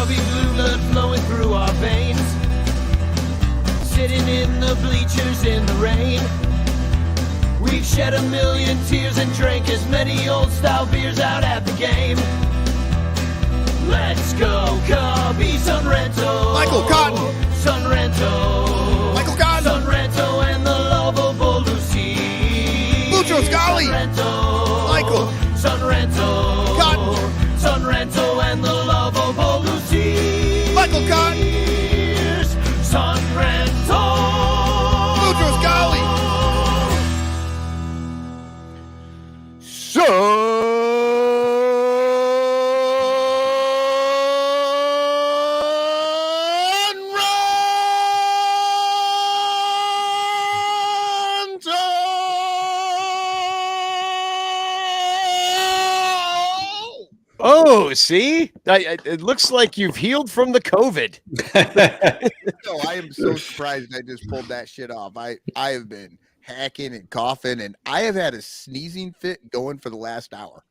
Cubby blue blood flowing through our veins. Sitting in the bleachers in the rain. We've shed a million tears and drank as many old-style beers out at the game. Let's go, Cubby, Son Ranto. Michael Cotton. Son Ranto. Michael Cotton. Son Ranto and the lovable Lucy. Lucho Scali. Son Ranto. Michael. Son Ranto. Cotton. Son Ranto and the lovable Lucy. Michael Cotton. Son Ranto. Lucho Scali. Oh, see? It looks like you've healed from the COVID. No, I am so surprised I just pulled that shit off. I have been hacking and coughing, and I have had a sneezing fit going for the last hour.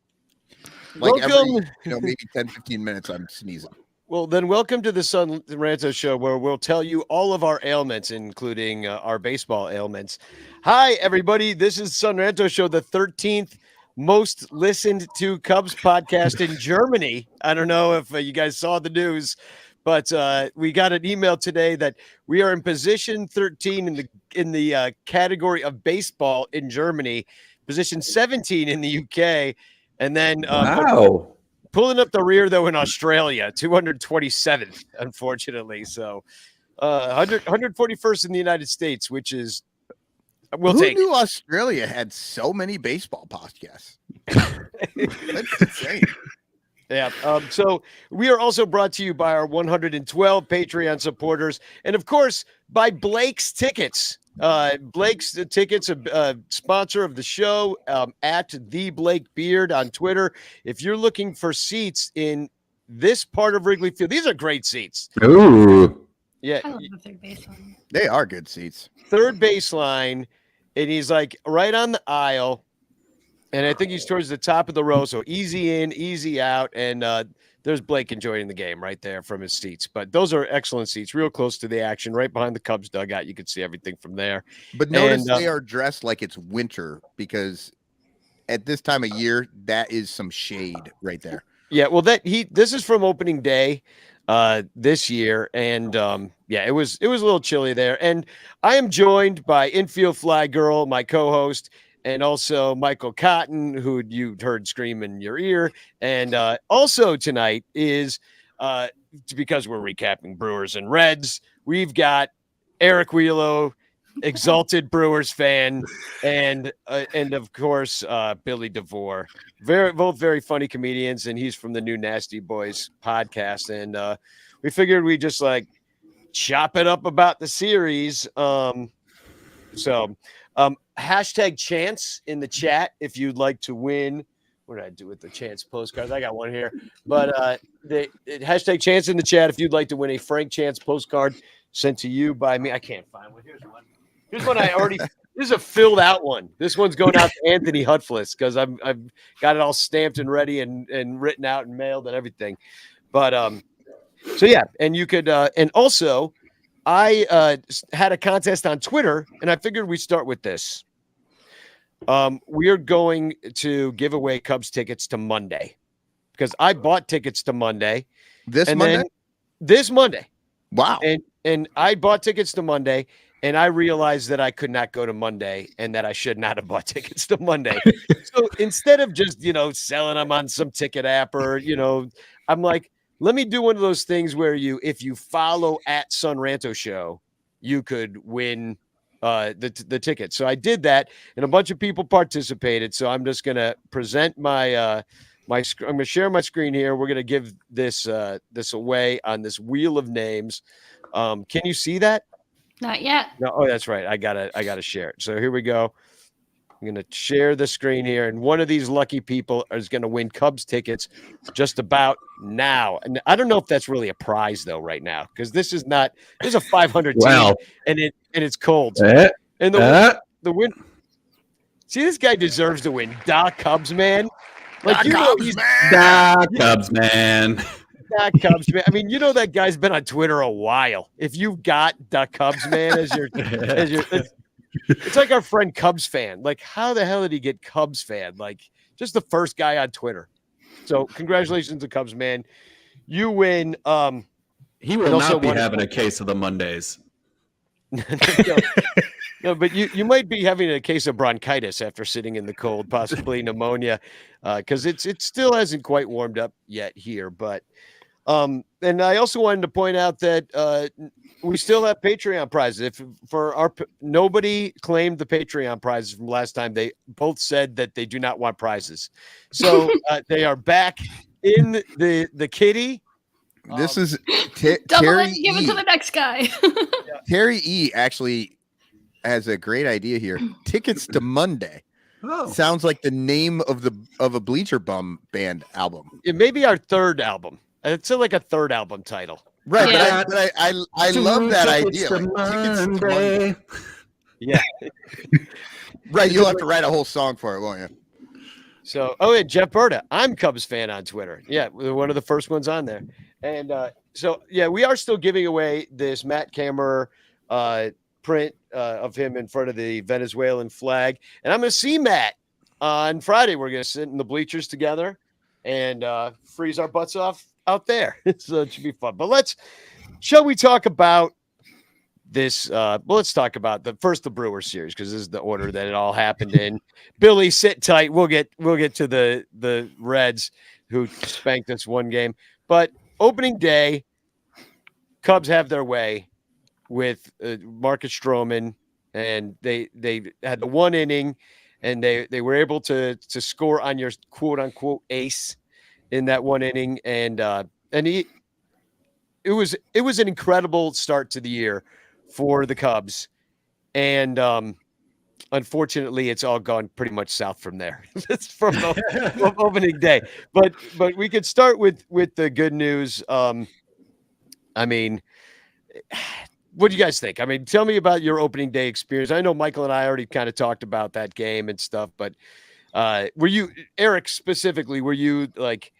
Like Welcome. every, maybe 10, 15 minutes I'm sneezing. Well, then welcome to the Son Ranto Show, where we'll tell you all of our ailments, including our baseball ailments. Hi, everybody. This is Son Ranto Show, the 13th most listened to Cubs podcast in Germany. I don't know if you guys saw the news, but we got an email today that we are in position 13 in the category of baseball in Germany, position 17 in the UK, and then pulling up the rear though in Australia, 227th, unfortunately. So 141st in the United States, which is Who knew Australia had so many baseball podcasts? That's insane. Yeah. So we are also brought to you by our 112 Patreon supporters, and of course by Blake's Tickets. Blake's Tickets, a sponsor of the show, at the Blake Beard on Twitter. If you're looking for seats in this part of Wrigley Field, these are great seats. Ooh. Yeah. I love the third baseline. They are good seats. Third baseline, and he's like right on the aisle, and I think he's towards the top of the row, so easy in, easy out, and there's Blake enjoying the game right there from his seats. But those are excellent seats, real close to the action, right behind the Cubs dugout. You can see everything from there. But notice they are dressed like it's winter, because at this time of year, that is some shade right there. Yeah, well, this is from opening day this year, and it was a little chilly there. And I am joined by Infield Fly Girl, my co-host, and also Michael Cotton, who you heard scream in your ear. And also tonight is because we're recapping Brewers and Reds, we've got Eric Wielo, exalted Brewers fan, and of course Billy Devore, both very funny comedians, and he's from the new Nasty Boys podcast. And we figured we just like chop it up about the series. Hashtag chance in the chat if you'd like to win. What did I do with the chance postcards? I got one here, but the hashtag chance in the chat if you'd like to win a Frank Chance postcard sent to you by me. I can't find one. Here's one. Here's one I already. This is a filled out one. This one's going out to Anthony Hutfless because I've got it all stamped and ready and written out and mailed and everything. But so yeah, and you could and also I had a contest on Twitter, and I figured we'd start with this. We are going to give away Cubs tickets to Monday because I bought tickets to Monday. This Monday? Wow. And I bought tickets to Monday, and I realized that I could not go to Monday and that I should not have bought tickets to Monday. So instead of just, selling them on some ticket app or, I'm like, let me do one of those things where if you follow at Son Ranto Show, you could win the ticket. So I did that, and a bunch of people participated. So I'm just going to present my I'm going to share my screen here. We're going to give this away on this wheel of names. Can you see that? Not yet. No. Oh, that's right. I gotta share it. So here we go. I'm going to share the screen here, and one of these lucky people is going to win Cubs tickets just about now. And I don't know if that's really a prize though right now, because this is a 500 team, and it's cold. And the win. See, this guy deserves to win. Da Cubs, man. Like Cubs, man. not Cubs man. I mean, you know that guy's been on Twitter a while. If you've got the Cubs man as your, it's like our friend Cubs fan. Like, how the hell did he get Cubs fan? Like, just the first guy on Twitter. So, congratulations to Cubs man. You win. He will not be having a case of the Mondays. No, but you might be having a case of bronchitis after sitting in the cold, possibly pneumonia, because it still hasn't quite warmed up yet here. But and I also wanted to point out that we still have Patreon prizes. Nobody claimed the Patreon prizes from last time. They both said that they do not want prizes, so they are back in the kitty. This is Double Terry it, give it E. to the next guy. Terry E. actually has a great idea here. Tickets to Monday. Oh. Sounds like the name of a Bleacher Bum band album. It may be our third album. It's like a third album title. Right, Yeah. but I love that idea. Like, tickets to Monday. Yeah. Right, you'll have to write a whole song for it, won't you? So, and Jeff Berta, I'm Cubs fan on Twitter. Yeah, one of the first ones on there. And we are still giving away this Matt Kammerer print of him in front of the Venezuelan flag. And I'm going to see Matt on Friday. We're going to sit in the bleachers together and freeze our butts off out there. So it should be fun. But shall we talk about this? Let's talk about the Brewers series, because this is the order that it all happened in. Billy, sit tight. We'll get to the Reds, who spanked us one game. But opening day, Cubs have their way with Marcus Stroman, and they had the one inning, and they were able to score on your quote unquote ace in that one inning, and it was an incredible start to the year for the Cubs, and unfortunately, it's all gone pretty much south from there. It's from opening day, but we could start with the good news. I mean, what do you guys think? I mean, tell me about your opening day experience. I know Michael and I already kind of talked about that game and stuff, but were you, Eric specifically, were you like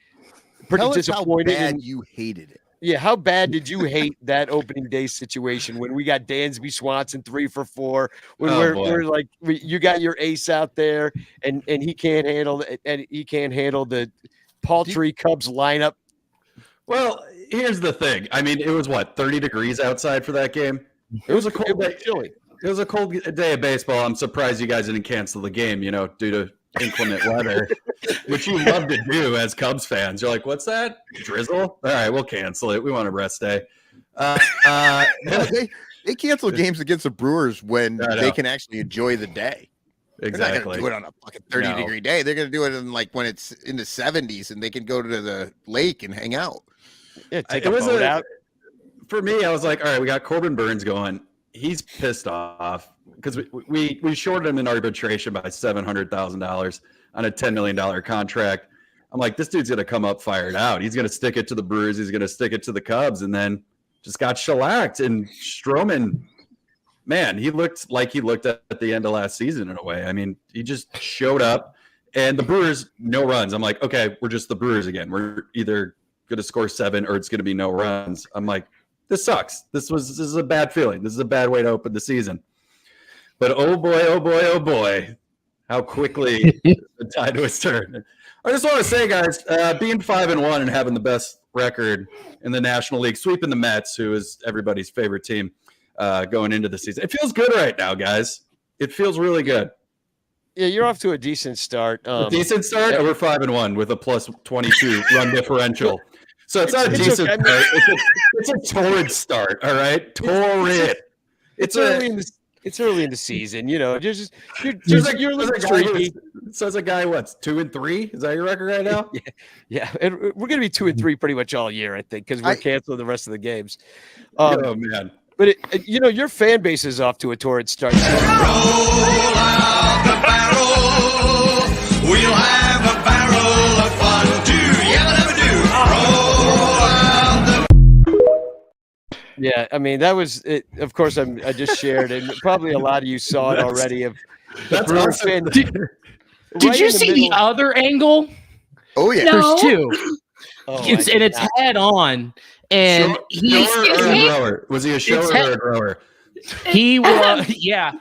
pretty disappointed? How bad you hated it. Yeah, how bad did you hate that opening day situation when we got Dansby Swanson 3 for 4? When we're like, you got your ace out there, and he can't handle it, and he can't handle the paltry Cubs lineup. Well, here's the thing. I mean, it was 30 degrees outside for that game. It was a cold day. Chilly. It was a cold day of baseball. I'm surprised you guys didn't cancel the game, due to inclement weather, which you love to do as Cubs fans. You're like, what's that? Drizzle? All right, we'll cancel it. We want a rest day. They cancel games against the Brewers when they can actually enjoy the day. Exactly. They're not going to do it on a fucking 30-degree day. They're going to do it in when it's in the 70s and they can go to the lake and hang out. Yeah, take a boat out. For me, I was like, all right, we got Corbin Burns going. He's pissed off because we shorted him in arbitration by $700,000 on a $10 million contract. I'm like, this dude's going to come up fired out. He's going to stick it to the Brewers. He's going to stick it to the Cubs, and then just got shellacked. And Stroman, man, he looked like he looked at the end of last season in a way. I mean, he just showed up, and the Brewers, no runs. I'm like, okay, we're just the Brewers again. We're either going to score 7 or it's going to be no runs. I'm like, this sucks. This is a bad feeling. This is a bad way to open the season. But oh boy, how quickly the tide was turned. I just want to say, guys, being 5-1 and having the best record in the National League, sweeping the Mets, who is everybody's favorite team going into the season. It feels good right now, guys. It feels really good. Yeah, you're off to a decent start. Decent start? Yeah. We're 5-1 with a plus 22 run differential. So it's not a decent okay. start. It's a torrid start, all right? Torrid. It's early in the season, you're a little streaky. So as a guy, what's 2-3? Is that your record right now? Yeah. And we're going to be 2-3 pretty much all year, I think, because we're canceling the rest of the games. Oh man! But your fan base is off to a torrid start. Roll out the barrel. We'll have a barrel of fun too. Yeah, I mean, that was it. Of course, I just shared, and probably a lot of you saw it already. That's Brewers awesome. fan. Did you see the other angle? Oh yeah, No. There's two. Oh, And it's head on. And shower or a grower? Was he a shower or a grower? he was,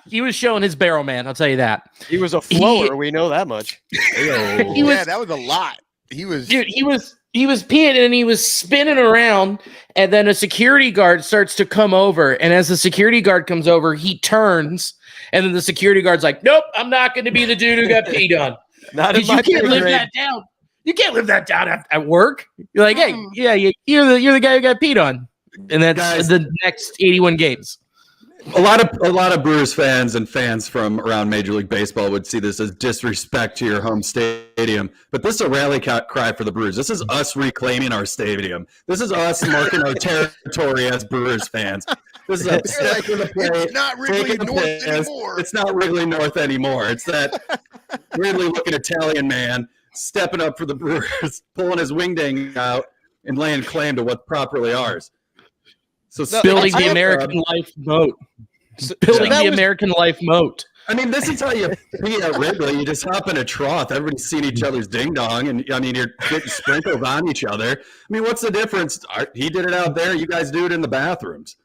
he was showing his barrel, man. I'll tell you that. He was a flower. We know that much. That was a lot. He was peeing and he was spinning around, and then a security guard starts to come over. And as the security guard comes over, he turns, and then the security guard's like, "Nope, I'm not going to be the dude who got peed on." Not in my You can't live grade. that down. You can't live that down at work. You're like, hey, you're the guy who got peed on, and that's the next 81 games. A lot of Brewers fans and fans from around Major League Baseball would see this as disrespect to your home stadium. But this is a rally cry for the Brewers. This is us reclaiming our stadium. This is us marking our territory as Brewers fans. This is a step to the plate. It's not Wrigley North anymore. It's not Wrigley North anymore. It's that weirdly looking Italian man stepping up for the Brewers, pulling his wingding out and laying claim to what's properly ours. So Building the American life moat. Building the American life moat. I mean, this is how you pee at Wrigley. You just hop in a trough. Everybody's seen each other's ding dong, and I mean, you're getting sprinkled on each other. I mean, what's the difference? He did it out there. You guys do it in the bathrooms.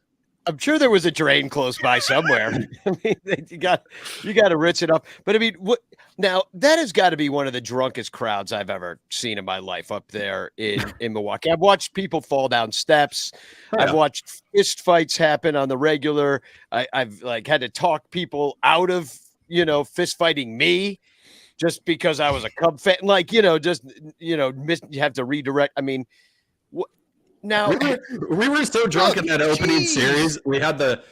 I'm sure there was a drain close by somewhere. I mean, you got to rinse it up. But I mean, what now? That has got to be one of the drunkest crowds I've ever seen in my life up there in Milwaukee. I've watched people fall down steps. Yeah. I've watched fist fights happen on the regular. I've like had to talk people out of fist fighting me just because I was a Cub fan. Like you have to redirect. I mean. Now we were so drunk in that opening series. We had the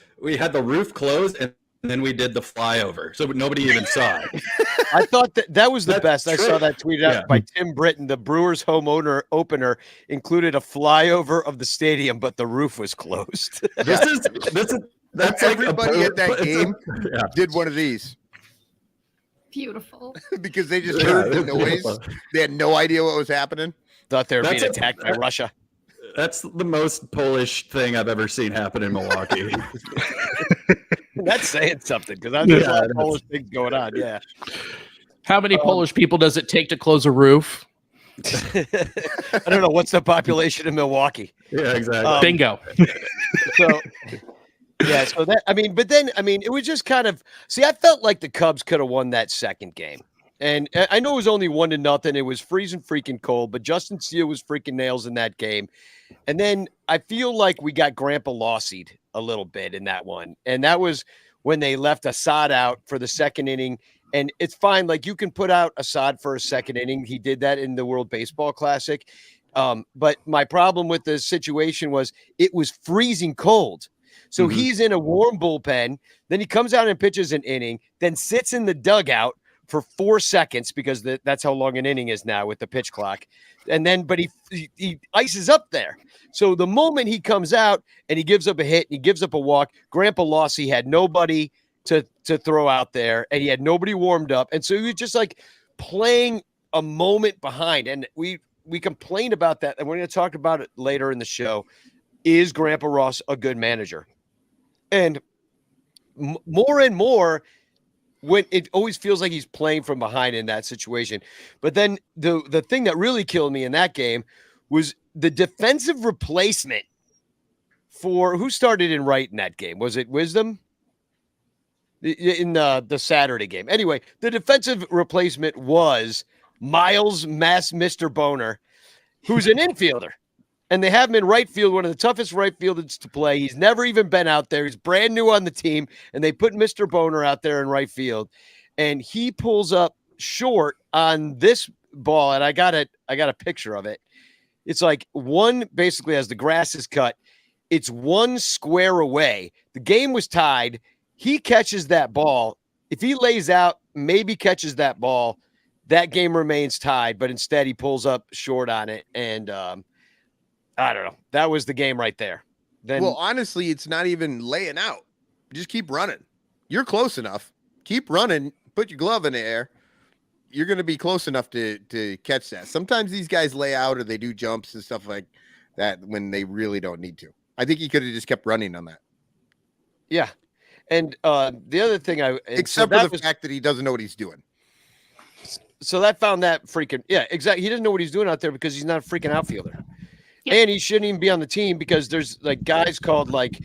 roof closed and then we did the flyover, so nobody even saw it. I thought that was the best. True. I saw that tweeted out by Tim Britton. The Brewers homeowner opener included a flyover of the stadium, but the roof was closed. That's everybody like at that game did one of these. Beautiful. Because they just heard the noise. They had no idea what was happening. Thought they were being attacked by Russia. That's the most Polish thing I've ever seen happen in Milwaukee. That's saying something because there's a lot of Polish things going on. Yeah. How many Polish people does it take to close a roof? I don't know. What's the population in Milwaukee? Yeah, exactly. Bingo. So that, it was just kind of, I felt like the Cubs could have won that second game. And I know it was only 1-0. It was freezing freaking cold, but Justin Steele was freaking nails in that game. And then I feel like we got Grandpa Lossied a little bit in that one. And that was when they left Assad out for the second inning. And it's fine. Like you can put out Assad for a second inning. He did that in the World Baseball Classic. But my problem with the situation was it was freezing cold. So he's in a warm bullpen. Then he comes out and pitches an inning, then sits in the dugout for 4 seconds because that's how long an inning is now with the pitch clock. And then, but he ices up there. So the moment he comes out and he gives up a hit, and he gives up a walk, Grandpa Lossy had nobody to throw out there and he had nobody warmed up. And so he was just like playing a moment behind. And we complained about that. And we're going to talk about it later in the show. Is Grandpa Ross a good manager? And more and more, when it always feels like he's playing from behind in that situation. But then the thing that really killed me in that game was the defensive replacement for who started in right in that game. Was it Wisdom? In the Saturday game. Anyway, the defensive replacement was Miles Mr. Boner, who's an infielder. And they have him in right field, one of the toughest right fielders to play. He's never even been out there. He's brand new on the team. And they put Mr. Boner out there in right field. And he pulls up short on this ball. And I got a picture of it. It's like basically as the grass is cut, it's one square away. The game was tied. He catches that ball. If he lays out, maybe catches that ball, that game remains tied. But instead he pulls up short on it. And, I don't know. That was the game right there. Then, well, honestly, it's not even laying out. Just keep running. You're close enough. Keep running. Put your glove in the air. You're going to be close enough to catch that. Sometimes these guys lay out or they do jumps and stuff like that when they really don't need to. I think he could have just kept running on that. Yeah. And the other thing except for the fact that he doesn't know what he's doing. so that found that freaking exactly. He doesn't know what he's doing out there because he's not a freaking outfielder, Yeah. and he shouldn't even be on the team because there's like guys called like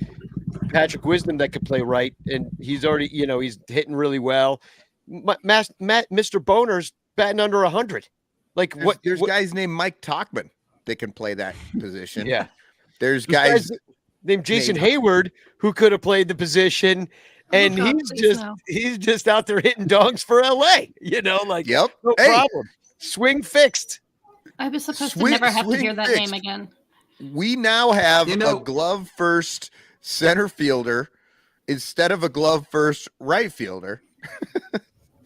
Patrick Wisdom that could play right, and he's already he's hitting really well. Mr. Boner's batting under 100. Like There's guys named Mike Talkman that can play that position. Yeah, There's guys named Jason Hayward who could have played the position. And God, he's just out there hitting dogs for LA, like Yep. no Hey. problem. Swing fixed. I was supposed to Swing- never have to swing hear that fixed. name again. We now have You know- a glove first center fielder instead of a glove first right fielder.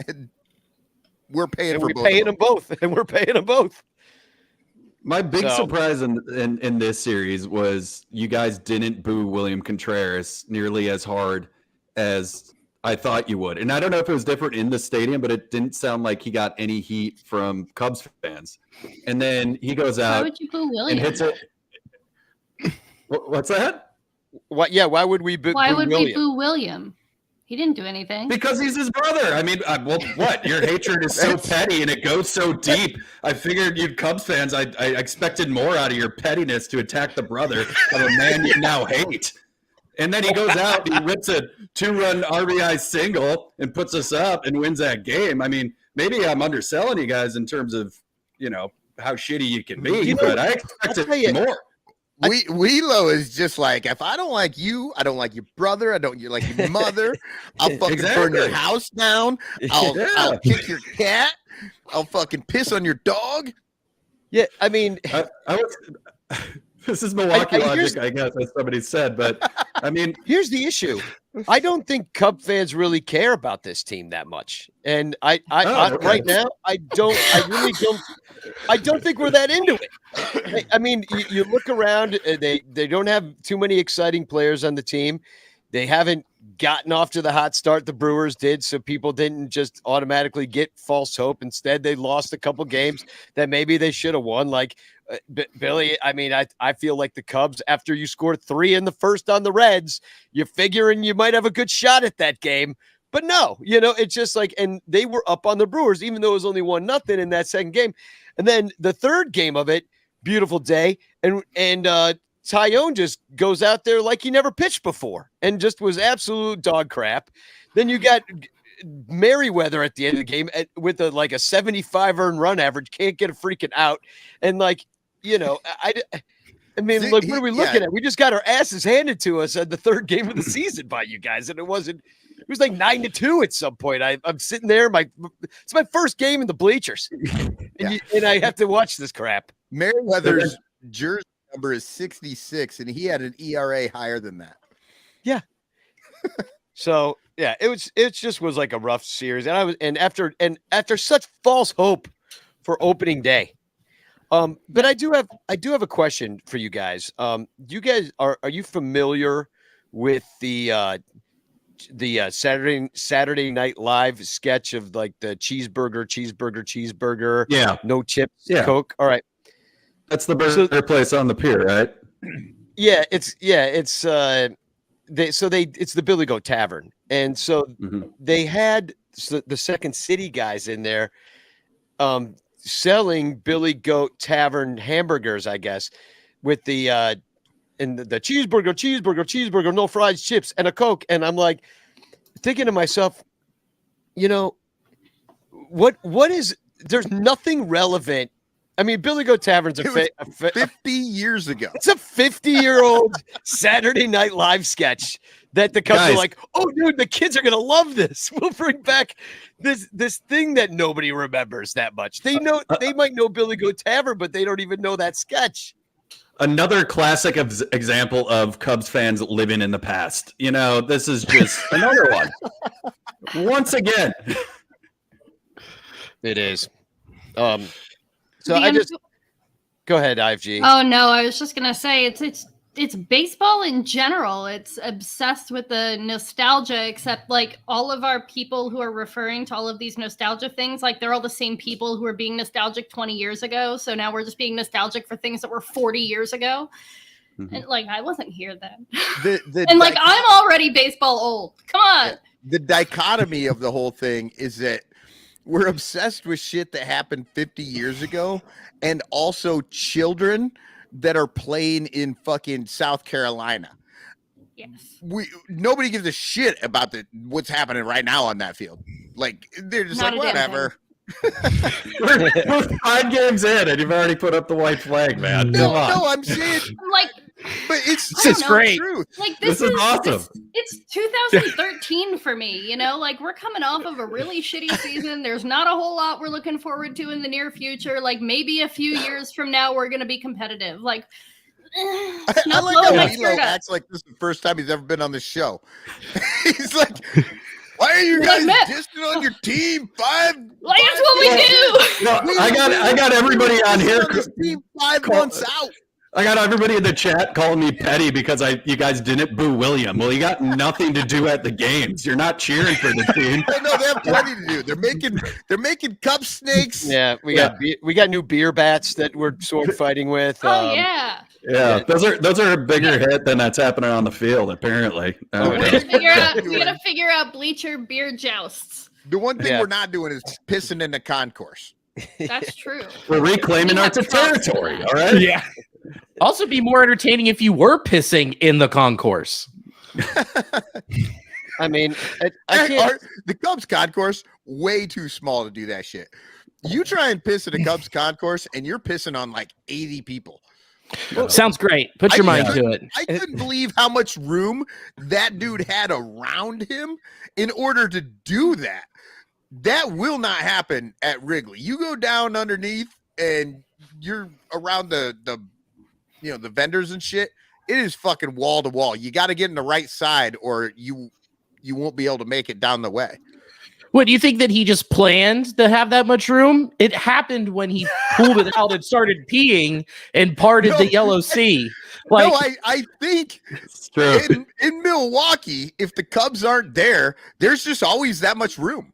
And we're paying And for we're both. paying of them both. And we're paying them both. My big So- surprise in this series was you guys didn't boo William Contreras nearly as hard as I thought you would. And I don't know if it was different in the stadium, but it didn't sound like he got any heat from Cubs fans. And then he goes Why out would you boo and William? hits it. What's that? What? Yeah. Why would we? Why would we William? boo William? He didn't do anything. Because he's his brother. I mean, well, what? Your hatred is so petty and it goes so deep. I figured you Cubs fans, I expected more out of your pettiness to attack the brother of a man you now hate. And then he goes out, he whips a 2-run RBI single and puts us up and wins that game. I mean, maybe I'm underselling you guys in terms of, how shitty you can be, but I expected tell you- more. Wielo is just like, if I don't like you, I don't like your brother, I don't like your mother, I'll fucking burn your Exactly. house down, I'll kick your cat, I'll fucking piss on your dog. Yeah. I mean, I was, this is Milwaukee here's- logic, I guess, as somebody said, but I mean, here's the issue. I don't think Cub fans really care about this team that much. And I okay. right now, I really don't. I don't think we're that into it. I mean, you look around, they don't have too many exciting players on the team. They haven't gotten off to the hot start the Brewers did, so people didn't just automatically get false hope. Instead, they lost a couple games that maybe they should have won. Like Billy, I mean, I feel like the Cubs, after you scored 3 in the first on the Reds, you're figuring you might have a good shot at that game. But no, it's just like, and they were up on the Brewers, even though it was only 1-0 in that second game. And then the third game of it, beautiful day. And Tyone just goes out there like he never pitched before and just was absolute dog crap. Then you got Merriweather at the end of the game with a 75 earned run average, can't get a freaking out. And I mean, look, what are we looking at? We just got our asses handed to us at the third game of the season by you guys. And it was like 9-2 at some point. I'm sitting there. It's my first game in the bleachers. And I have to watch this crap. Merriweather's jersey number is 66, and he had an ERA higher than that. Yeah. So yeah, it just was like a rough series. And after such false hope for opening day. But I do have a question for you guys. You guys are you familiar with the Saturday Night Live sketch of like the cheeseburger, yeah, no chips, Yeah. Coke? All right. that's the burger place on the pier, right? Yeah, it's the Billy Goat Tavern. And so Mhm. they had the Second City guys in there selling Billy Goat Tavern hamburgers, I guess, with the cheeseburger, no fries, chips, and a Coke. And I'm like thinking to myself, what is, there's nothing relevant. I mean, Billy Goat Tavern's It was 50 years ago. it's a 50-year-old Saturday Night Live sketch that the Cubs are Guys. like, oh, dude, the kids are going to love this. We'll bring back this thing that nobody remembers that much. They might know Billy Goat Tavern, but they don't even know that sketch. Another classic example of Cubs fans living in the past. This is just another one. Once again. It is. So go ahead, IFG. Oh no, I was just gonna say it's baseball in general. It's obsessed with the nostalgia, except like all of our people who are referring to all of these nostalgia things, like they're all the same people who were being nostalgic 20 years ago. So now we're just being nostalgic for things that were 40 years ago. Mhm. And like I wasn't here then. The And like I'm already baseball old. Come on. the dichotomy of the whole thing is that we're obsessed with shit that happened 50 years ago, and also children that are playing in fucking South Carolina. Yes. Nobody gives a shit about what's happening right now on that field. Like they're just Not like a damn whatever. We're 5 games in, and you've already put up the white flag, man. Come on. No, I'm saying, Like, but it's This is great. truth. like This is awesome. It's 2013 for me, you know. Like we're coming off of a really shitty season. There's not a whole lot we're looking forward to in the near future. Like maybe a few years from now, we're gonna be competitive. Like, I not like blowing how my Wielo skirt up. acts like this is the first time he's ever been on this show. He's like, why are you Like, guys Matt- dissing on your team? Five. Like that's what we do. No, I got everybody on here. On this team 5 months out. I got everybody in the chat calling me petty because you guys didn't boo William. Well, you got nothing to do at the games. You're not cheering for the team. No, they have plenty to do. They're making cup snakes. Yeah, we got new beer bats that we're sword fighting with. Oh yeah. Yeah, those are a bigger hit than that's happening on the field. Apparently, We gotta figure out bleacher beer jousts. The one thing Yeah. we're not doing is pissing in the concourse. That's true. we're reclaiming We our have props for territory. that. All right. Yeah. Also, be more entertaining if you were pissing in the concourse. I mean, I can't. The Cubs concourse way too small to do that shit. You try and piss in a Cubs concourse, and you're pissing on like 80 people. Sounds great. Put your mind to it. I couldn't believe how much room that dude had around him in order to do that. That will not happen at Wrigley. You go down underneath and you're around the vendors and shit. It is fucking wall to wall. You got to get in the right side or you won't be able to make it down the way. What, do you think that he just planned to have that much room? It happened when he pulled it out and started peeing and parted the Yellow Sea. Like, no, I think It's true. in Milwaukee, if the Cubs aren't there, there's just always that much room.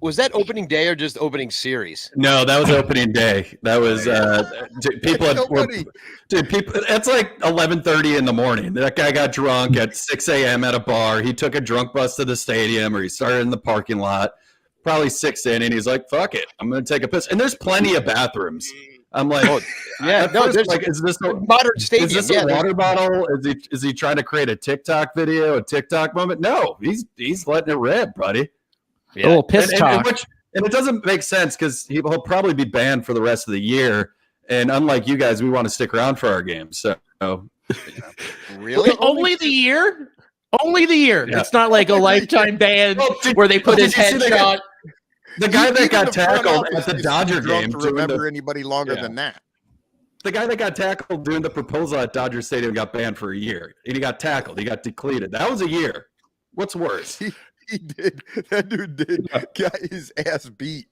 Was that opening day or just opening series? No, that was opening day. That was people. That's so funny. People. It's like 11:30 in the morning. That guy got drunk at 6 a.m. at a bar. He took a drunk bus to the stadium, or he started in the parking lot. Probably 6th inning. He's like, "Fuck it, I'm going to take a piss." And there's plenty of bathrooms. I'm like, Yeah, no, there's like, is this a modern stadium. Is this a water bottle? Is he trying to create a TikTok video, a TikTok moment? No, he's letting it rip, buddy. a little piss talk. And it doesn't make sense because he'll probably be banned for the rest of the year. And unlike you guys, we want to stick around for our games. So Really? Only the year? Only the year. Yeah. It's not like a lifetime ban where they put his headshot. the guy that Even got the front tackled office at the is Dodger too drunk game to doing remember anybody longer Yeah. than that. the guy that got tackled doing the proposal at Dodger Stadium got banned for a year. And he got tackled. He got decleated. That was a year. What's worse? He did. That dude did. Got his ass beat.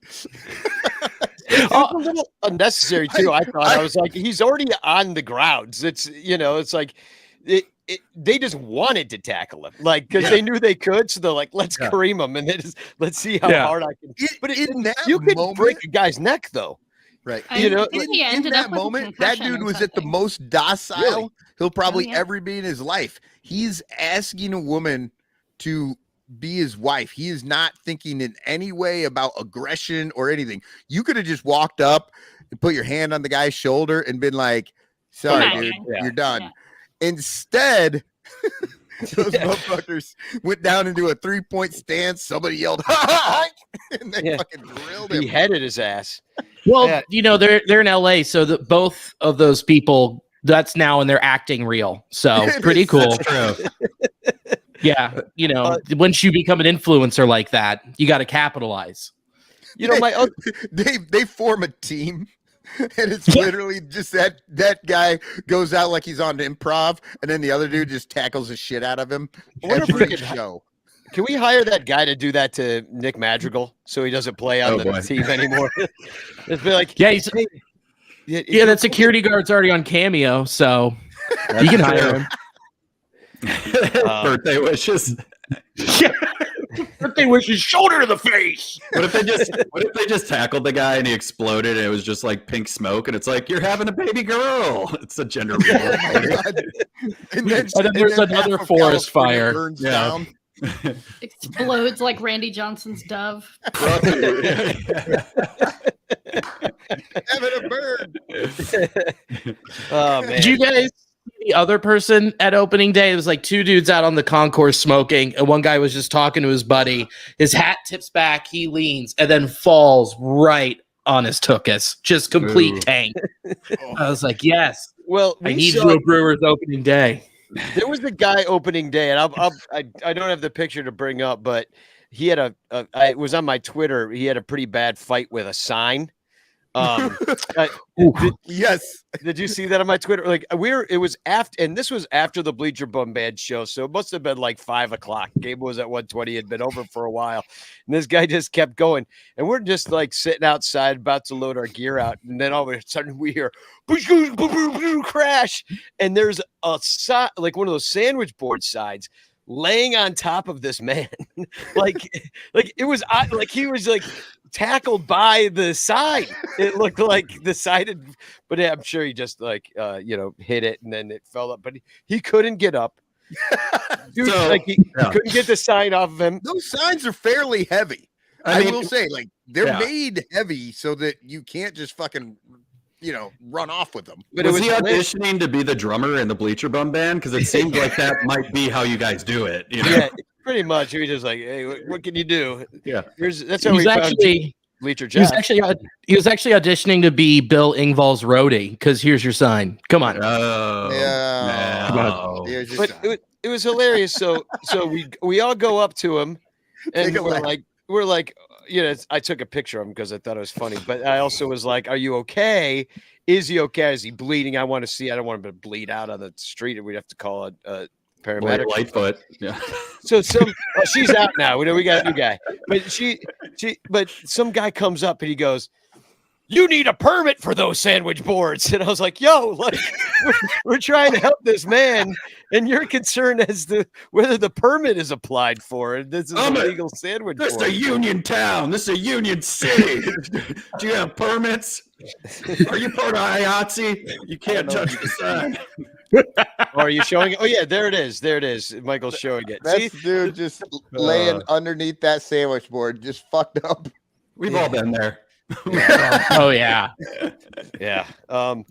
It's a little unnecessary too. I thought I was like, he's already on the grounds. It's it's like they just wanted to tackle him, like because they knew they could. So they're like, let's cream him and then let's see how hard I can. But you could break a guy's neck though. Right. I think he In ended that up with a moment, that concussion dude or was at the something. most docile Really? he'll probably yeah. ever be in his life. He's asking a woman to be his wife. He is not thinking in any way about aggression or anything. You could have just walked up and put your hand on the guy's shoulder and been like, sorry, Yeah. dude, Yeah. you're done. Yeah. Instead, those motherfuckers went down into a 3-point stance. Somebody yelled, and they fucking drilled him. He headed his ass. Well, Yeah. they're in LA, so that both of those people, that's now in their acting reel. So It pretty is. cool. True. Yeah. Once you become an influencer like that, you got to capitalize. My they form a team, and it's literally just that guy goes out like he's on improv, and then the other dude just tackles the shit out of him wonder if we every could- show. Can we hire that guy to do that to Nick Madrigal so he doesn't play on Oh, the boy. team anymore? It's be like, Yeah, he's, hey, yeah, that security guard's already on Cameo, so you can hire him. Birthday wishes. Birthday wishes, shoulder to the face. What if they just tackled the guy and he exploded and it was just like pink smoke and it's like you're having a baby girl. It's a gender reveal. And then there's half another of forest California fire. burns Yeah. down. Explodes like Randy Johnson's dove. Having a bird. Oh man. Did you guys see the other person at opening day? It was like two dudes out on the concourse smoking, and one guy was just talking to his buddy. His hat tips back, he leans, and then falls right on his tuchus. Just complete tank. I was like, yes, Well, I we need saw- Real Brewers opening day. There was a guy opening day, and I don't have the picture to bring up, but he had it was on my Twitter. He had a pretty bad fight with a sign. Yes. Did you see that on my Twitter? Like it was after, and this was after the Bleacher Bum Band show, so it must have been like 5:00. Game was at 1:20, had been over for a while, and this guy just kept going, and we're just like sitting outside about to load our gear out, and then all of a sudden we hear crash, and there's a like one of those sandwich board sides laying on top of this man, like it was like he was like tackled by the side. It looked like the side had, but I'm sure he just like hit it and then it fell up, but he couldn't get up. Dude, he couldn't get the sign off of him. Those signs are fairly heavy. I will say, like, they're made heavy so that you can't just fucking run off with them. But was he auditioning to be the drummer in the Bleacher Bum Band? Because it seemed like that might be how you guys do it. Yeah, pretty much. He was just like, "Hey, what can you do?" Yeah, that's how we found Bleacher Jeff. He was actually auditioning to be Bill Engvall's roadie. Because here's your sign. Come on. Oh, yeah. no. But it was hilarious. So we all go up to him, and we're like, I took a picture of him because I thought it was funny. But I also was like, "Are you okay? Is he okay? Is he bleeding? I want to see. I don't want him to bleed out on the street. We'd have to call a paramedic." Lightfoot. Yeah. So she's out now. We got a new guy, but some guy comes up and he goes, "You need a permit for those sandwich boards." And I was like, "Yo, like we're trying to help this man, and you're concerned as to whether the permit is applied for. And this is a legal sandwich board. This is a union town. This is a union city. Do you have permits? Are you part of IATSE? You can't touch the sign." Are you showing it? Oh yeah, there it is. There it is. Michael's showing it. That's dude just laying underneath that sandwich board, just fucked up. We've all been there. Oh yeah. Yeah. I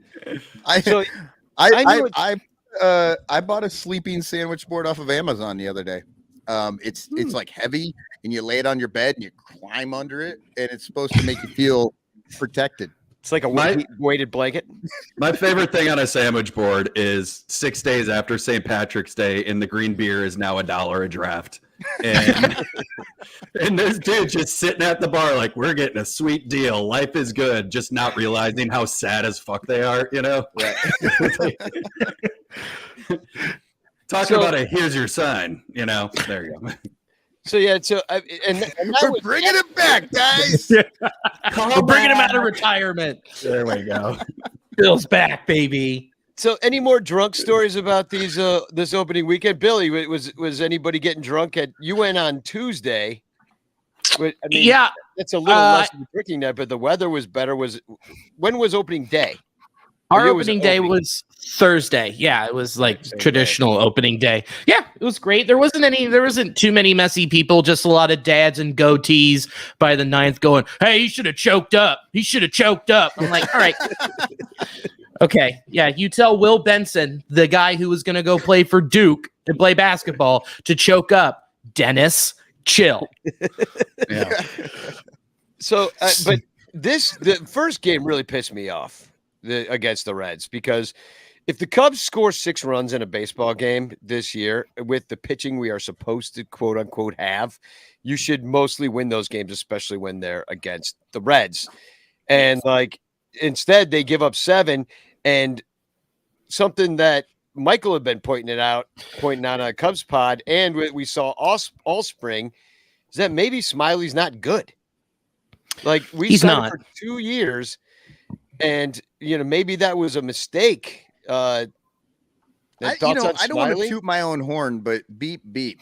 bought a sleeping sandwich board off of Amazon the other day. It's like heavy, and you lay it on your bed and you climb under it, and it's supposed to make you feel protected. It's like a weighted blanket. My favorite thing on a sandwich board is 6 days after St. Patrick's Day, and the green beer is now $1 a draft. And this dude just sitting at the bar like, we're getting a sweet deal. Life is good. Just not realizing how sad as fuck they are, Right. Talking about here's your sign, There you go. So yeah, we're bringing it back, guys. We're bringing him out of retirement. There we go. Bill's back, baby. So, any more drunk stories about these this opening weekend, Billy? Was anybody getting drunk? You went on Tuesday. Yeah, it's a little less than drinking night, but the weather was better. When was opening day? Our opening day was Thursday. Yeah, it was like traditional opening day. Yeah, it was great. There wasn't too many messy people, just a lot of dads and goatees by the 9th going, "Hey, he should have choked up. He should have choked up." I'm like, all right. Okay. Yeah, you tell Will Benson, the guy who was going to go play for Duke and play basketball, to choke up. Dennis, chill. Yeah. So, but the first game really pissed me off against the Reds, because if the Cubs score 6 runs in a baseball game this year with the pitching we are supposed to quote unquote have, you should mostly win those games, especially when they're against the Reds. And instead they give up 7, and something that Michael had been pointing out on a Cubs pod, and we saw all spring, is that maybe Smiley's not good. Like he's not for 2 years. And maybe that was a mistake. I don't want to toot my own horn, but beep beep.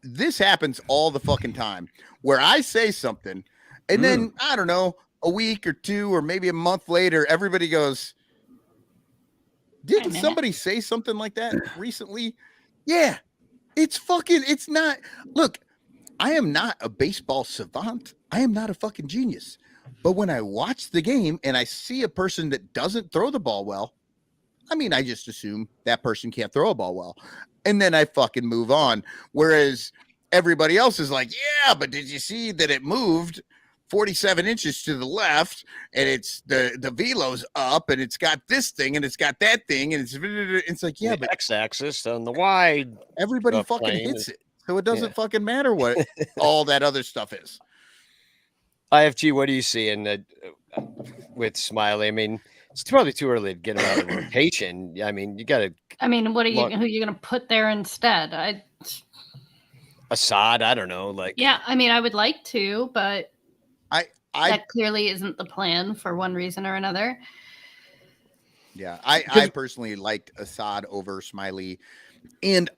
This happens all the fucking time, where I say something, and then I don't know, a week or 2 or maybe a month later, everybody goes, "Didn't somebody say something like that recently?" Yeah, It's not. Look, I am not a baseball savant. I am not a fucking genius. But when I watch the game and I see a person that doesn't throw the ball well, I mean, I just assume that person can't throw a ball well. And then I fucking move on. Whereas everybody else is like, yeah, but did you see that it moved 47 inches to the left and it's the velo's up and it's got this thing and it's got that thing and it's like, yeah, the but x-axis on the wide. everybody fucking plane hits it. So it doesn't fucking matter what all that other stuff is. IFG, what do you see with Smiley? I mean, it's probably too early to get him out of rotation. I mean, you got to. I mean, who are you going to put there instead? Assad, I don't know. Yeah, I mean, I would like to, but that clearly isn't the plan for one reason or another. Yeah, I personally liked Assad over Smiley.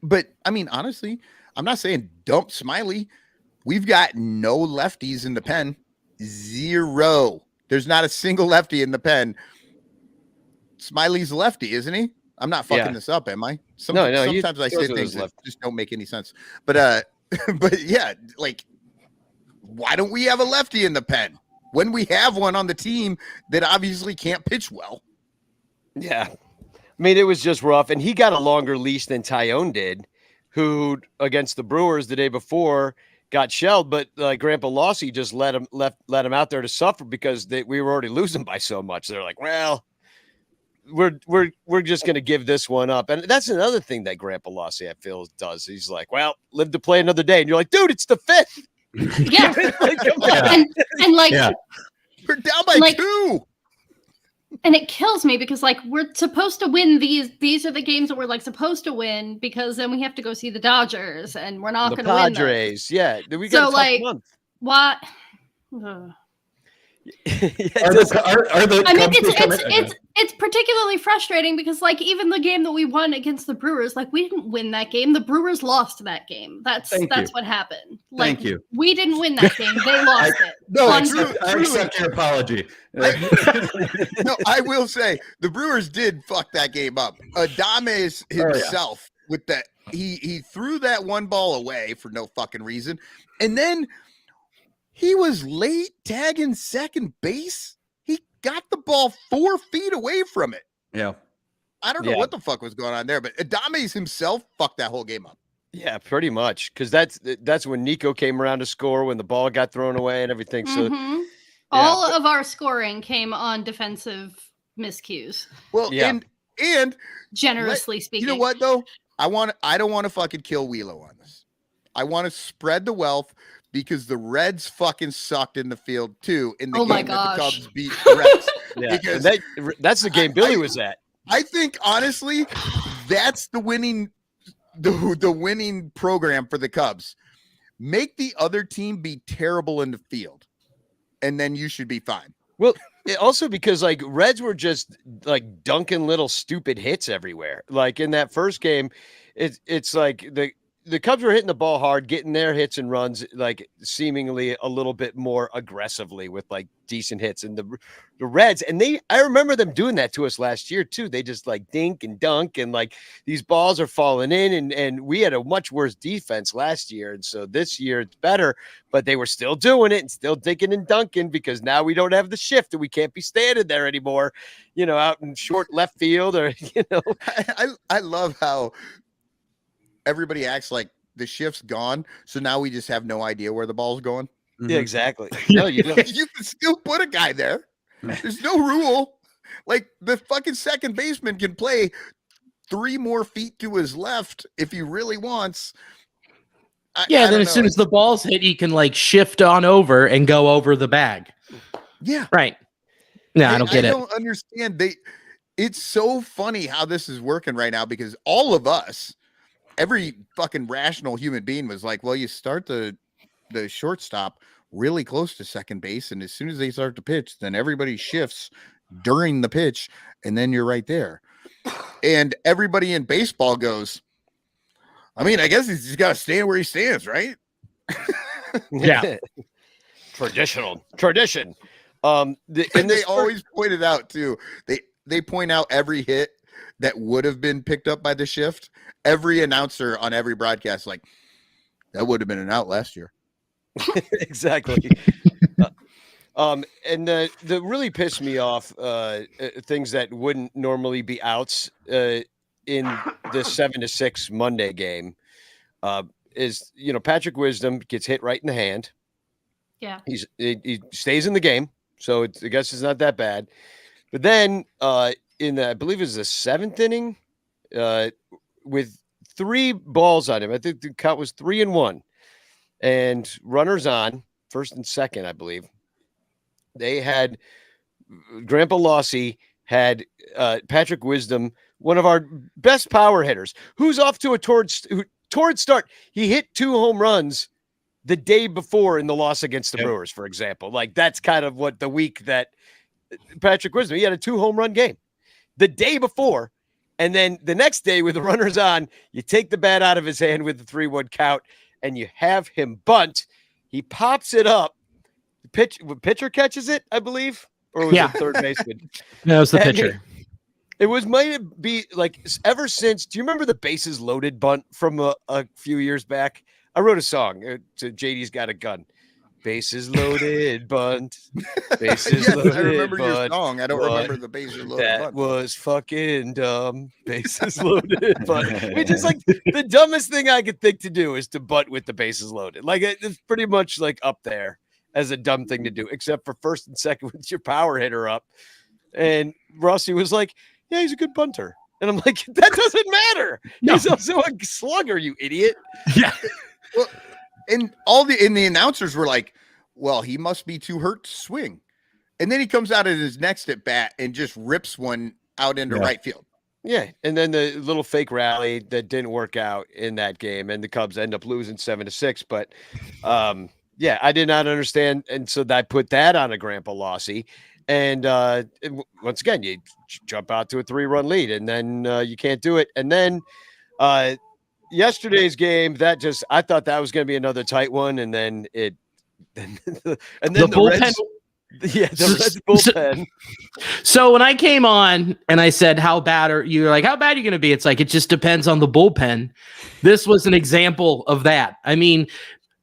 But I mean, honestly, I'm not saying dump Smiley. We've got no lefties in the pen. 0. There's not a single lefty in the pen. Smiley's a lefty, isn't he? I'm not fucking this up, am I? No. Sometimes I say things that just don't make any sense. But but yeah, like, why don't we have a lefty in the pen when we have one on the team that obviously can't pitch well? Yeah. I mean, it was just rough. And he got a longer leash than Tyone did, who against the Brewers the day before got shelled. But Grandpa Lossie just let him out there to suffer because we were already losing by so much. They're like, well, we're just going to give this one up. And that's another thing that Grandpa Lossie, I feel, does. He's like, well, live to play another day. And you're like, dude, it's the 5th. Yeah. We're down by 2. And it kills me because we're supposed to win these are the games that we're supposed to win because then we have to go see the Dodgers and we're not going to win. Padres, yeah. We got a tough month. What? It's particularly frustrating because even the game that we won against the Brewers, we didn't win that game. The Brewers lost that game. That's what happened. Thank you. We didn't win that game. They lost it. No, I accept your apology. No, I will say the Brewers did fuck that game up. Adames himself with that he threw that one ball away for no fucking reason, and then he was late tagging second base. He got the ball 4 feet away from it. Yeah. I don't know what the fuck was going on there, but Adames himself fucked that whole game up. Yeah, pretty much. Because that's when Nico came around to score, when the ball got thrown away and everything. So all of our scoring came on defensive miscues. Well, and generously speaking. You know what though? I don't want to fucking kill Wielo on this. I want to spread the wealth. Because the Reds fucking sucked in the field too in the game that the Cubs beat the Reds. Because that's the game Billy was at. I think honestly, that's the winning program for the Cubs. Make the other team be terrible in the field, and then you should be fine. Well, also because Reds were just dunking little stupid hits everywhere. In that first game, it's the Cubs were hitting the ball hard, getting their hits and runs seemingly a little bit more aggressively with decent hits. And the Reds, and I remember them doing that to us last year too. They just dink and dunk and these balls are falling in and we had a much worse defense last year. And so this year it's better, but they were still doing it and still dinking and dunking because now we don't have the shift and we can't be standing there anymore, out in short left field or, I love how everybody acts like the shift's gone, so now we just have no idea where the ball's going. Yeah, exactly. No, you don't. You can still put a guy there. There's no rule. The fucking second baseman can play 3 more feet to his left if he really wants. Then as soon as the ball's hit, he can shift on over and go over the bag. Yeah. Right. No, I don't get it. I don't understand. It's so funny how this is working right now because all of us, every fucking rational human being was like, well, you start the shortstop really close to second base. And as soon as they start to pitch, then everybody shifts during the pitch. And then you're right there. And everybody in baseball goes, I mean, I guess he's just got to stand where he stands, right? Yeah. Tradition. And they always pointed out too, they point out every hit that would have been picked up by the shift, every announcer on every broadcast like, that would have been an out last year. Exactly. And the really pissed me off things that wouldn't normally be outs in the 7-6 Monday game is, Patrick Wisdom gets hit right in the hand. Yeah. He stays in the game, so I guess it's not that bad. But then I believe it was the 7th inning with 3 balls on him. I think the count was 3-1, and runners on first and second, I believe. They had Grandpa Lossie had Patrick Wisdom, one of our best power hitters, who's off to a torrid start. He hit 2 home runs the day before in the loss against the Brewers, for example. Like, that's kind of what the week that Patrick Wisdom, he had a 2 home run game the day before. And then the next day with the runners on, you take the bat out of his hand with the 3-1 count and you have him bunt. He pops it up. Pitcher catches it, I believe, or was it third baseman? No, it was the pitcher. It might be like ever since. Do you remember the bases loaded bunt from a few years back? I wrote a song to JD's Got a Gun. Bases loaded bunt. Bases Yes, loaded I remember bunt. your song. I don't remember the bases loaded That bunt. was fucking dumb. Bases loaded bunt. Which is like the dumbest thing I could think to do is to bunt with the bases loaded. Like, it's pretty much like up there as a dumb thing to do, except for first and second with your power hitter up. And Rossi was like, yeah, he's a good bunter. And I'm like, that doesn't matter. No. He's also a slugger, you idiot. Yeah. Well, and the announcers were like, well, he must be too hurt to swing. And then he comes out at his next at bat and just rips one out into right field. Yeah. And then the little fake rally that didn't work out in that game, and the Cubs end up losing 7-6. But yeah, I did not understand. And so I put that on a Grandpa Lossie. And once again, you jump out to a 3-run lead, and then you can't do it. And then yesterday's game, I thought that was going to be another tight one, and then the bullpen. The Reds bullpen. So when I came on and I said, how bad are you? Like, how bad are you going to be? It's like, it just depends on the bullpen. This was an example of that. I mean,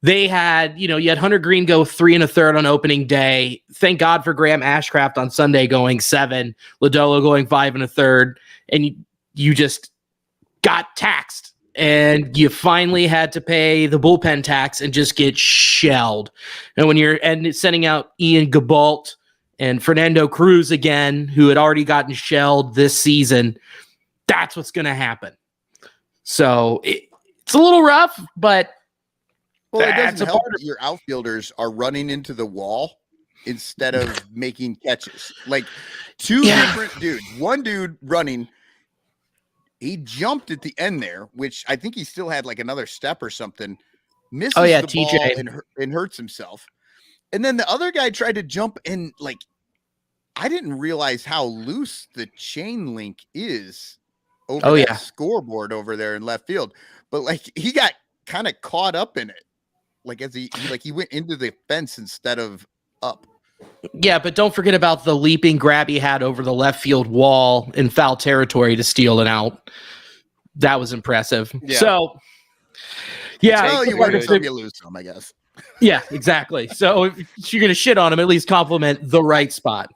they had, you had Hunter Green go 3 1/3 on opening day. Thank God for Graham Ashcraft on Sunday going 7, Lodolo going 5 1/3, and you just got taxed. And you finally had to pay the bullpen tax and just get shelled. And when you're sending out Ian Gabalt and Fernando Cruz again, who had already gotten shelled this season, that's what's going to happen. So it's a little rough, but well, it doesn't help that your outfielders are running into the wall instead of making catches. Like different dudes. One dude running. He jumped at the end there, which I think he still had like another step or something. Misses the TJ. ball and hurts himself. And then the other guy tried to jump and like, I didn't realize how loose the chain link is over that scoreboard over there in left field. But like he got kind of caught up in it. Like as he went into the fence instead of up. Yeah, but don't forget about the leaping grab he had over the left field wall in foul territory to steal it out. That was impressive. Yeah. So, yeah. Well, you win some, you lose some, I guess. Yeah, exactly. So if you're going to shit on him, at least compliment the right spot.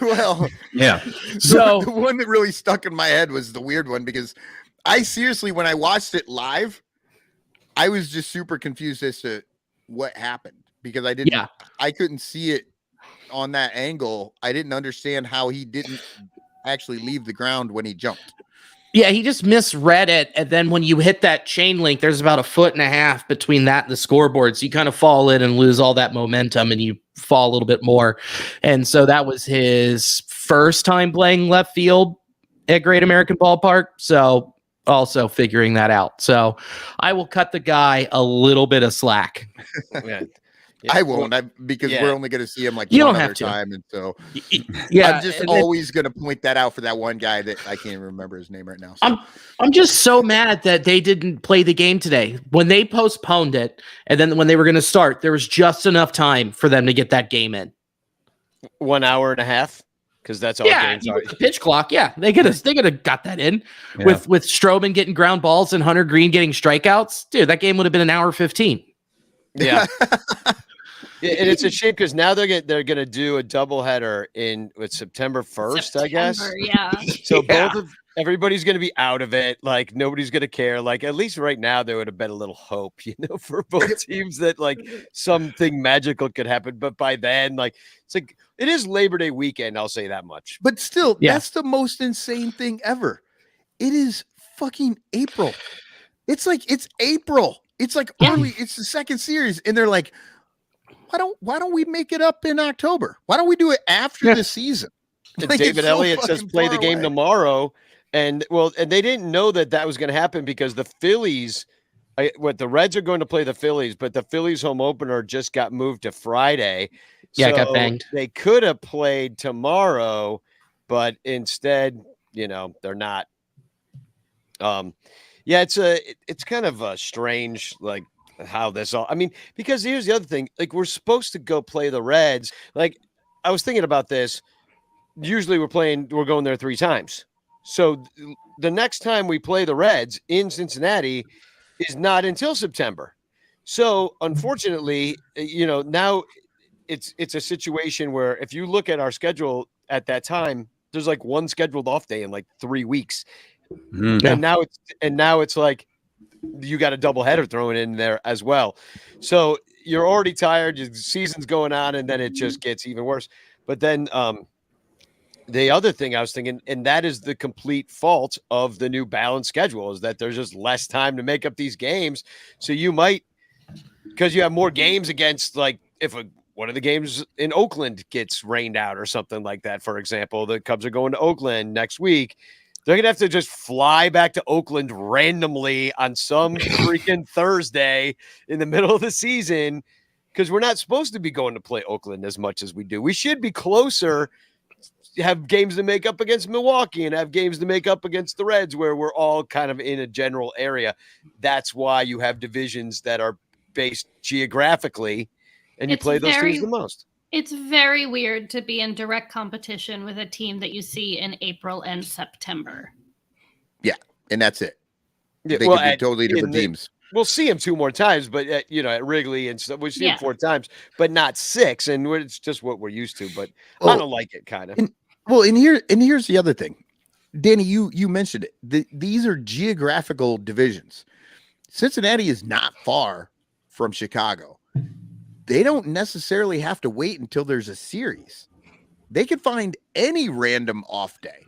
Well, yeah. So the one that really stuck in my head was the weird one, because I seriously, when I watched it live, I was just super confused as to what happened, because I couldn't see it on that angle. I didn't understand how he didn't actually leave the ground when he jumped. Yeah, he just misread it. And then when you hit that chain link, there's about 1.5 feet between that and the scoreboard. So you kind of fall in and lose all that momentum, and you fall a little bit more. And so that was his first time playing left field at Great American Ballpark. So also figuring that out. So I will cut the guy a little bit of slack. I won't, because we're only going to see him like you one don't other have to. time, and so yeah, I'm just always going to point that out for that one guy that I can't remember his name right now. So. I'm just so mad that they didn't play the game today. When they postponed it, and then when they were going to start, there was just enough time for them to get that game in. 1 hour and a half. because that's all Yeah, games are. with the pitch clock. Yeah, they could have got that in with Stroman getting ground balls and Hunter Green getting strikeouts. Dude, that game would have been an hour 15. Yeah. And it's a shame because now they're gonna do a doubleheader with September 1st, I guess. Yeah. So everybody's gonna be out of it. Like nobody's gonna care. Like at least right now there would have been a little hope, for both teams that like something magical could happen. But by then, like it's like it is Labor Day weekend. I'll say that much. But still, that's the most insane thing ever. It is fucking April. It's April. It's like early. It's the second series, and they're like, why don't we make it up in October? Why don't we do it after the season? And David Elliott says play the game tomorrow, and they didn't know that was going to happen because the Phillies, the Reds are going to play the Phillies, but the Phillies home opener just got moved to Friday. Yeah, it got banged. They could have played tomorrow, but instead, they're not. It's kind of a strange, like, how this all, because here's the other thing, like we're supposed to go play the Reds. Like I was thinking about this. Usually we're going there 3 times. So the next time we play the Reds in Cincinnati is not until September. So unfortunately, now it's a situation where if you look at our schedule at that time, there's like one scheduled off day in like 3 weeks. And now it's like you got a doubleheader thrown in there as well. So you're already tired. The season's going on, and then it just gets even worse. But then the other thing I was thinking, and that is the complete fault of the new balanced schedule, is that there's just less time to make up these games. So you might, because you have more games against, like if one of the games in Oakland gets rained out or something like that, for example, the Cubs are going to Oakland next week. They're going to have to just fly back to Oakland randomly on some freaking Thursday in the middle of the season because we're not supposed to be going to play Oakland as much as we do. We should be closer, have games to make up against Milwaukee and have games to make up against the Reds where we're all kind of in a general area. That's why you have divisions that are based geographically and you play those teams the most. It's very weird to be in direct competition with a team that you see in April and September. Yeah, and that's it. Yeah, they could be totally different teams. We'll see him 2 more times, but at Wrigley and stuff, we see him 4 times, but not 6, and it's just what we're used to. But I don't like it, kind of. And here's the other thing, Danny. You mentioned it. These are geographical divisions. Cincinnati is not far from Chicago. They don't necessarily have to wait until there's a series. They could find any random off day.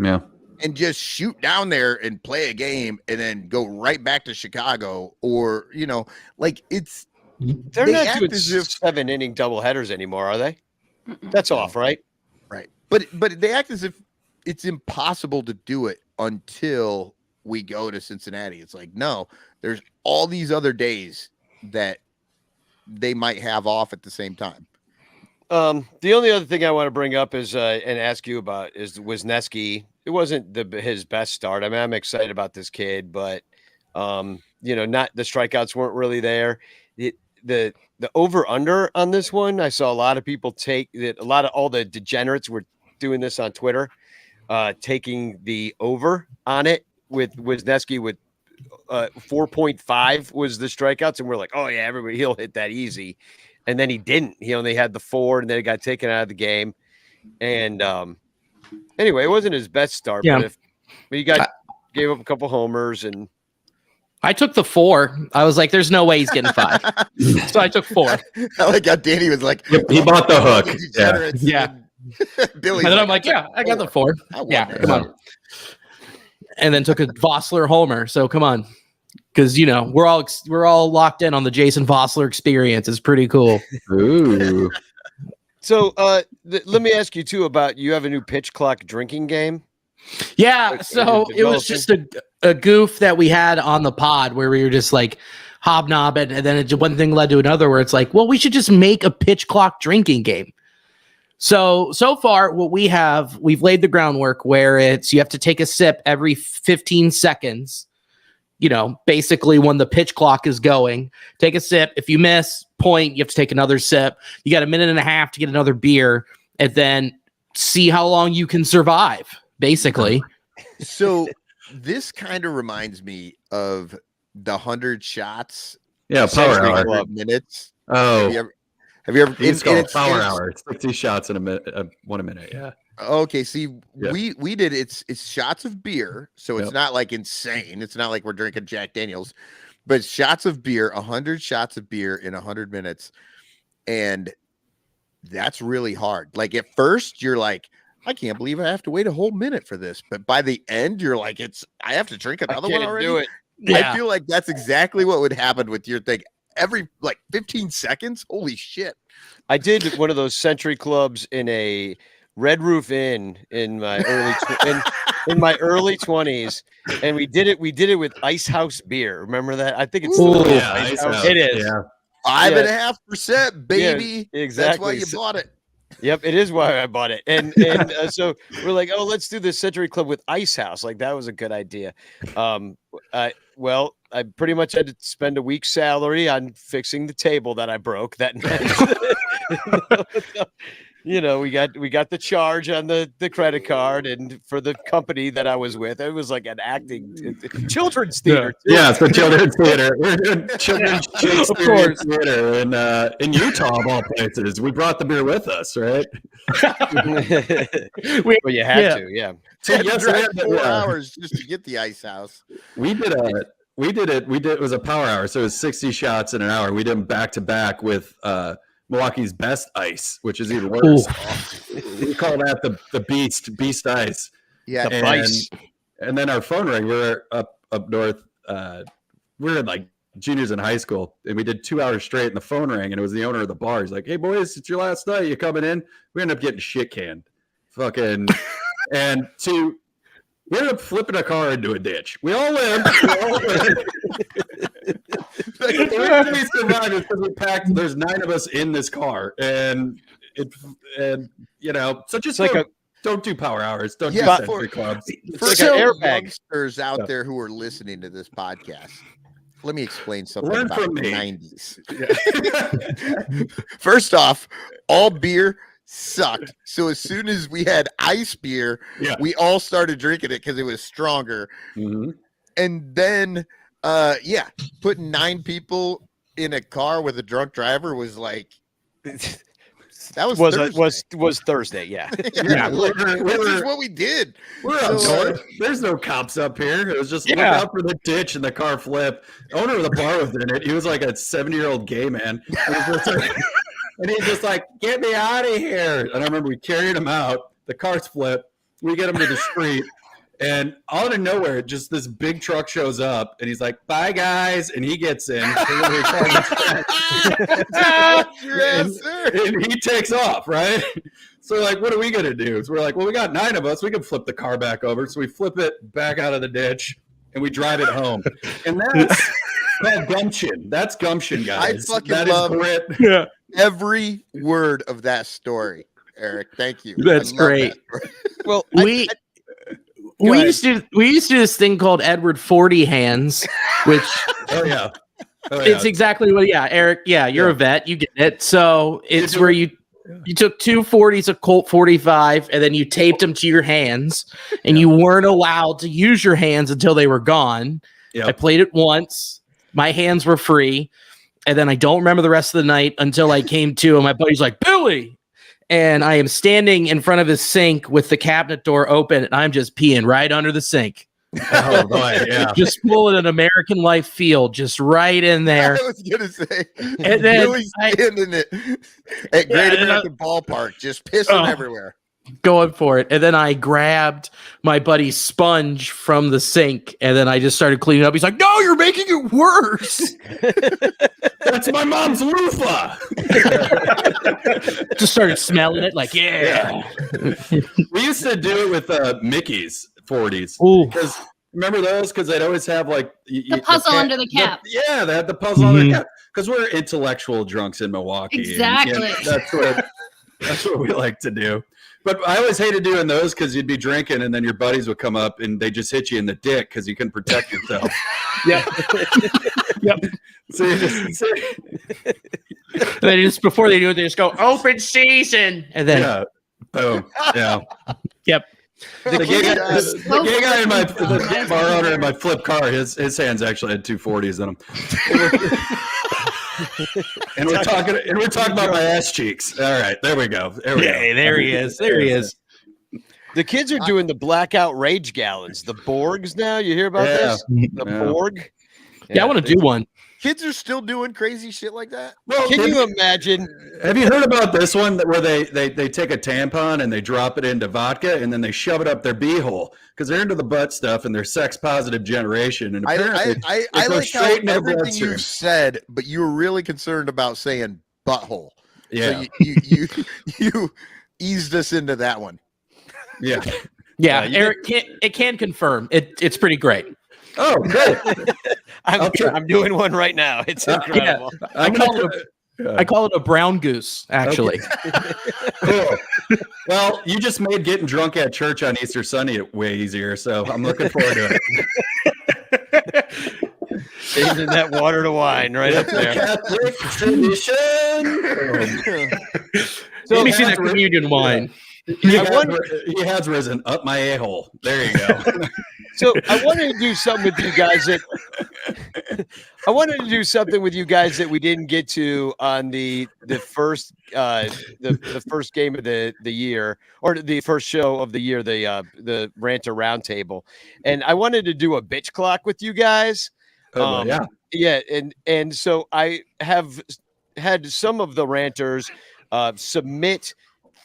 Yeah. And just shoot down there and play a game and then go right back to Chicago or, like it's. They're not doing 7-inning doubleheaders anymore, are they? That's off, right? Right. But they act as if it's impossible to do it until we go to Cincinnati. It's like, no, there's all these other days that they might have off at the same time. The only other thing I want to bring up is and ask you about is Wisniewski. It wasn't his best start. I'm excited about this kid, but not the strikeouts weren't really there. The over under on this one, I saw a lot of people all the degenerates were doing this on Twitter, taking the over on it with Wisniewski with 4.5 was the strikeouts, and we're like, oh yeah, he'll hit that easy, and then he didn't. He only had the 4, and then he got taken out of the game. And anyway, it wasn't his best start, but he gave up a couple homers, and I took the 4. I was like, there's no way he's getting 5, so I took 4. I like how Danny was like, he bought the hook. Yeah. Billy, and then I'm like, yeah, I got the 4. Yeah, come on. And then took a Vossler homer. So come on, because we're all locked in on the Jason Vossler experience. It's pretty cool. Ooh. So let me ask you too about you have a new pitch clock drinking game. Yeah. So it was just a goof that we had on the pod where we were just like hobnobbing, and then one thing led to another where it's like, well, we should just make a pitch clock drinking game. So far, what we've laid the groundwork where you have to take a sip every 15 seconds, basically when the pitch clock is going. Take a sip. If you miss, point, you have to take another sip. You got a minute and a half to get another beer. And then see how long you can survive, basically. So this kind of reminds me of the 100 shots. Yeah, power hour. 100 minutes. Oh, have you ever? it's called it's power hour. 60 shots in a minute, 1 minute. Yeah. Okay, see, Yeah. we did it's shots of beer, so it's Yep. not like insane. It's not like we're drinking Jack Daniels, but shots of beer, 100 shots of beer in 100 minutes, and that's really hard. Like at first, you're like, I can't believe I have to wait a whole minute for this, but by the end, you're like, I have to drink another one already. Do it. I feel like that's exactly what would happen with your thing. Every like 15 seconds, holy shit! I did one of those Century Clubs in a Red Roof Inn in my early 20s, and we did it with Ice House beer. Remember that? I think it's Ooh, still Yeah, Ice Ice House. House. It is. Yeah. 5.5%, baby. Yeah, That's why exactly. you bought it. Yep, it is why I bought it. And so we're like, oh, let's do the Century Club with Ice House. Like that was a good idea. Well, I pretty much had to spend a week's salary on fixing the table that I broke that night. You know, we got the charge on the credit card, and for the company that I was with, it was like an acting children's theater. too. Yeah, it's for children's theater. We're doing children's Shakespeare theater in Utah, of all places. We brought the beer with us, right? Well, you had to, yeah. So Had to yes, drive I- 4 yeah. hours just to get the Ice House. We did it was a power hour, so it was 60 shots in an hour. We did them back to back with Milwaukee's Best Ice, which is even worse. We call that the beast ice. Yeah, The Vice. And then our phone rang. We were up north. We were in like juniors in high school, and we did 2 hours straight, and the phone rang, and it was the owner of the bar. He's like, "Hey boys, it's your last night. You coming in?" We ended up getting shit canned, fucking, and we ended up flipping a car into a ditch. We all lived. The reason we survived is because we packed. There's 9 of us in this car, and you know, so just It's like don't do power hours. Don't Yeah, do Century Clubs. For like some an airbag. youngsters out Yeah. there who are listening to this podcast, let me explain something Learn about from the me. 90s. First off, all beer sucked. So as soon as we had ice beer, Yeah. we all started drinking it because it was stronger. Mhm. And then, putting 9 people in a car with a drunk driver was like, that was was Thursday, yeah. yeah, we that's were- just what we did. We're So, up north. There's no cops up here. It was just look Yeah. out for the ditch and the car flip. Owner of the bar was in it. He was like a 70-year-old gay man. And he's just like, "Get me out of here!" And I remember we carried him out. The cars flip. We get him to the street, and out of nowhere, just this big truck shows up, and he's like, "Bye, guys!" And he gets in, Yes, sir. and he takes off, right? So, like, what are we gonna do? So we're like, well, we got 9 of us. We can flip the car back over. So we flip it back out of the ditch, and we drive it home. And that's called gumption. That's gumption, guys. fucking That is love- grit. Yeah. Every word of that story, Eric. Thank you. That's I love great. that. Well, We used to do this thing called Edward 40 hands, which Oh yeah. Oh, it's exactly what. Yeah, Eric. Yeah, you're a vet. You get it. So it's do where it. you took 2 40s, a Colt 45, and then you taped them to your hands, and you weren't allowed to use your hands until they were gone. Yep. I played it once. My hands were free. And then I don't remember the rest of the night until I came to, and my buddy's like, "Billy." And I am standing in front of his sink with the cabinet door open, and I'm just peeing right under the sink. Oh boy, yeah. Just pulling an American Life field, just right in there. I was gonna say, And then Billy's standing it at Great and American Ballpark, just pissing everywhere. Going for it. And then I grabbed my buddy's sponge from the sink, and then I just started cleaning up. He's like, "No, you're making it worse." That's my mom's loofah. Just started smelling it like, yeah. We used to do it with Mickey's 40s. Ooh. Because remember those? Because they'd always have like The puzzle under the cap. Yeah, they had the puzzle under the cap. Because we're intellectual drunks in Milwaukee. and Exactly. that's what we like to do. But I always hated doing those because you'd be drinking and then your buddies would come up and they just hit you in the dick because you couldn't protect yourself. Yep. Yep. So you just And then just before they do it, they just go, "Open season." And then yeah. Boom. Yeah. Yep. The gay guy in the bar owner in my flip car, his hands actually had 240s in them. and we're talking about my ass cheeks. All right, there we go. There he is. There he is. The kids are doing the blackout rage gallons, the Borgs now. You hear about this? The Borg. Yeah, I want to do one. Kids are still doing crazy shit like that. Well, can you imagine? Have you heard about this one where they take a tampon and they drop it into vodka and then they shove it up their beehole because they're into the butt stuff and they're sex positive generation and apparently I like how everything you said, but you were really concerned about saying butthole. Yeah, so you eased us into that one. Yeah, Eric it can confirm it's pretty great. Oh, good. I'm doing one right now. It's incredible. Yeah. I call it a brown goose, actually. Okay. Cool. Well, you just made getting drunk at church on Easter Sunday way easier, so I'm looking forward to it. Changing that water to wine right up there. Catholic tradition. So let me see that communion wine. He has risen up my a-hole. There you go. So I wanted to do something with you guys that we didn't get to on the first the first game of the year, or the first show of the year, the Ranto Roundtable, and I wanted to do a bitch clock with you guys. And so I have had some of the ranters submit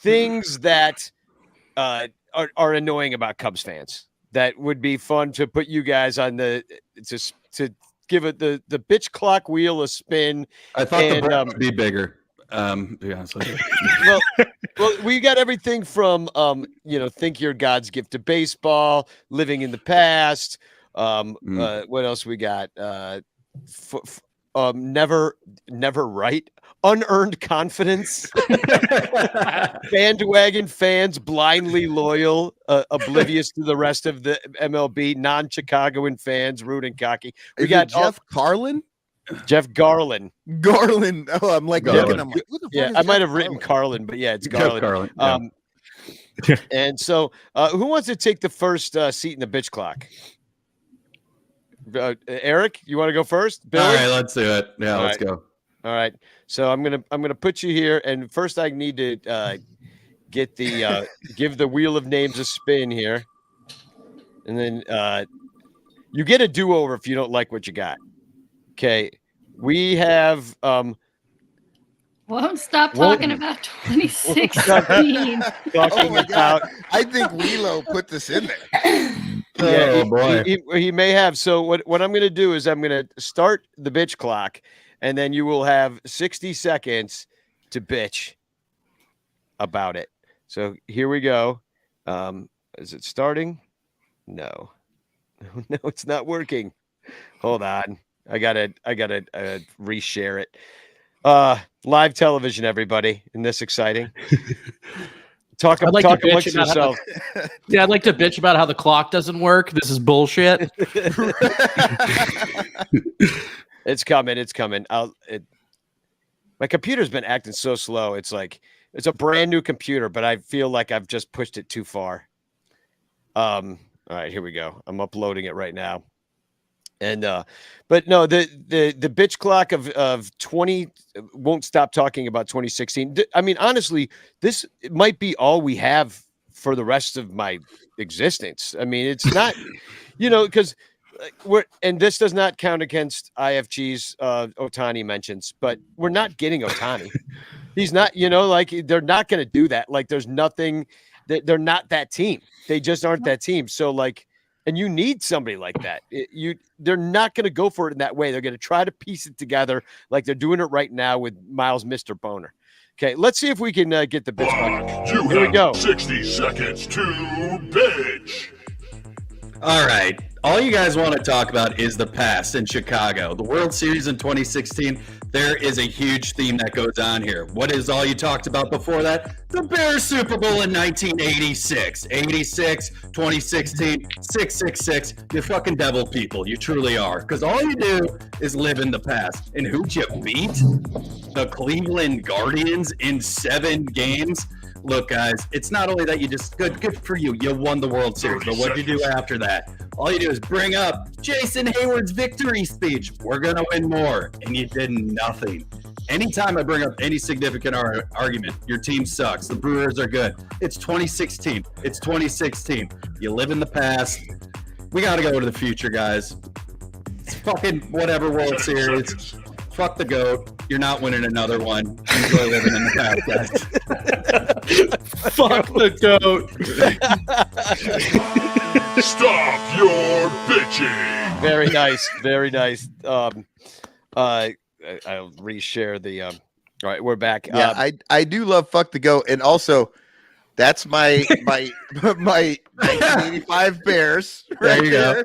things that are annoying about Cubs fans. That would be fun to put you guys on to give it the bitch clock wheel a spin. I thought the brand would be bigger. To be honest with you. well, we got everything from think you're God's gift to baseball, living in the past. What else we got? Never right. Unearned confidence, bandwagon fans, blindly loyal, oblivious to the rest of the MLB, non-Chicagoan fans, rude and cocky. We got Jeff Garland. Jeff Garland. Garland. Oh, I'm like, looking. I'm like, who the fuck is I might have Jeff written Garland, but yeah, it's Garland. Jeff Garland. Yeah. And so, who wants to take the first seat in the bitch clock? Eric, you want to go first? Billy? All right, let's do it. Yeah, let's go. All right, so I'm gonna put you here, and first I need to get the give the wheel of names a spin here, and then you get a do-over if you don't like what you got. Okay, we have won't stop talking about 2016. Talking about. I think Wielo put this in there. Yeah, boy, he may have. So what I'm gonna do is I'm gonna start the bitch clock. And then you will have 60 seconds to bitch about it. So here we go. Is it starting? No, it's not working. Hold on. I gotta reshare it. Live television, everybody. Isn't this exciting? Talk amongst yourself. Yeah, I'd like to bitch about how the clock doesn't work. This is bullshit. It's coming. My computer's been acting so slow. It's like it's a brand new computer, but I feel like I've just pushed it too far. All right, here we go. I'm uploading it right now. And but no, the bitch clock of 20 won't stop talking about 2016. I mean, honestly, this might be all we have for the rest of my existence. I mean, it's not, because and this does not count against IFG's Ohtani mentions, but we're not getting Ohtani. He's not, they're not going to do that. Like, there's nothing that they're not that team. They just aren't that team. So and you need somebody like that. They're not going to go for it in that way. They're going to try to piece it together like they're doing it right now with Miles, Mr. Boner. Okay, let's see if we can get the bitch. Here we go. 60 seconds to bitch. All right. All you guys want to talk about is the past in Chicago. The World Series in 2016, there is a huge theme that goes on here. What is all you talked about before that? The Bears Super Bowl in 1986. 86, 2016, 666. You're fucking devil people. You truly are. Because all you do is live in the past. And who'd you beat? The Cleveland Guardians in 7 games? Look, guys, it's not only that you just good for you. You won the World Series, but what did you do after that? All you do is bring up Jason Hayward's victory speech. We're gonna win more, and you did nothing. Anytime I bring up any significant argument, your team sucks. The Brewers are good. It's 2016. It's 2016. You live in the past. We got to go to the future, guys. It's fucking whatever World Series. Fuck the GOAT. You're not winning another one. Enjoy living in the past, guys. Fuck the goat. Stop your bitching. Very nice. Very nice. I'll reshare the. All right, we're back. Yeah, I do love fuck the goat, and also that's my 85 Bears. Right There you go.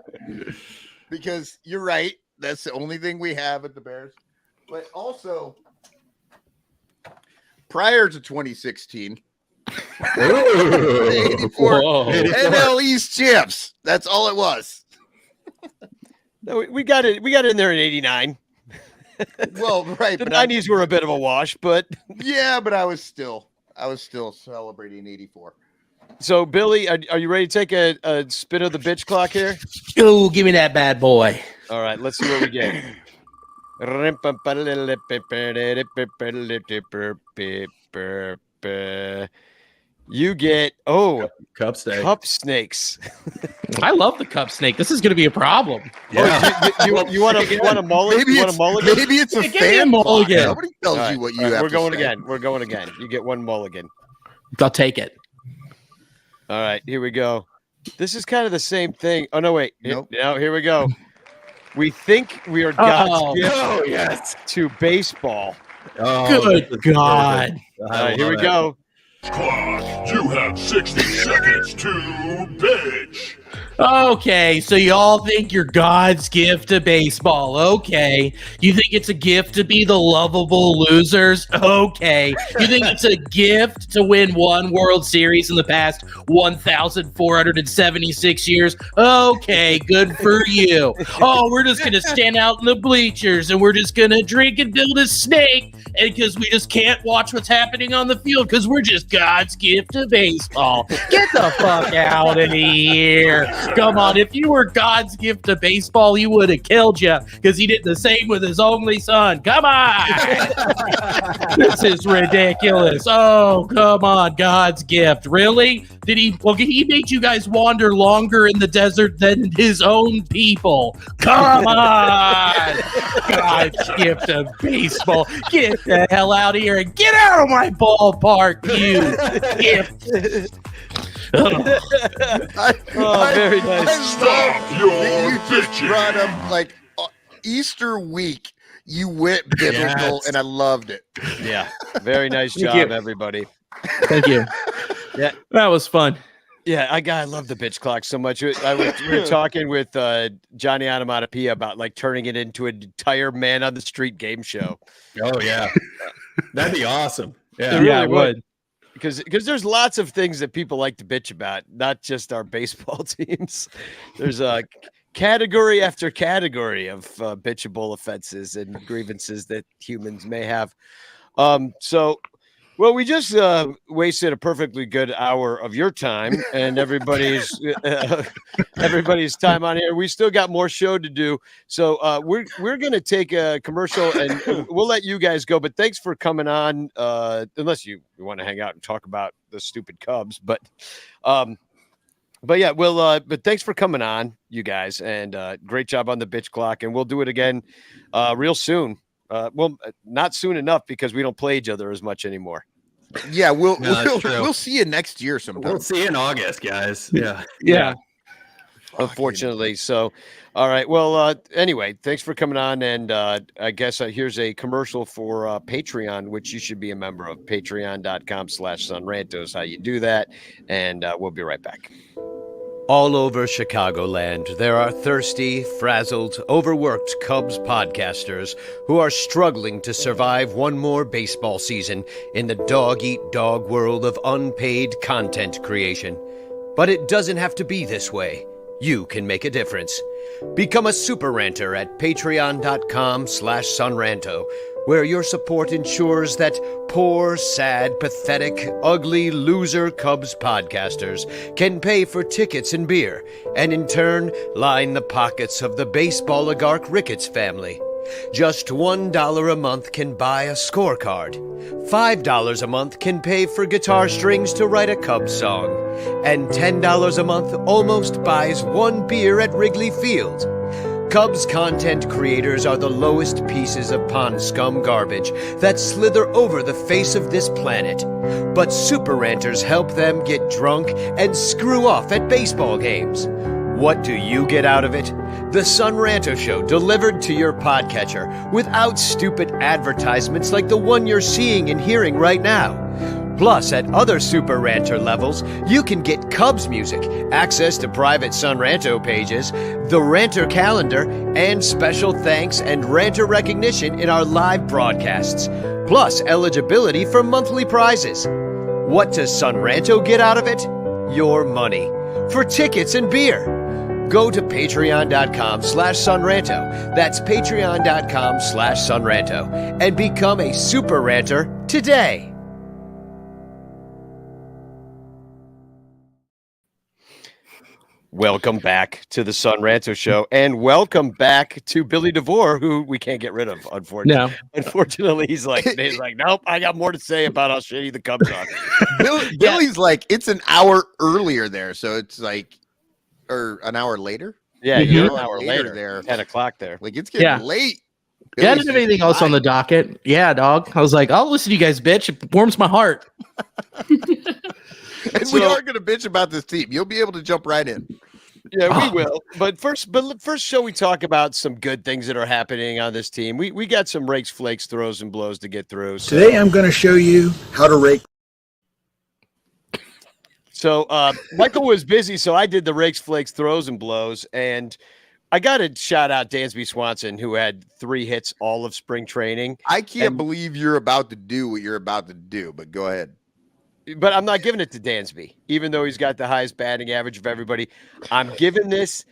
Because you're right. That's the only thing we have at the Bears. But also, prior to 2016, 84 Whoa. NL East champs. That's all it was. No, we got it. We got it in there in '89. Well, right, The but '90s were a bit of a wash, but but I was still celebrating '84. so Billy, are you ready to take a spin of the bitch clock here? Ooh, give me that bad boy. All right, let's see what we get. You get Cup stay. cup snakes. I love the cup snake. This is going to be a problem. Yeah. You want a mulligan? Maybe You want a mulligan? maybe it's a Give me a fan mulligan. clock. Nobody tells All right, you what you all right, have we're to going say. again. We're going again. You get one mulligan. I'll take it. All right, here we go. This is kind of the same thing. Oh no, wait. Nope. Now here we go. We think we are God's Oh, gift Oh, yes. to baseball. Oh, this Good is God. perfect. All right, here we love go. Clock, you have 60 seconds to bitch. Okay, so y'all think you're God's gift to baseball. Okay. You think it's a gift to be the lovable losers? Okay. You think it's a gift to win one World Series in the past 1,476 years? Okay, good for you. Oh, we're just going to stand out in the bleachers and we're just going to drink and build a snake because we just can't watch what's happening on the field because we're just God's gift to baseball. Get the fuck out of here. Come on, if you were God's gift to baseball, he would have killed you because he did the same with his only son. Come on. This is ridiculous. Oh, come on, God's gift. Really? Did he? Well, he made you guys wander longer in the desert than his own people. Come on. God's gift of baseball. Get the hell out of here and get out of my ballpark, you gift. Very nice. Stop your You just bitching. brought up like Easter week. You went biblical, Yes. and I loved it. Yeah, very nice Thank job, you. everybody. Thank you. Yeah. That was fun. Yeah, I love the bitch clock so much. We were talking with Johnny Onomatopoeia about like turning it into an entire man on the street game show. Oh, yeah. That'd be awesome. Yeah. It really I would. Because there's lots of things that people like to bitch about, not just our baseball teams. There's a category after category of bitchable offenses and grievances that humans may have. Well, we just wasted a perfectly good hour of your time and everybody's time on here. We still got more show to do, so we're going to take a commercial and we'll let you guys go. But thanks for coming on. Unless you want to hang out and talk about the stupid Cubs, but yeah, but thanks for coming on, you guys, and great job on the bitch clock, and we'll do it again real soon. Well, not soon enough because we don't play each other as much anymore. Yeah, No, that's true. we'll see you next year sometime. We'll see you in August, guys. Yeah. Yeah. Unfortunately. So, all right. Well, anyway, thanks for coming on. And I guess here's a commercial for Patreon, which you should be a member of. Patreon.com/Son Ranto is how you do that. And we'll be right back. All over Chicagoland, there are thirsty, frazzled, overworked Cubs podcasters who are struggling to survive one more baseball season in the dog-eat-dog world of unpaid content creation. But it doesn't have to be this way. You can make a difference. Become a super ranter at patreon.com/sonranto, where your support ensures that poor, sad, pathetic, ugly, loser Cubs podcasters can pay for tickets and beer, and in turn line the pockets of the baseball oligarch Ricketts family. Just $1 a month can buy a scorecard. $5 a month can pay for guitar strings to write a Cubs song. And $10 a month almost buys one beer at Wrigley Field. Cubs content creators are the lowest pieces of pond scum garbage that slither over the face of this planet. But super ranters help them get drunk and screw off at baseball games. What do you get out of it? The Son Ranto Show delivered to your podcatcher without stupid advertisements like the one you're seeing and hearing right now. Plus, at other Super Ranter levels, you can get Cubs music, access to private Son Ranto pages, the Ranter calendar, and special thanks and Ranter recognition in our live broadcasts. Plus, eligibility for monthly prizes. What does Son Ranto get out of it? Your money. For tickets and beer. Go to patreon.com/sunranto. That's patreon.com/sunranto. And become a Super Ranter today. Welcome back to the Son Ranto Show, and welcome back to Billy Devore, who we can't get rid of, unfortunately. No. Unfortunately, he's like, nope, I got more to say about how shitty the Cubs are. Billy's like, it's an hour earlier there, so it's like, or an hour later. Yeah, Mhm. an hour later there. 10 o'clock there. Like it's getting Yeah. late. Yeah, I Billy's didn't have anything else on the docket. Yeah, dog. I was like, I'll listen to you guys, bitch. It warms my heart. And we are going to bitch about this team. You'll be able to jump right in. Yeah, we will. But first show we talk about some good things that are happening on this team. We got some rakes, flakes, throws, and blows to get through. So. Today I'm going to show you how to rake. So Michael was busy, so I did the rakes, flakes, throws, and blows. And I got to shout out Dansby Swanson, who had 3 hits all of spring training. I can't believe you're about to do what you're about to do, but go ahead. But I'm not giving it to Dansby, even though he's got the highest batting average of everybody. I'm giving this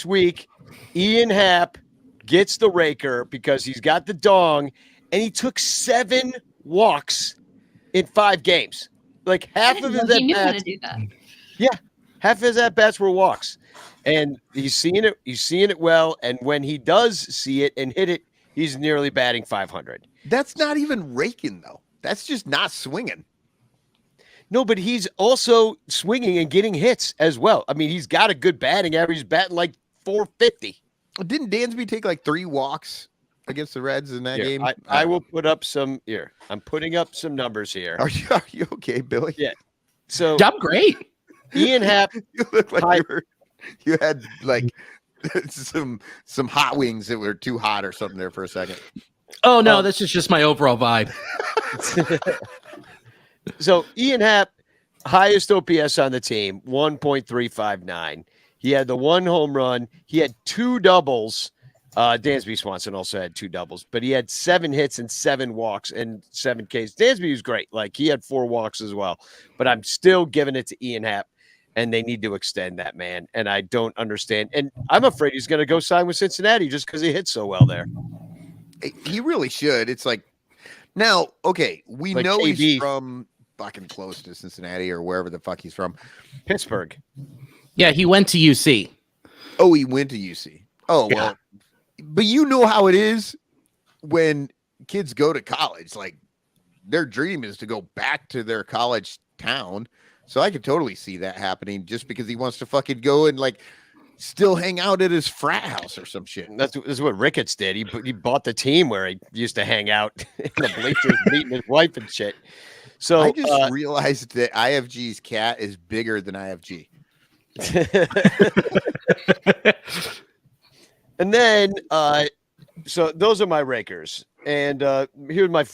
week. Ian Happ gets the raker because he's got the dong, and he took 7 walks in 5 games. Like half of his he knew how to at-bats. do that. Yeah, half of his at-bats were walks. And he's seeing it. He's seeing it well. And when he does see it and hit it, he's nearly batting 500. That's not even raking, though. That's just not swinging. No, but he's also swinging and getting hits as well. I mean, he's got a good batting average. He's batting like 450. Didn't Dansby take like 3 walks against the Reds in that game? I will put up some here. I'm putting up some numbers here. Are you okay, Billy? Yeah. So I'm great. Ian Happ. You look like you had like some hot wings that were too hot or something there for a second. Oh, no, this is just my overall vibe. So Ian Happ, highest OPS on the team, 1.359. He had the 1 home run. He had 2 doubles. Dansby Swanson also had 2 doubles, but he had 7 hits and 7 walks and 7 Ks. Dansby was great. Like he had 4 walks as well, but I'm still giving it to Ian Happ, and they need to extend that man. And I don't understand. And I'm afraid he's going to go sign with Cincinnati just because he hit so well there. He really should. It's like now, okay, we Like know KB. he's from fucking close to Cincinnati or wherever the fuck he's from. Pittsburgh. Yeah, he went to UC. Oh, he went to UC. Oh, Yeah. well, but you know how it is when kids go to college. Like their dream is to go back to their college town. So I could totally see that happening just because he wants to fucking go and like still hang out at his frat house or some shit. That's what Ricketts did. He bought the team where he used to hang out in the bleachers, meeting his wife and shit. So I just realized that IFG's cat is bigger than IFG. and then so those are my rakers, and here's my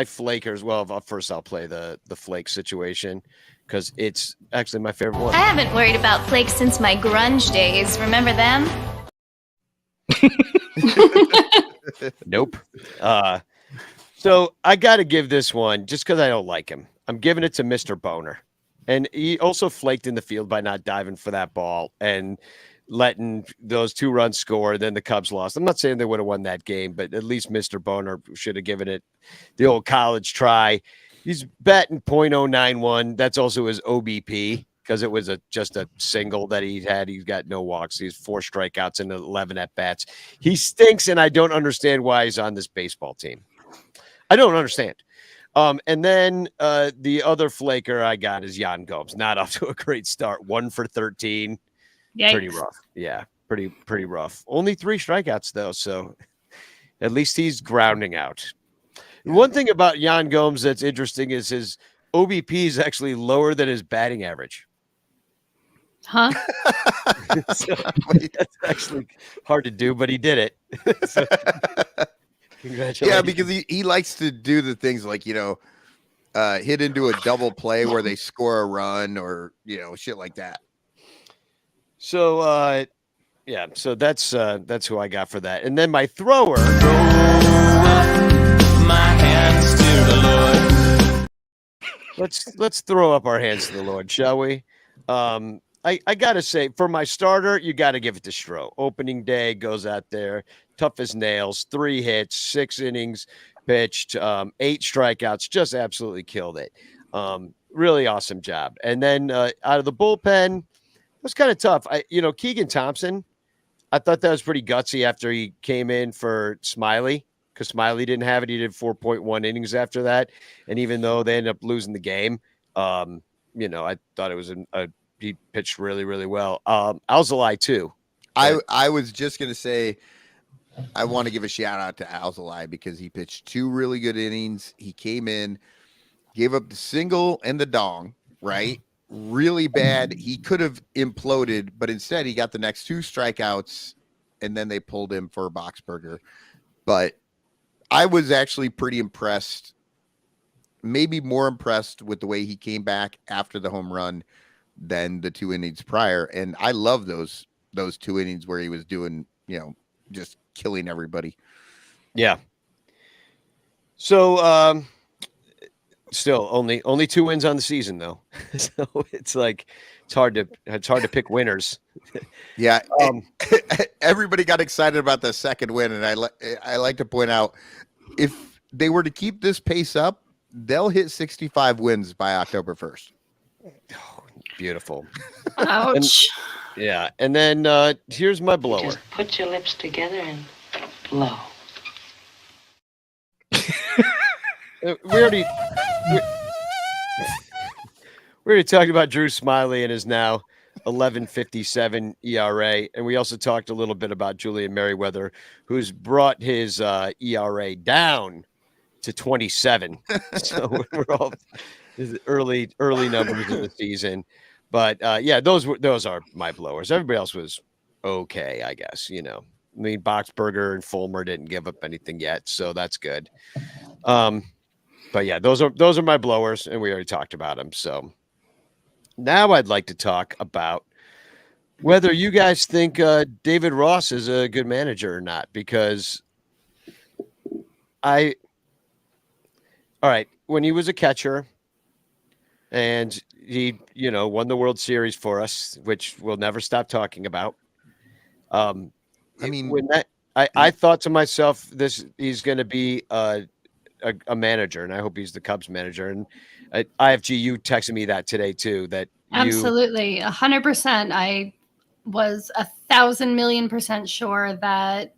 flakers. Well, first I'll play the flake situation because it's actually my favorite one. I haven't worried about flakes since my grunge days. Remember them? Nope. So I got to give this one just because I don't like him. I'm giving it to Mr. Boner. And he also flaked in the field by not diving for that ball. And letting those 2 runs score. Then the Cubs lost. I'm not saying they would have won that game, but at least Mr. Boner should have given it the old college try. He's batting .091. That's also his OBP because it was just a single that he had. He's got no walks. He's 4 strikeouts and 11 at bats. He stinks, and I don't understand why he's on this baseball team. I don't understand. And then the other flaker I got is Yan Gomes. Not off to a great start. 1 for 13. Yikes. Pretty rough. Yeah, pretty rough. Only 3 strikeouts though, so at least he's grounding out. One thing about Yan Gomes that's interesting is his OBP is actually lower than his batting average. Huh? So, that's actually hard to do, but he did it. So, congratulations. Yeah, because he likes to do the things like, hit into a double play where they score a run or, shit like that. So, yeah, so that's who I got for that. And then my thrower. My hands to the Lord. Let's throw up our hands to the Lord, shall we? I gotta say, for my starter, you gotta give it to Stroh. Opening day goes out there, tough as nails, 3 hits, 6 innings pitched, 8 strikeouts, just absolutely killed it. Really awesome job. And then out of the bullpen, it was kind of tough. Keegan Thompson, I thought that was pretty gutsy after he came in for Smiley, because Smiley didn't have it. He did 4.1 innings after that. And even though they ended up losing the game, I thought it was he pitched really, really well. Alzolay too. I was just going to say, I want to give a shout out to Alzolay because he pitched 2 really good innings. He came in, gave up the single and the dong, right? Really bad. He could have imploded, but instead he got the next 2 strikeouts, and then they pulled him for a box burger. But I was actually pretty impressed, maybe more impressed with the way he came back after the home run than the 2 innings prior. And I love those 2 innings where he was doing, just killing everybody. Yeah. So still only 2 wins on the season though. So it's hard to pick winners. Yeah. Everybody got excited about the second win, and I like to point out, if they were to keep this pace up, they'll hit 65 wins by October 1st. Oh, beautiful. Ouch. Yeah. And then here's my blower. Just put your lips together and blow. We already talked about Drew Smiley and his now 11.57 ERA, and we also talked a little bit about Julian Merriweather, who's brought his ERA down to 27. So we're all early numbers of the season, but yeah, those are my blowers. Everybody else was okay, I guess. I mean, Boxberger and Fulmer didn't give up anything yet, so that's good. But yeah, those are my blowers, and we already talked about them. So now I'd like to talk about whether you guys think David Ross is a good manager or not, because all right, when he was a catcher and he, won the World Series for us, which we'll never stop talking about. I thought to myself, he's going to be a manager, and I hope he's the Cubs manager. And IFG, you texted me that today too. That absolutely 100%. I was 1,000,000,000% sure that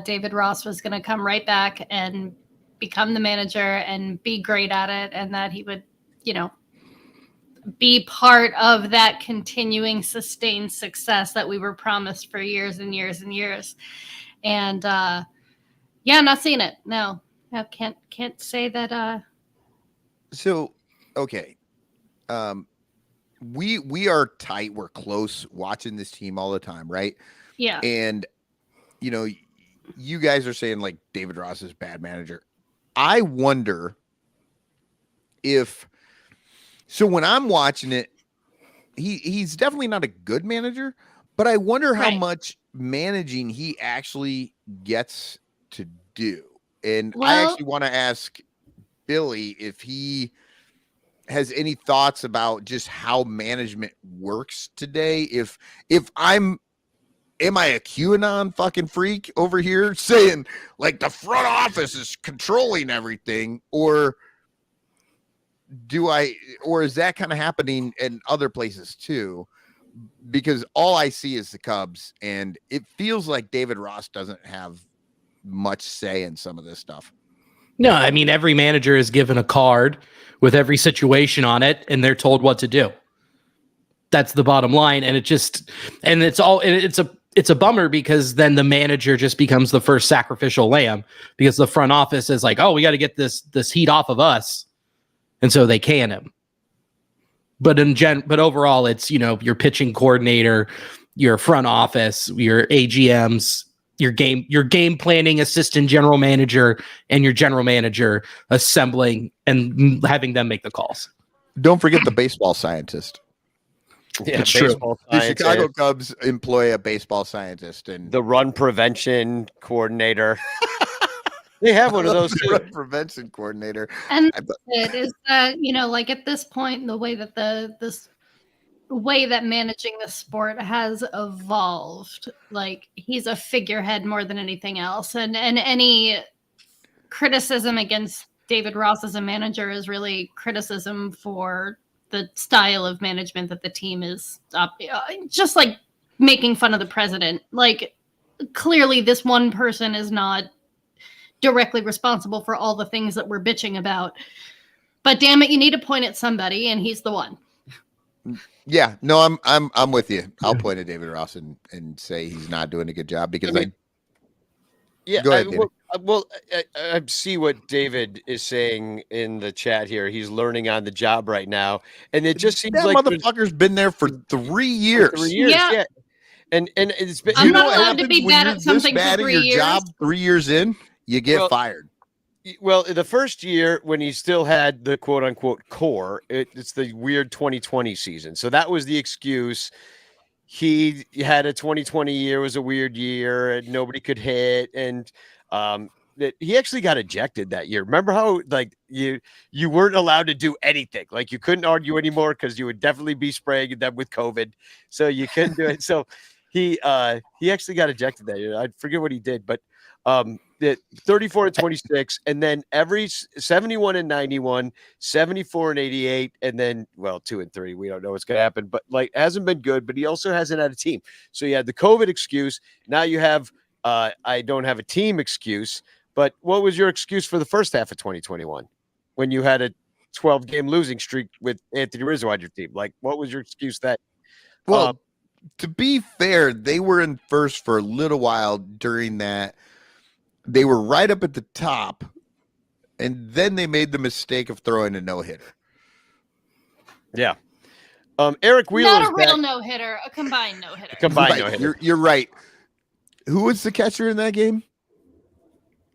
David Ross was going to come right back and become the manager and be great at it, and that he would, be part of that continuing sustained success that we were promised for years and years and years. And yeah, not seeing it. No, I can't say that. So, okay. We are tight. We're close watching this team all the time. Right. Yeah. And, you guys are saying like David Ross is a bad manager. I wonder so when I'm watching it, he's definitely not a good manager, but I wonder how much managing he actually gets to do. And I actually want to ask Billy if he has any thoughts about just how management works today. If I'm am I a QAnon fucking freak over here saying like the front office is controlling everything, or is that kind of happening in other places too? Because all I see is the Cubs, and it feels like David Ross doesn't have much say in some of this stuff. No, I mean, every manager is given a card with every situation on it, and they're told what to do. That's the bottom line. And it's a bummer, because then the manager just becomes the first sacrificial lamb, because the front office is like, oh, we got to get this heat off of us. And so they can him. But overall, it's, your pitching coordinator, your front office, your AGMs, your game planning assistant general manager, and your general manager assembling and having them make the calls. Don't forget the baseball scientist. Yeah, It's true. The Chicago Cubs employ a baseball scientist and the run prevention coordinator. They have one of those too. Run prevention coordinator. And it is that, like at this point, the way that the way that managing the sport has evolved, like he's a figurehead more than anything else. And any criticism against David Ross as a manager is really criticism for the style of management that the team is just like making fun of the president. Like, clearly this one person is not directly responsible for all the things that we're bitching about, but damn it, you need to point at somebody, and he's the one. Yeah, no, I'm with you. I'll point at David Ross and say he's not doing a good job, because go ahead, David. I see what David is saying in the chat here. He's learning on the job right now, and it just seems that like motherfucker's been there for 3 years. 3 years, yeah. And it's been. I'm not allowed to be bad at something for 3 years. Job 3 years in, you get fired. Well, the first year when he still had the quote unquote core, it's the weird 2020 season. So that was the excuse. He had a 2020 year, was a weird year, and nobody could hit. And that he actually got ejected that year. Remember how like you weren't allowed to do anything, like you couldn't argue anymore because you would definitely be spraying them with COVID, so you couldn't do it. So he actually got ejected that year. I forget what he did, but 34 and 26, and then every 71 and 91, 74 and 88, and then 2 and 3. We don't know what's going to happen, but like hasn't been good. But he also hasn't had a team. So you had the COVID excuse. Now you have I don't have a team excuse. But what was your excuse for the first half of 2021 when you had a 12-game losing streak with Anthony Rizzo on your team? Like, what was your excuse that? Well, to be fair, they were in first for a little while during that. They were right up at the top, and then they made the mistake of throwing a no-hitter. Yeah. Eric Wheeler. Not a real no-hitter, a combined no-hitter. No-hitter. You're right. Who was the catcher in that game?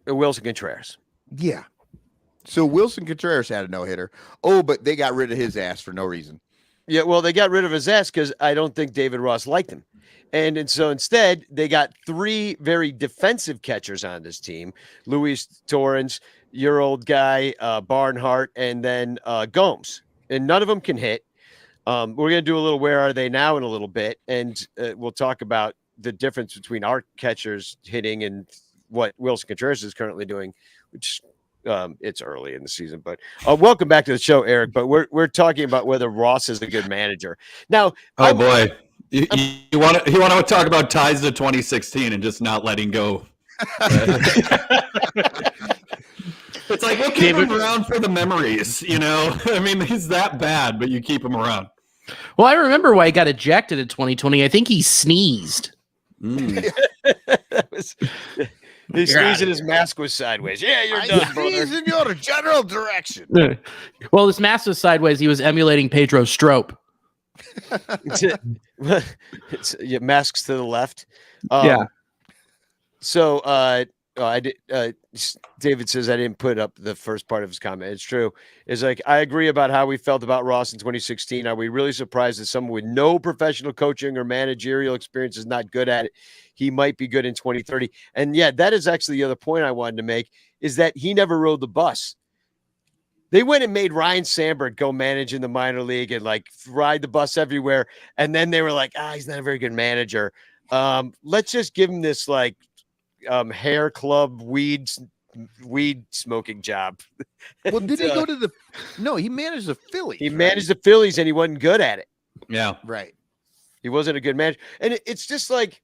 Wilson Contreras. Yeah. So Wilson Contreras had a no-hitter. Oh, but they got rid of his ass for no reason. Yeah, well, they got rid of his ass because I don't think David Ross liked him. And so instead, they got 3 very defensive catchers on this team. Luis Torrens, your old guy, Barnhart, and then Gomes. And none of them can hit. We're going to do a little Where Are They Now in a little bit. And we'll talk about the difference between our catchers hitting and what Wilson Contreras is currently doing, which it's early in the season. But welcome back to the show, Eric. But we're talking about whether Ross is a good manager. Now, boy. You want to talk about ties to 2016 and just not letting go. It's like, we'll keep him around for the memories, I mean, he's that bad, but you keep him around. Well, I remember why he got ejected in 2020. I think he sneezed. He sneezed and his mask was sideways. Yeah, you're done, brother. He's in your general direction. Well, his mask was sideways. He was emulating Pedro Strop. It's masks to the left. Yeah. So I did. David says I didn't put up the first part of his comment. It's true. It's like, I agree about how we felt about Ross in 2016. Are we really surprised that someone with no professional coaching or managerial experience is not good at it? He might be good in 2030. And yeah, that is actually the other point I wanted to make, is that he never rode the bus. They went and made Ryan Sandberg go manage in the minor league and like ride the bus everywhere. And then they were like, he's not a very good manager. Let's just give him this like hair club weed smoking job. Well, did he go to the? No, he managed the Phillies. He managed the Phillies, and he wasn't good at it. Yeah, right. He wasn't a good manager, and it's just like,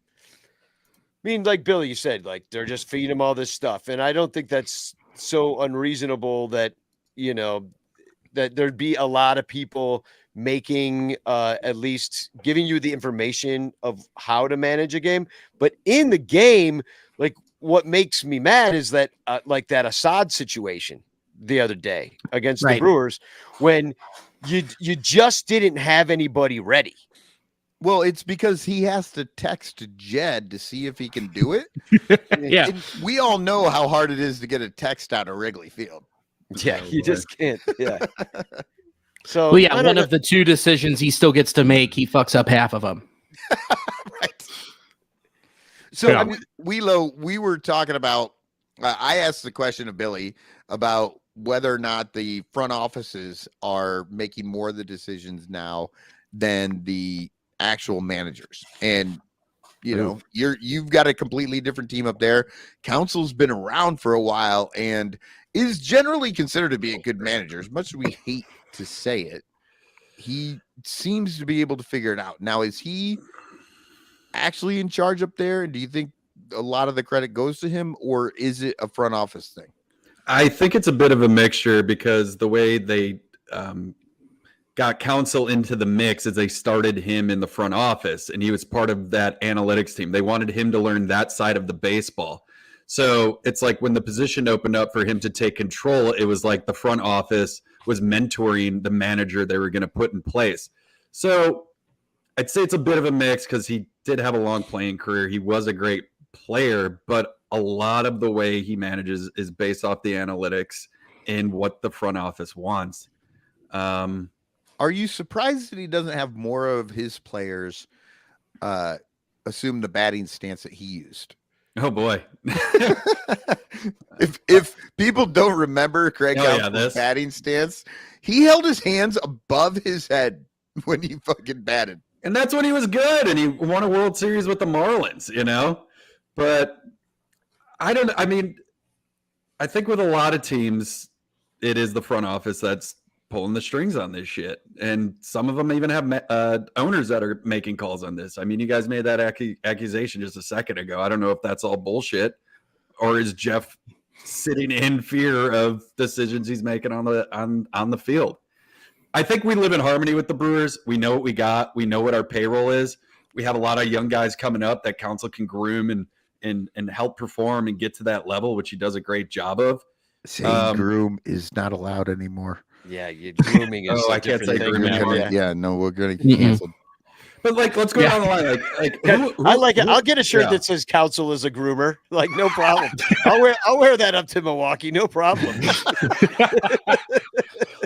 I mean, like Billy, you said, like they're just feeding him all this stuff, and I don't think that's so unreasonable that that there'd be a lot of people making at least giving you the information of how to manage a game, but in the game, like what makes me mad is that like that Assad situation the other day against the Brewers when you just didn't have anybody ready. Well, it's because he has to text Jed to see if he can do it. Yeah. And we all know how hard it is to get a text out of Wrigley Field. Yeah, you just can't. Yeah. So, well, yeah, one of the two decisions he still gets to make, he fucks up half of them. Right. So, Wielo, we were talking about, I asked the question of Billy about whether or not the front offices are making more of the decisions now than the actual managers. And you've got a completely different team up there. Council's been around for a while and is generally considered to be a good manager. As much as we hate to say it, he seems to be able to figure it out. Now, is he actually in charge up there? And do you think a lot of the credit goes to him, or is it a front office thing? I think it's a bit of a mixture because the way they got Council into the mix is they started him in the front office and he was part of that analytics team. They wanted him to learn that side of the baseball. So it's like when the position opened up for him to take control, it was like the front office was mentoring the manager they were going to put in place. So I'd say it's a bit of a mix because he did have a long playing career. He was a great player, but a lot of the way he manages is based off the analytics and what the front office wants. Are you surprised that he doesn't have more of his players assume the batting stance that he used? Oh boy. If people don't remember Craig Counsell's batting stance, he held his hands above his head when he fucking batted. And that's when he was good and he won a World Series with the Marlins, But I think with a lot of teams, it is the front office that's pulling the strings on this shit. And some of them even have owners that are making calls on this. I mean, you guys made that accusation just a second ago. I don't know if that's all bullshit or is Jeff sitting in fear of decisions he's making on the field. I think we live in harmony with the Brewers. We know what we got. We know what our payroll is. We have a lot of young guys coming up that Council can groom and help perform and get to that level, which he does a great job of. Saying groom is not allowed anymore. Yeah, grooming is. I can't say grooming anymore. Yeah, no, we're going to get canceled. But let's go down the line. I like it. I'll get a shirt that says Council is a groomer. Like, no problem. I'll wear that up to Milwaukee. No problem.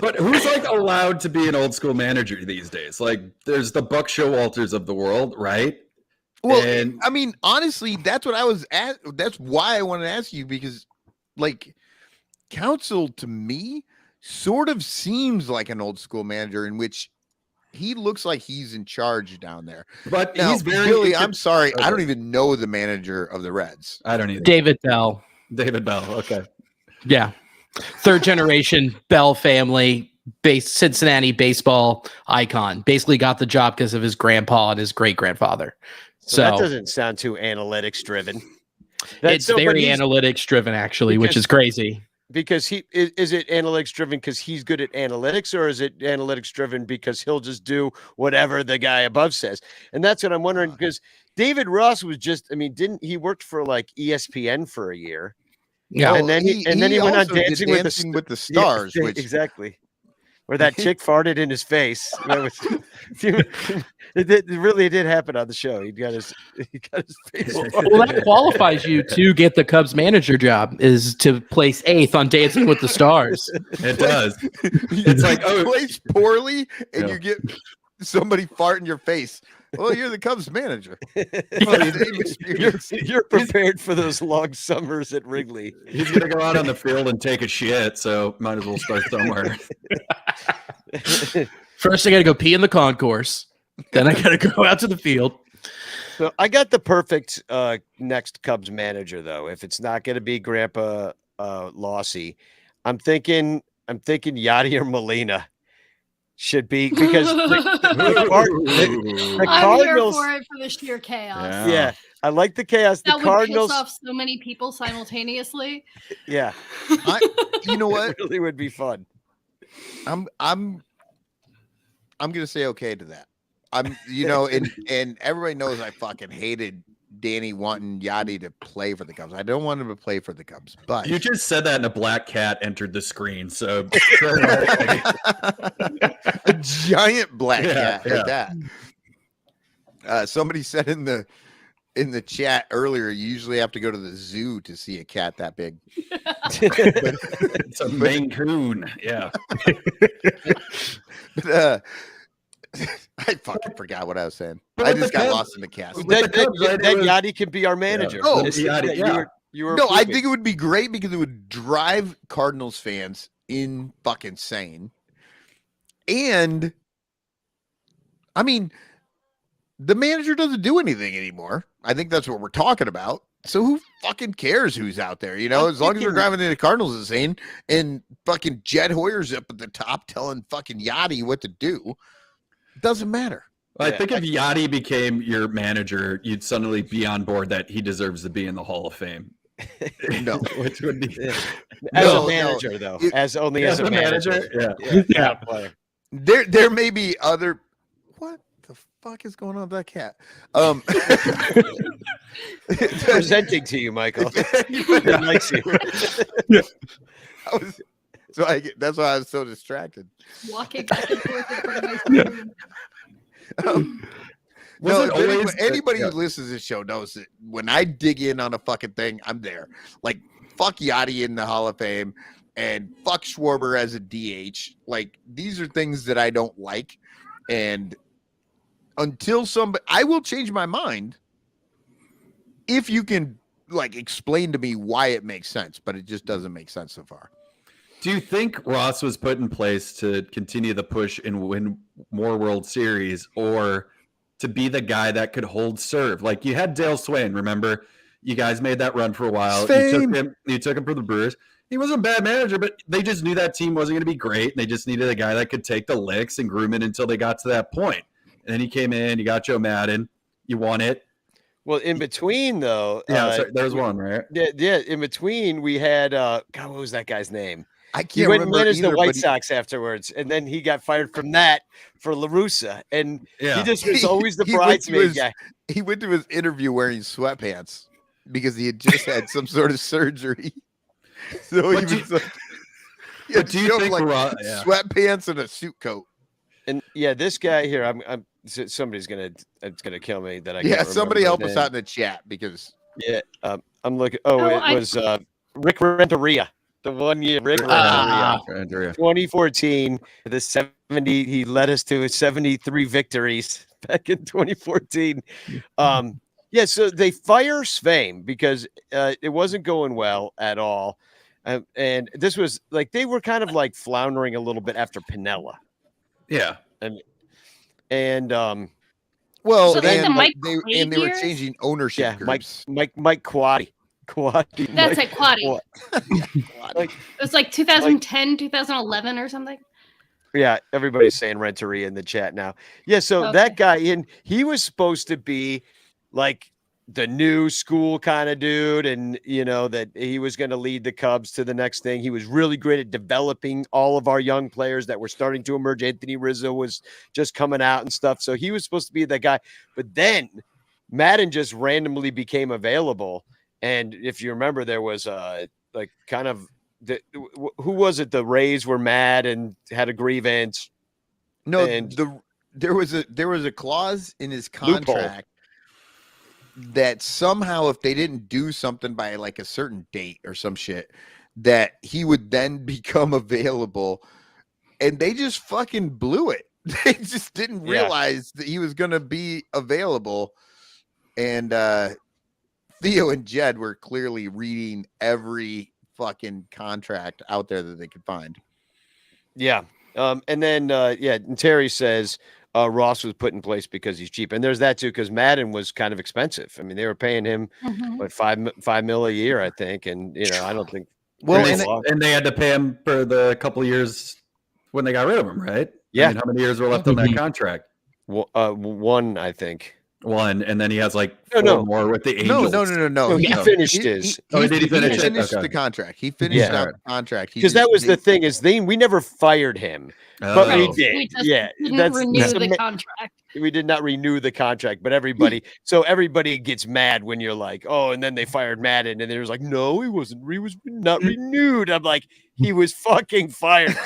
But who's allowed to be an old school manager these days? Like, there's the Buck Showalters of the world, right? Well, and I mean, honestly, that's what I was at. That's why I wanted to ask you, because Council to me sort of seems like an old school manager in which he looks like he's in charge down there. But now, he's very Billy, I'm sorry. Okay. I don't even know the manager of the Reds. I don't either. David Bell. Okay. Yeah. Third generation Bell family, Cincinnati baseball icon. Basically got the job because of his grandpa and his great grandfather. So that doesn't sound too analytics driven. It's very analytics driven, actually, which is crazy. Because is it analytics driven because he's good at analytics, or is it analytics driven because he'll just do whatever the guy above says? And that's what I'm wondering, because David Ross was didn't he worked for ESPN for a year? Yeah, and then he went on Dancing with the Stars, which exactly. Where that chick farted in his face. It really did happen on the show. He got his face. Well, that qualifies you to get the Cubs manager job, is to place 8th on Dancing with the Stars. It does. It's like, place poorly and you get somebody fart in your face. Well, you're the Cubs manager. You're prepared for those long summers at Wrigley. He's going to go out on the field and take a shit, so might as well start somewhere. First, I got to go pee in the concourse. Then I got to go out to the field. So I got the perfect next Cubs manager though. If it's not going to be Grandpa Lossy, I'm thinking Yachty or Molina should be because the I'm Cardinals. here for it for the sheer chaos. Yeah, I like the chaos. That The Cardinals would piss off so many people simultaneously. Yeah, you know what? It really would be fun. I'm gonna say okay to that. And everybody knows I fucking hated Danny wanting Yachty to play for the Cubs. I don't want him to play for the Cubs, but You just said that and a black cat entered the screen. So a giant black cat yeah. like that. Somebody said in the chat earlier, you usually have to go to the zoo to see a cat that big. It's a Maine Coon. Yeah. But, I fucking forgot what I was saying. But I with just the got Cubs- lost in the cast. with the Cubs, right, Then it was- Yachty can be our manager. Oh, This is Yachty, that yeah. you were No, I approving. think it would be great because it would drive Cardinals fans in fucking sane. And I mean, the manager doesn't do anything anymore. I think that's what we're talking about. So who fucking cares who's out there? You know, I'm as long as we're thinking- driving into Cardinals insane and fucking Jed Hoyer's up at the top telling fucking Yachty what to do, it doesn't matter. I think if Yachty became your manager, you'd suddenly be on board that he deserves to be in the Hall of Fame. No, Which would be As No, a manager, though, It- as only as a manager. Yeah. Not a player. There may be other. What the fuck is going on with that cat? Presenting to you, Michael. He likes you. That's why I was so distracted. Walking back and forth in front of my screen. No, it always anybody who listens to this show knows that when I dig in on a fucking thing, I'm there. Like, fuck Yachty in the Hall of Fame and fuck Schwarber as a DH. Like, these are things that I don't like. And until I will change my mind if you can, like, explain to me why it makes sense, but it just doesn't make sense so far. Do you think Ross was put in place to continue the push and win more World Series, or to be the guy that could hold serve? Like, you had Dale Swain, remember? You guys made that run for a while. You took him for the Brewers. He wasn't a bad manager, but they just knew that team wasn't going to be great. They just needed a guy that could take the licks and groom it until they got to that point. And then he came in, you got Joe Madden, you won it. Well, in between, though. Yeah, there was one, right? Yeah, in between, we had, God, what was that guy's name? I can't He went and remember managed the either, White but Sox afterwards, and then he got fired from that for La Russa, and Yeah. he just was always the He went to bridesmaid his- guy. He went to his interview wearing sweatpants because he had just had some sort of surgery. So he But do- was like, he but had do you showed, think like yeah. sweatpants and a suit coat? And yeah, this guy here, somebody's it's gonna kill me that I Yeah, can't somebody remember help his us name. out in the chat because Yeah, I'm looking. Oh, Oh, it was Rick Renteria, the 1 year Rick Renteria, 2014. The 70, he led us to 73 victories back in 2014. Yeah, so they fire Svein because it wasn't going well at all, and this was like they were kind of like floundering a little bit after Pinella, Yeah. well, So then the and Mike they Quaid were years? changing ownership yeah, groups. Mike Quaddy. That's it, Quaddy. Like, It was like 2010, 2011 or something. yeah, everybody's saying Renteria in the chat now. Yeah, so Okay. that guy, and he was supposed to be like the new school kind of dude, and that he was going to lead the Cubs to the next thing. He was really great at developing all of our young players that were starting to emerge. Anthony Rizzo was just coming out and stuff, so he was supposed to be that guy. But then Madden just randomly became available, and if you remember, there was like kind of who was it? The Rays were mad and had a grievance. No, and- there was a clause in his Loophole. contract that somehow if they didn't do something by like a certain date or some shit, that he would then become available, and they just fucking blew it. They just didn't Yeah. realize that he was going to be available, and Theo and Jed were clearly reading every fucking contract out there that they could find. Yeah. And then, and Terry says, Ross was put in place because he's cheap. And there's that too, because Madden was kind of expensive. I mean, they were paying him what $5 million a year, I think. And I don't think and they had to pay him for the couple of years when they got rid of him, right? Yeah. I mean, how many years were left on that contract? One, I think. One, and then he has like four more with the Angels. No. He finished his. Did he finish it? the contract? He finished out the contract Because that was the thing is we never fired him, but we did. We just didn't renew the contract. We did not renew the contract, but everybody gets mad when you're like, oh, and then they fired Madden, and they was like, no, he wasn't. He was not renewed. I'm like, he was fucking fired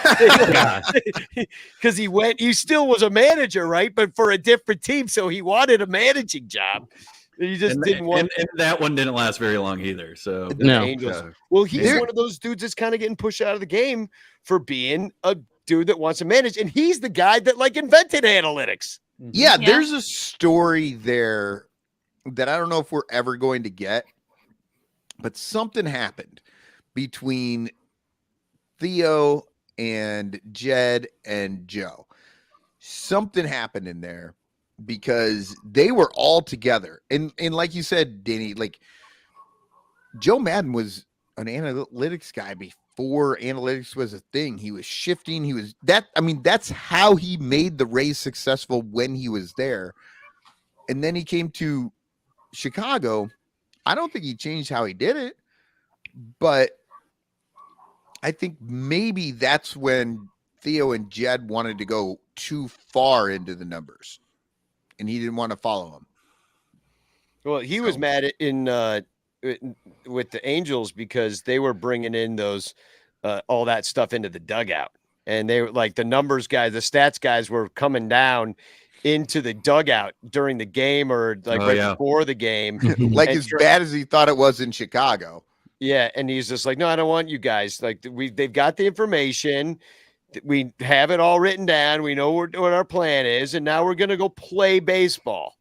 because he still was a manager, right? But for a different team, so he wanted a managing job. He just didn't want. And that one didn't last very long either. So no. Angels. Well, he's one of those dudes that's kind of getting pushed out of the game for being a dude that wants to manage, and he's the guy that like invented analytics. Yeah, there's a story there that I don't know if we're ever going to get, but something happened between Theo and Jed and Joe. Something happened in there because they were all together. And like you said, Danny, like Joe Madden was an analytics guy before analytics was a thing. He was shifting. That's how he made the Rays successful when he was there. And then he came to Chicago. I don't think he changed how he did it, but I think maybe that's when Theo and Jed wanted to go too far into the numbers and he didn't want to follow them. Well, he was mad with the Angels because they were bringing in those all that stuff into the dugout, and they were like the numbers guys, the stats guys were coming down into the dugout during the game or before the game, like as bad as he thought it was in Chicago. Yeah, and he's just like, no, I don't want you guys. Like they've got the information. We have it all written down. We know what our plan is, and now we're gonna go play baseball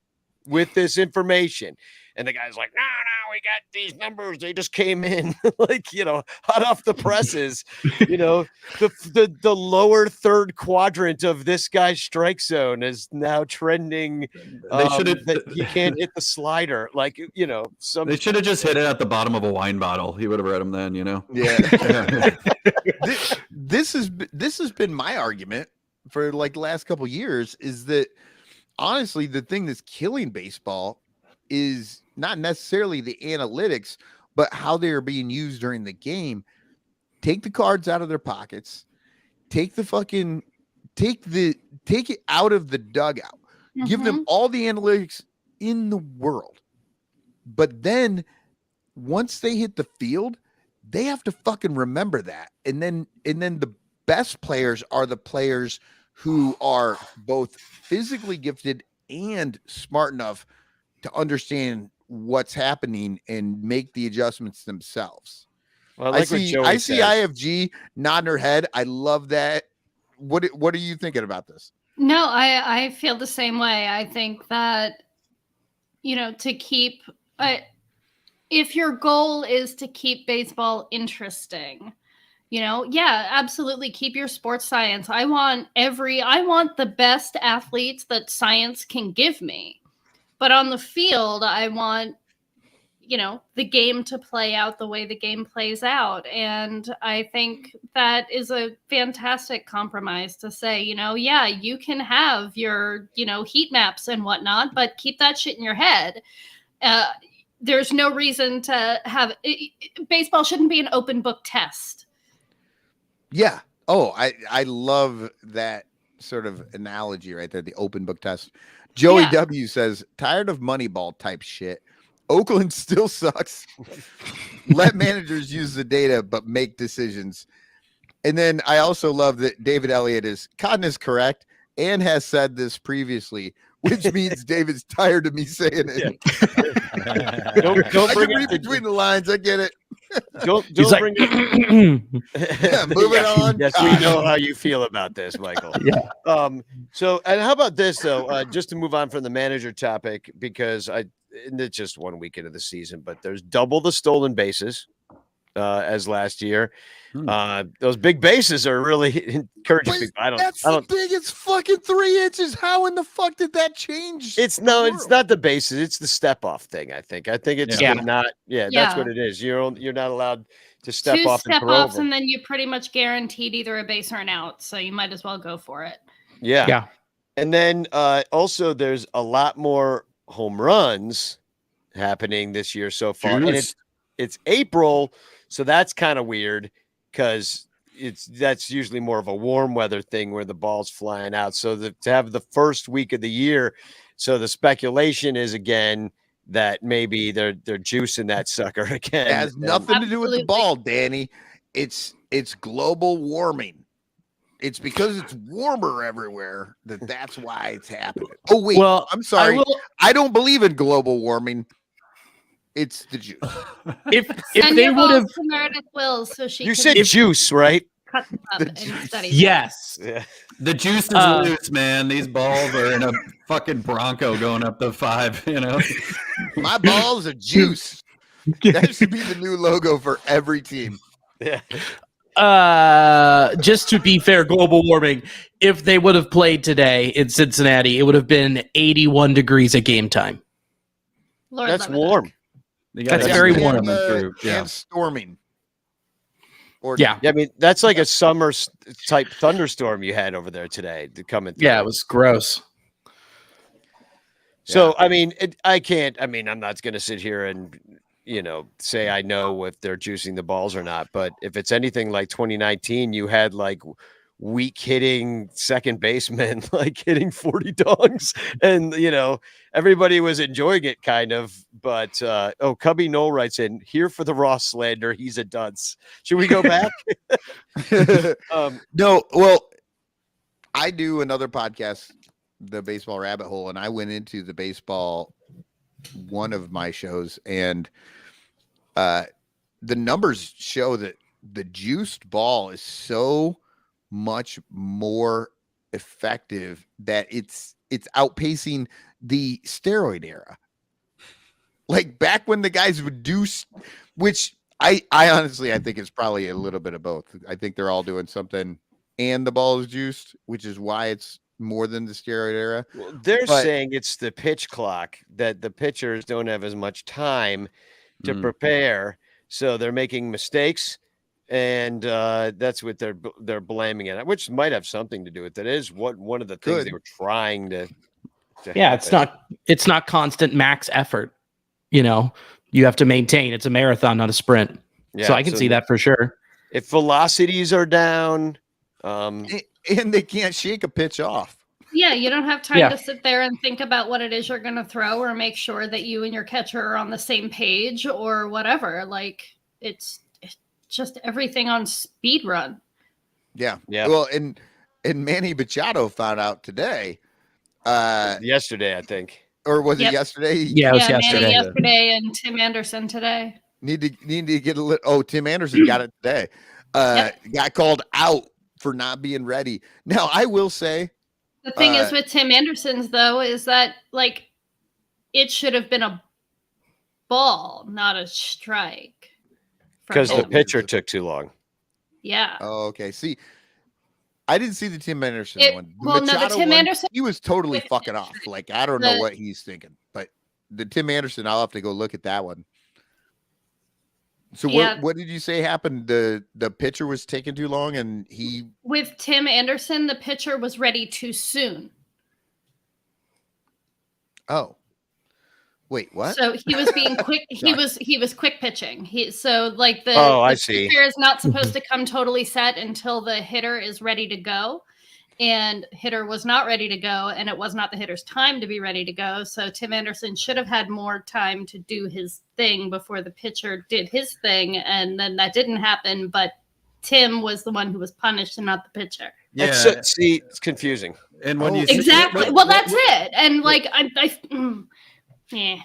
with this information. And the guy's like, no, we got these numbers. They just came in hot off the presses. The lower third quadrant of this guy's strike zone is now trending. That he can't hit the slider. They should have just hit it at the bottom of a wine bottle. He would have read them then, Yeah. This has been my argument for like the last couple of years is that honestly, the thing that's killing baseball is not necessarily the analytics, but how they are being used during the game. Take the cards out of their pockets, take it out of the dugout, give them all the analytics in the world. But then once they hit the field, they have to fucking remember that. And then the best players are the players who are both physically gifted and smart enough to understand what's happening and make the adjustments themselves. Well, I see IFG nodding her head. I love that. What are you thinking about this? No, I feel the same way. I think that, to keep, if your goal is to keep baseball interesting, absolutely keep your sports science. I want the best athletes that science can give me. But on the field, I want, the game to play out the way the game plays out. And I think that is a fantastic compromise to say, you can have your, heat maps and whatnot, but keep that shit in your head. There's no reason to have baseball shouldn't be an open book test. Yeah. Oh, I love that sort of analogy right there. The open book test. Joey W says, tired of Moneyball type shit. Oakland still sucks. Let managers use the data, but make decisions. And then I also love that David Elliott Cotton is correct and has said this previously, which means David's tired of me saying it. Don't bring it between the lines. I get it. Don't bring it. Moving on. Yes, we know how you feel about this, Michael. Yeah. So, and how about this though? Just to move on from the manager topic, because it's just 1 week into the season, but there's double the stolen bases. as last year. Those big bases are really encouraging But people. that's I don't. the thing. It's fucking 3 inches. How in the fuck did that change? It's not the bases. It's the step off thing. I think it's Yeah. not. Yeah, that's what it is. You're not allowed to step Two off and step throw offs, over. and then you pretty much guaranteed either a base or an out. So you might as well go for it. Yeah. And then also there's a lot more home runs happening this year so far. And it's April, so that's kind of weird because that's usually more of a warm weather thing where the ball's flying out. So to have the first week of the year, so the speculation is again that maybe they're juicing that sucker again. It has nothing to do with the ball, Danny. It's global warming. It's because it's warmer everywhere that's why it's happening. Oh wait, Well, I'm sorry. I don't believe in global warming. It's the juice. If Send they your would balls have, to Meredith Wills so she You can said juice, right? cut them up and study. yes, Yeah. The juice is loose, man. These balls are in a fucking Bronco going up the 5, you know. My balls are juice. That should be the new logo for every team. Yeah. Just to be fair, global warming. If they would have played today in Cincinnati, it would have been 81 degrees at game time. Lord That's love it. warm. That's very warm. And storming. Or Yeah. Yeah, I mean that's like a summer type thunderstorm you had over there today coming through. Yeah, it was gross. So I mean, I'm not going to sit here and say I know if they're juicing the balls or not. But if it's anything like 2019, you had like weak hitting second baseman, like hitting 40 dongs, and everybody was enjoying it kind of. But Cubby Noel writes in here for the Ross slander. He's a dunce. Should we go back? No, well, I do another podcast, The Baseball Rabbit Hole, and I went into the baseball one of my shows, and the numbers show that the juiced ball is so much more effective that it's outpacing the steroid era. Like back when the guys would do, which I honestly I think it's probably a little bit of both. I think they're all doing something, and the ball is juiced, which is why it's more than the steroid era. Well, they're saying it's the pitch clock that the pitchers don't have as much time to prepare, so they're making mistakes, and that's what they're blaming it, which might have something to do with it. Is one of the things they were trying to Yeah, it's not constant max effort. You have to maintain. It's a marathon, not a sprint. Yeah, so I can see that for sure. If velocities are down, and they can't shake a pitch off. Yeah, you don't have time to sit there and think about what it is you're going to throw or make sure that you and your catcher are on the same page or whatever. Like it's just everything on speed run. Yeah. Well, and Manny Machado found out today. Yesterday, I think. Or was it yesterday? Yeah, it was yesterday. Manny yesterday and Tim Anderson today. Need to get a little. Oh, Tim Anderson got it today. Got called out for not being ready. Now, I will say. The thing is with Tim Anderson's, though, is that, like, it should have been a ball, not a strike. Because the pitcher took too long. Yeah. Oh, okay. See, I didn't see the Tim Anderson one. The Tim Anderson. He was totally fucking off. Like, I don't know what he's thinking. But the Tim Anderson, I'll have to go look at that one. So what did you say happened? The pitcher was taking too long, and with Tim Anderson, the pitcher was ready too soon. Oh, wait, what? So he was being quick. he was quick pitching. The pitcher is not supposed to come totally set until the hitter is ready to go. And hitter was not ready to go, and it was not the hitter's time to be ready to go. So Tim Anderson should have had more time to do his thing before the pitcher did his thing, and then that didn't happen. But Tim was the one who was punished and not the pitcher. Yeah, see, it's confusing. And when that's it. And yeah.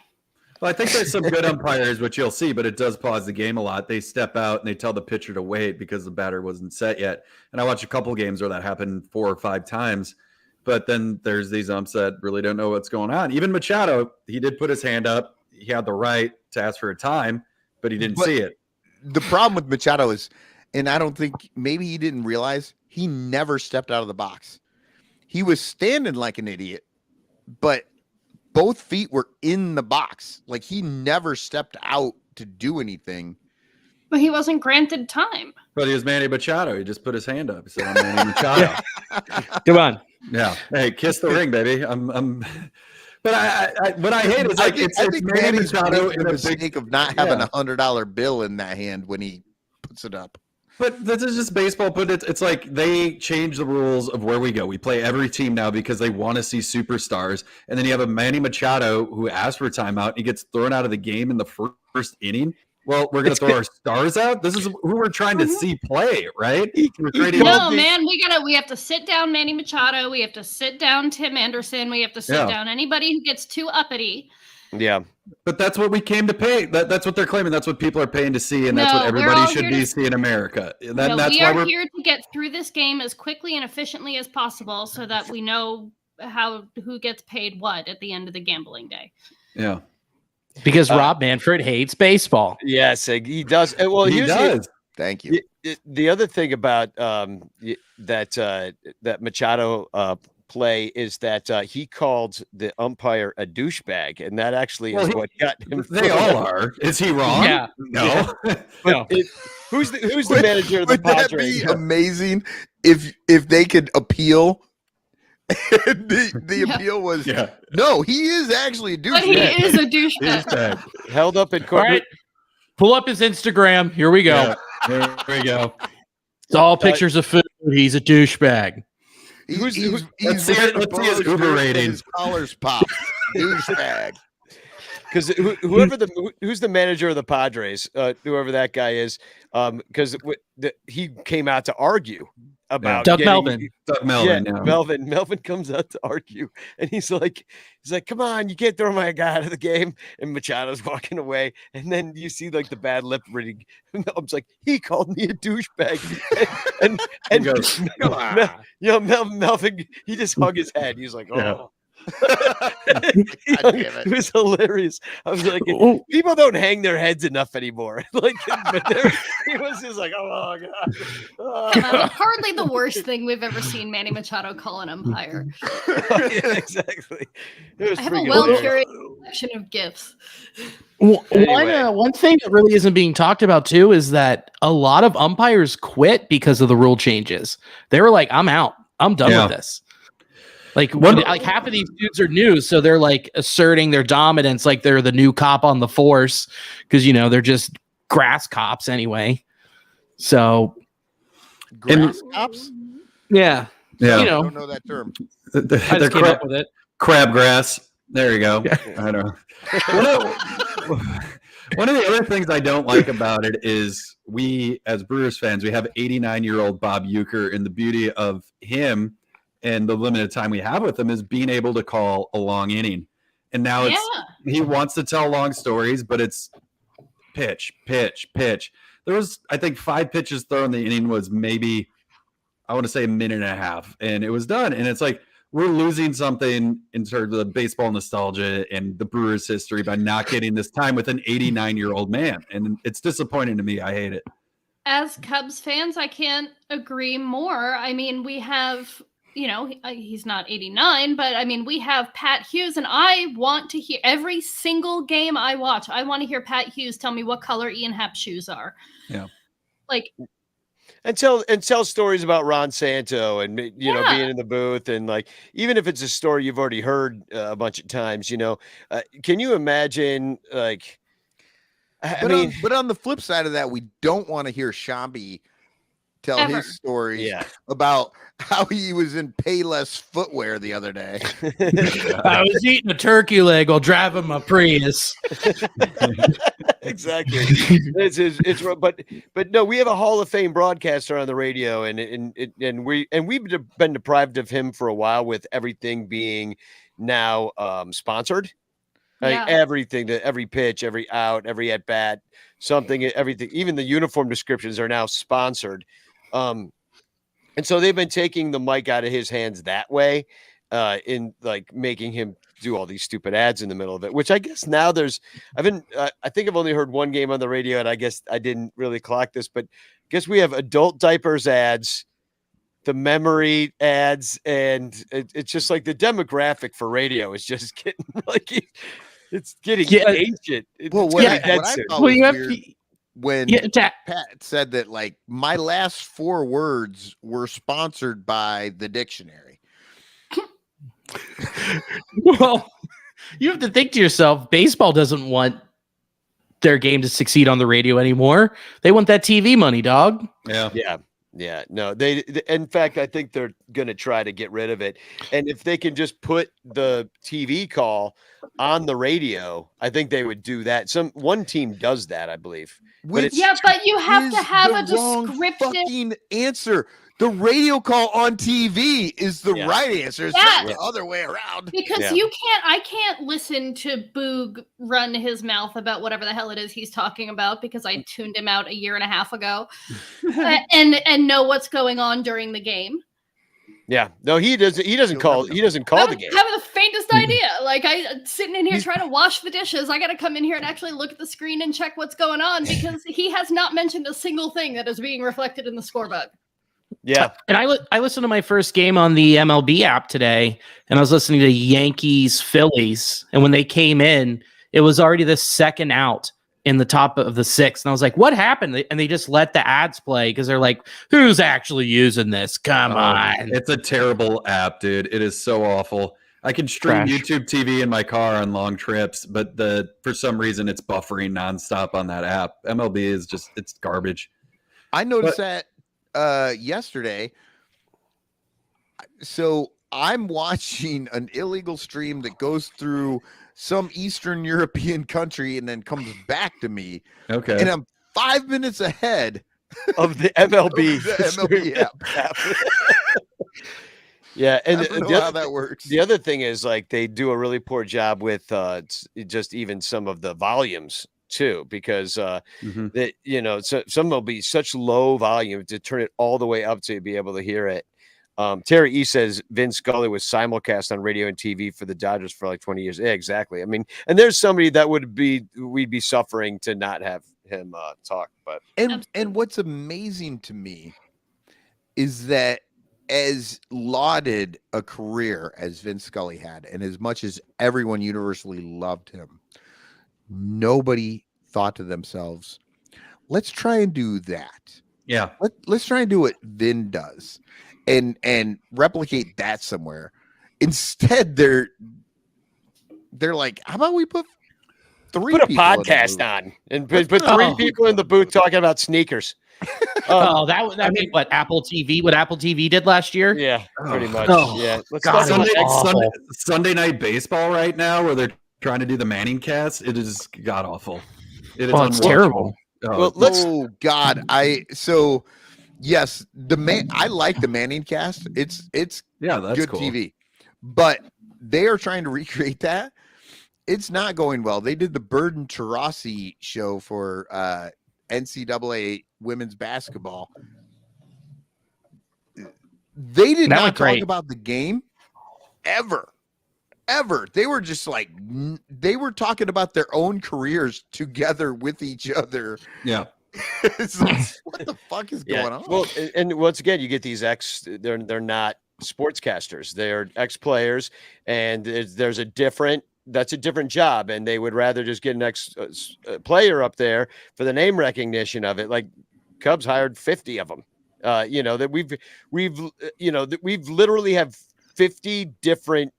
Well, I think there's some good umpires, which you'll see, but it does pause the game a lot. They step out and they tell the pitcher to wait because the batter wasn't set yet. And I watched a couple games where that happened 4 or 5 times. But then there's these umps that really don't know what's going on. Even Machado, he did put his hand up. He had the right to ask for a time, but he didn't see it. the problem with Machado is, and I don't think maybe he didn't realize, he never stepped out of the box. He was standing like an idiot, but both feet were in the box. Like he never stepped out to do anything. But he wasn't granted time. But he was Manny Machado. He just put his hand up. He said, "I'm Manny Machado." Come on. Yeah. Hey, kiss the ring, baby. But what I hate is like I think Manny Manny's Machado making in the a mistake big of not having $100 bill in that hand when he puts it up. But this is just baseball. But it's like they change the rules of where we go. We play every team now because they want to see superstars. And then you have a Manny Machado who asked for a timeout. He gets thrown out of the game in the first inning. Well, we're going to throw our stars out. This is who we're trying to see play, right? No, man, we have to sit down Manny Machado. We have to sit down Tim Anderson. We have to sit down anybody who gets too uppity. Yeah. But that's what we came to pay. That's what they're claiming. That's what people are paying to see, and that's what everybody should be seeing in America. That's we why are here to get through this game as quickly and efficiently as possible so that we know who gets paid what at the end of the gambling day. Yeah. Because Rob Manfred hates baseball. Yes, he does. Well, he does. Thank you. The other thing about that Machado play is that he called the umpire a douchebag, and that actually is what got him. They all are. Is he wrong? Yeah. No. No. Who's the manager of the Padres? Would that be amazing if they could appeal? the appeal was no, he is actually a douchebag. But he is a douchebag. Held up in court. All right. Pull up his Instagram. Here we go. Yeah. Here we go. It's all pictures of food. He's a douchebag. Let's see his Uber rating. His collars pop. Douchebag. Because who's the manager of the Padres, whoever that guy is, because he came out to argue about Melvin. Doug Melvin. Yeah, Melvin. Melvin comes out to argue, and he's like, "Come on, you can't throw my guy out of the game." And Machado's walking away, and then you see like the bad lip reading. Melvin's like, "He called me a douchebag," and he goes, "Come on." Melvin, he just hung his head. He was like, "Oh." Yeah. It was hilarious. I was like, people don't hang their heads enough anymore. Like, he was just like, oh god. Hardly the worst thing we've ever seen Manny Machado call an umpire. Yeah, exactly. I have a well-curated collection of gifts. One thing that really isn't being talked about too is that a lot of umpires quit because of the rule changes. They were like, "I'm out. I'm done with this." Like half of these dudes are new, so they're like asserting their dominance, like they're the new cop on the force, because they're just grass cops anyway. So grass cops, yeah. I don't know that term. I just came up with it. Crabgrass. There you go. I don't know. One of the other things I don't like about it is we, as Brewers fans, we have 89-year-old Bob Uecker, and the beauty of him and the limited time we have with him is being able to call a long inning. And now he wants to tell long stories, but it's pitch, pitch, pitch. There was, I think, 5 pitches thrown. The inning was maybe, I want to say, a minute and a half, and it was done. And it's like, we're losing something in terms of the baseball nostalgia and the Brewers history by not getting this time with an 89-year-old man. And it's disappointing to me. I hate it. As Cubs fans, I can't agree more. I mean, we have... he's not 89, but I mean, we have Pat Hughes, and I want to hear every single game I watch. I want to hear Pat Hughes tell me what color Ian Happ's shoes are. Yeah. And tell stories about Ron Santo and, being in the booth. And like, even if it's a story you've already heard a bunch of times, can you imagine like, but on the flip side of that, we don't want to hear Shambi tell his stories about how he was in Payless footwear the other day. I was eating a turkey leg while driving my Prius. Exactly. It's but no, we have a Hall of Fame broadcaster on the radio, and we've been deprived of him for a while, with everything being now sponsored. Like everything, every pitch, every out, every at bat, something, everything, even the uniform descriptions are now sponsored. And so they've been taking the mic out of his hands that way. in like making him do all these stupid ads in the middle of it, which I guess now I think I've only heard one game on the radio, and I guess I didn't really clock this, but I guess we have adult diapers ads, the memory ads, and it's just like the demographic for radio is just getting like it's getting ancient. Well, what I thought was weird when Pat said that, like, my last 4 words were sponsored by the dictionary. Well, you have to think to yourself, baseball doesn't want their game to succeed on the radio anymore. They want that TV money, dog. Yeah. No, they in fact, I think they're going to try to get rid of it. And if they can just put the TV call on the radio, I think they would do that. One team does that, I believe. But you have to have a descriptive answer. The radio call on TV is the right answer. It's not the other way around. Because I can't listen to Boog run his mouth about whatever the hell it is he's talking about, because I tuned him out a year and a half ago and know what's going on during the game. Yeah, no, he doesn't call the game. I have the faintest idea. Like, I sitting in here trying to wash the dishes. I got to come in here and actually look at the screen and check what's going on, because he has not mentioned a single thing that is being reflected in the scorebook. Yeah. And I listened to my first game on the MLB app today, and I was listening to Yankees Phillies. And when they came in, it was already the second out in the top of the 6th. And I was like, what happened? And they just let the ads play because they're like, who's actually using this? Come on. It's a terrible app, dude. It is so awful. I can stream YouTube TV in my car on long trips, but for some reason it's buffering nonstop on that app. MLB is just, it's garbage. I noticed that yesterday. So I'm watching an illegal stream that goes through some Eastern European country and then comes back to me. Okay. And I'm 5 minutes ahead of the MLB. app. Yeah, and I don't know how that works. The other thing is, like, they do a really poor job with just even some of the volumes too, because that, so some will be such low volume to turn it all the way up to be able to hear it. Terry E says Vin Scully was simulcast on radio and TV for the Dodgers for like 20 years. Yeah, exactly. I mean, and there's somebody that we'd be suffering to not have him talk. But and what's amazing to me is that as lauded a career as Vin Scully had, and as much as everyone universally loved him, nobody thought to themselves, let's try and do that. Yeah. Let's try and do what Vin does and replicate that somewhere. Instead, they're like, how about we put a podcast on and put 3 people in the booth talking about sneakers. That mean what Apple TV did last year? Yeah, pretty much. Yeah. Let's Sunday Night Baseball right now, where they're trying to do the Manning cast. It is god awful. It's terrible. God. Yes, I like the Manning cast. It's that's good cool. TV, but they are trying to recreate that. It's not going well. They did the Burden Tarasi show for NCAA women's basketball. They did not talk about the game ever. They were just like, they were talking about their own careers together with each other. Yeah. It's like, what the fuck is going on? Well, and once again, you get these they're not sportscasters. They're ex-players, and that's a different job, and they would rather just get an ex-player up there for the name recognition of it. Like Cubs hired 50 of them. That we've literally have 50 different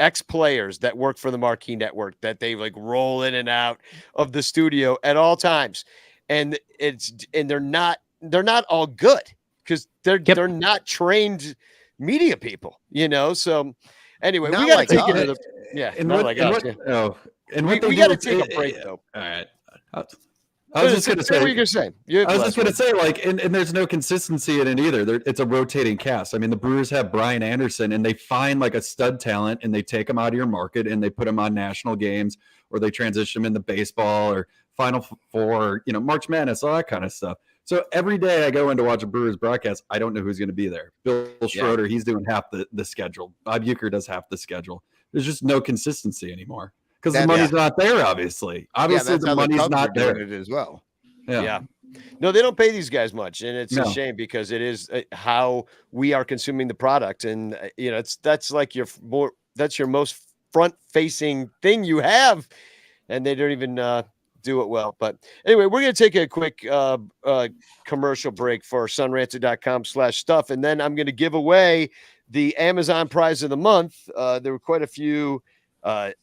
ex-players that work for the Marquee Network that they like roll in and out of the studio at all times. And they're not all good because they're not trained media people, So anyway, we got to take it to the and we got to take a break though. All right. I was just going to say, what were you going to say? I was just going to say, like, and there's no consistency in it either. It's a rotating cast. I mean, the Brewers have Brian Anderson, and they find like a stud talent, and they take him out of your market, and they put him on national games, or they transition him into baseball or Final Four, March Madness, all that kind of stuff. So every day I go in to watch a Brewers broadcast, I don't know who's going to be there. Bill Schroeder, he's doing half the schedule. Bob Uecker does half the schedule. There's just no consistency anymore because the money's not there. Obviously, the money's not there as well. Yeah. No, they don't pay these guys much, and it's a shame because it is how we are consuming the product, and that's your most front-facing thing you have, and they don't even do it well. But anyway, we're going to take a quick commercial break for sonranto.com/stuff, and then I'm going to give away the Amazon prize of the month. There were quite a few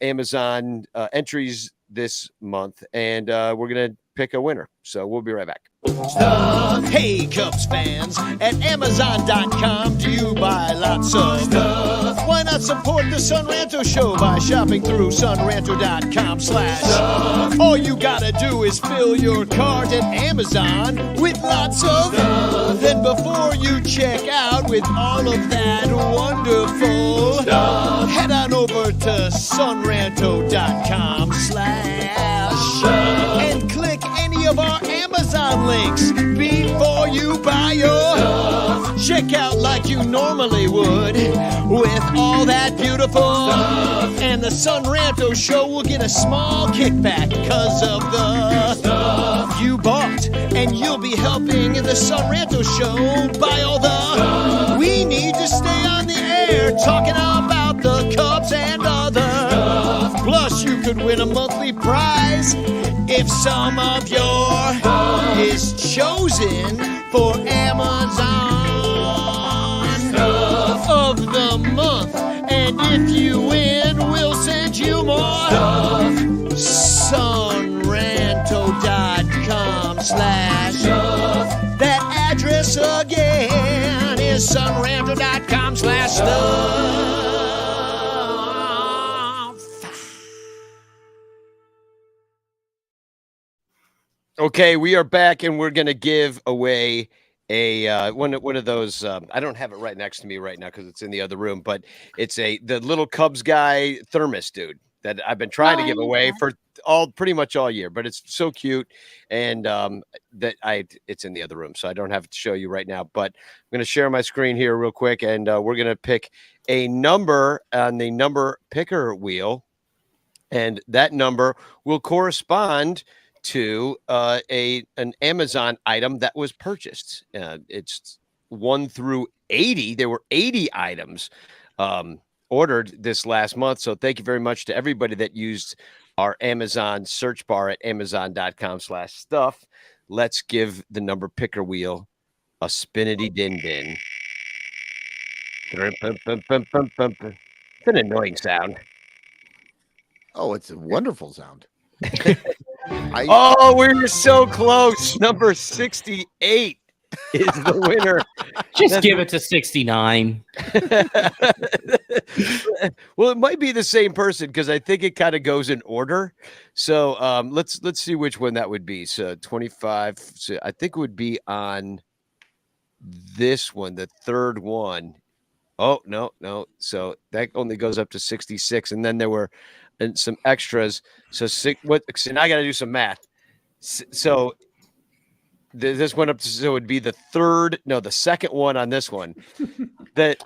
Amazon entries this month, and we're going to pick a winner. So we'll be right back. Stuff. Hey, Cubs fans, at Amazon.com, do you buy lots of stuff? Why not support the Son Ranto Show by shopping through sonranto.com/stuff? All you gotta do is fill your cart at Amazon with lots of stuff. Then before you check out with all of that wonderful stuff, head on over to sonranto.com/stuff and click any of our Amazon links before you buy your stuff. Check out like you normally would with all that beautiful stuff. And the Son Ranto Show will get a small kickback because of the stuff you bought. And you'll be helping the Son Ranto Show buy all the stuff we need to stay on the air talking about the Cubs and other stuff. Plus, you could win a monthly prize if some of your stuff is chosen for Amazon stuff of the month. And if you win, we'll send you more stuff. sonranto.com/stuff. That address again is sonranto.com/stuff. Okay, we are back, and we're going to give away a one of those. I don't have it right next to me right now because it's in the other room, but it's the little Cubs guy thermos dude that I've been trying to give away for pretty much all year. But it's so cute, and it's in the other room, so I don't have it to show you right now. But I'm going to share my screen here real quick, and we're going to pick a number on the number picker wheel, and that number will correspond to an Amazon item that was purchased. It's 1 through 80. There were 80 items ordered this last month. So thank you very much to everybody that used our Amazon search bar at amazon.com/stuff. Let's give the number picker wheel a spinity din din. It's an annoying sound. Oh, it's a wonderful sound. We were so close. Number 68 is the winner. Just give it to 69. Well, it might be the same person because I think it kind of goes in order. So let's see which one that would be. So 25. So I think it would be on this one, the third one. Oh, no. So that only goes up to 66. And then there were some extras. So now I got to do some math. So this went up to, so it would be the second one on this one. That's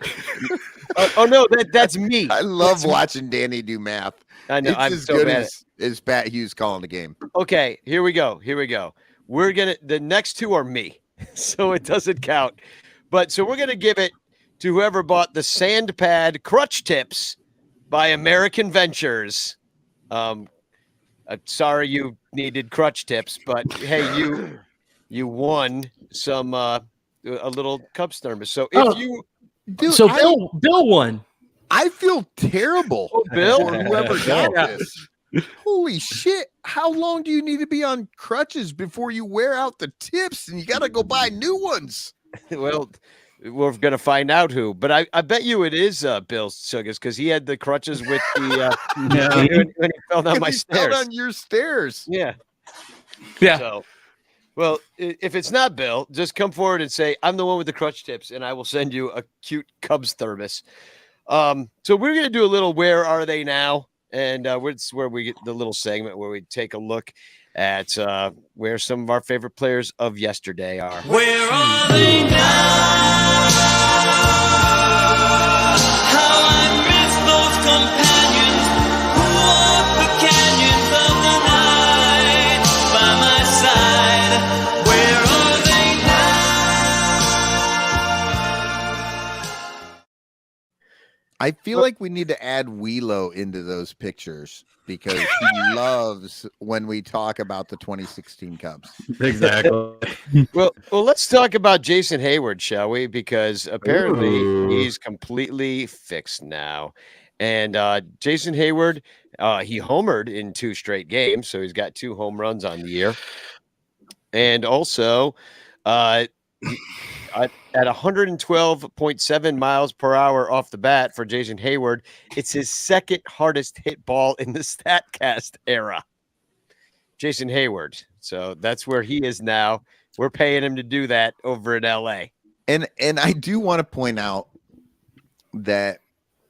me. I love watching Danny do math. I know. It's I'm as so good bad as Pat Hughes calling the game. Okay, here we go. The next two are me, so it doesn't count. But so we're gonna give it to whoever bought the Sand Pad Crutch Tips by American Ventures. Sorry you needed crutch tips, but hey, you won some a little Cubs thermos. So Bill won. I feel terrible Bill, for whoever got this. Holy shit. How long do you need to be on crutches before you wear out the tips and you got to go buy new ones? Well, we're going to find out who, but I bet you it is Bill Suggis because he had the crutches with the when he fell down my stairs. Fell down your stairs. Yeah. So, well, if it's not Bill, just come forward and say, I'm the one with the crutch tips, and I will send you a cute Cubs thermos. So we're going to do a little Where Are They Now? And it's where we get the little segment where we take a look at where some of our favorite players of yesterday are. Where are they now? How I miss those companions who walk the canyons of the night by my side. Where are they now? I feel like we need to add Wielo into those pictures because he loves when we talk about the 2016 Cubs. Exactly. Well, let's talk about Jason Hayward, shall we? Because apparently he's completely fixed now. And Jason Hayward, he homered in 2 straight games, so he's got 2 home runs on the year. And also, at 112.7 miles per hour off the bat for Jason Hayward, it's his second hardest hit ball in the StatCast era. Jason Hayward. So that's where he is now. We're paying him to do that over in LA. And I do want to point out that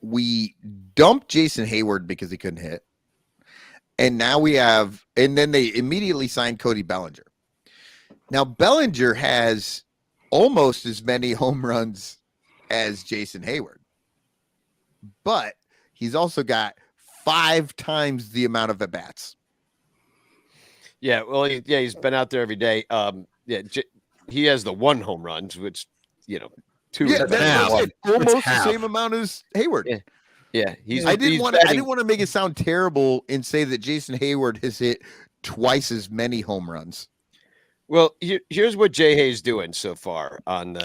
we dumped Jason Hayward because he couldn't hit. And now and then they immediately signed Cody Bellinger. Now Bellinger has almost as many home runs as Jason Hayward, but he's also got 5 times the amount of at-bats. Yeah, well, he's been out there every day. He has the 1 home runs, which 2. Yeah, that's almost the same amount as Hayward. Yeah. I didn't want to make it sound terrible and say that Jason Hayward has hit twice as many home runs. Well, here's what Jay Hay's doing so far on the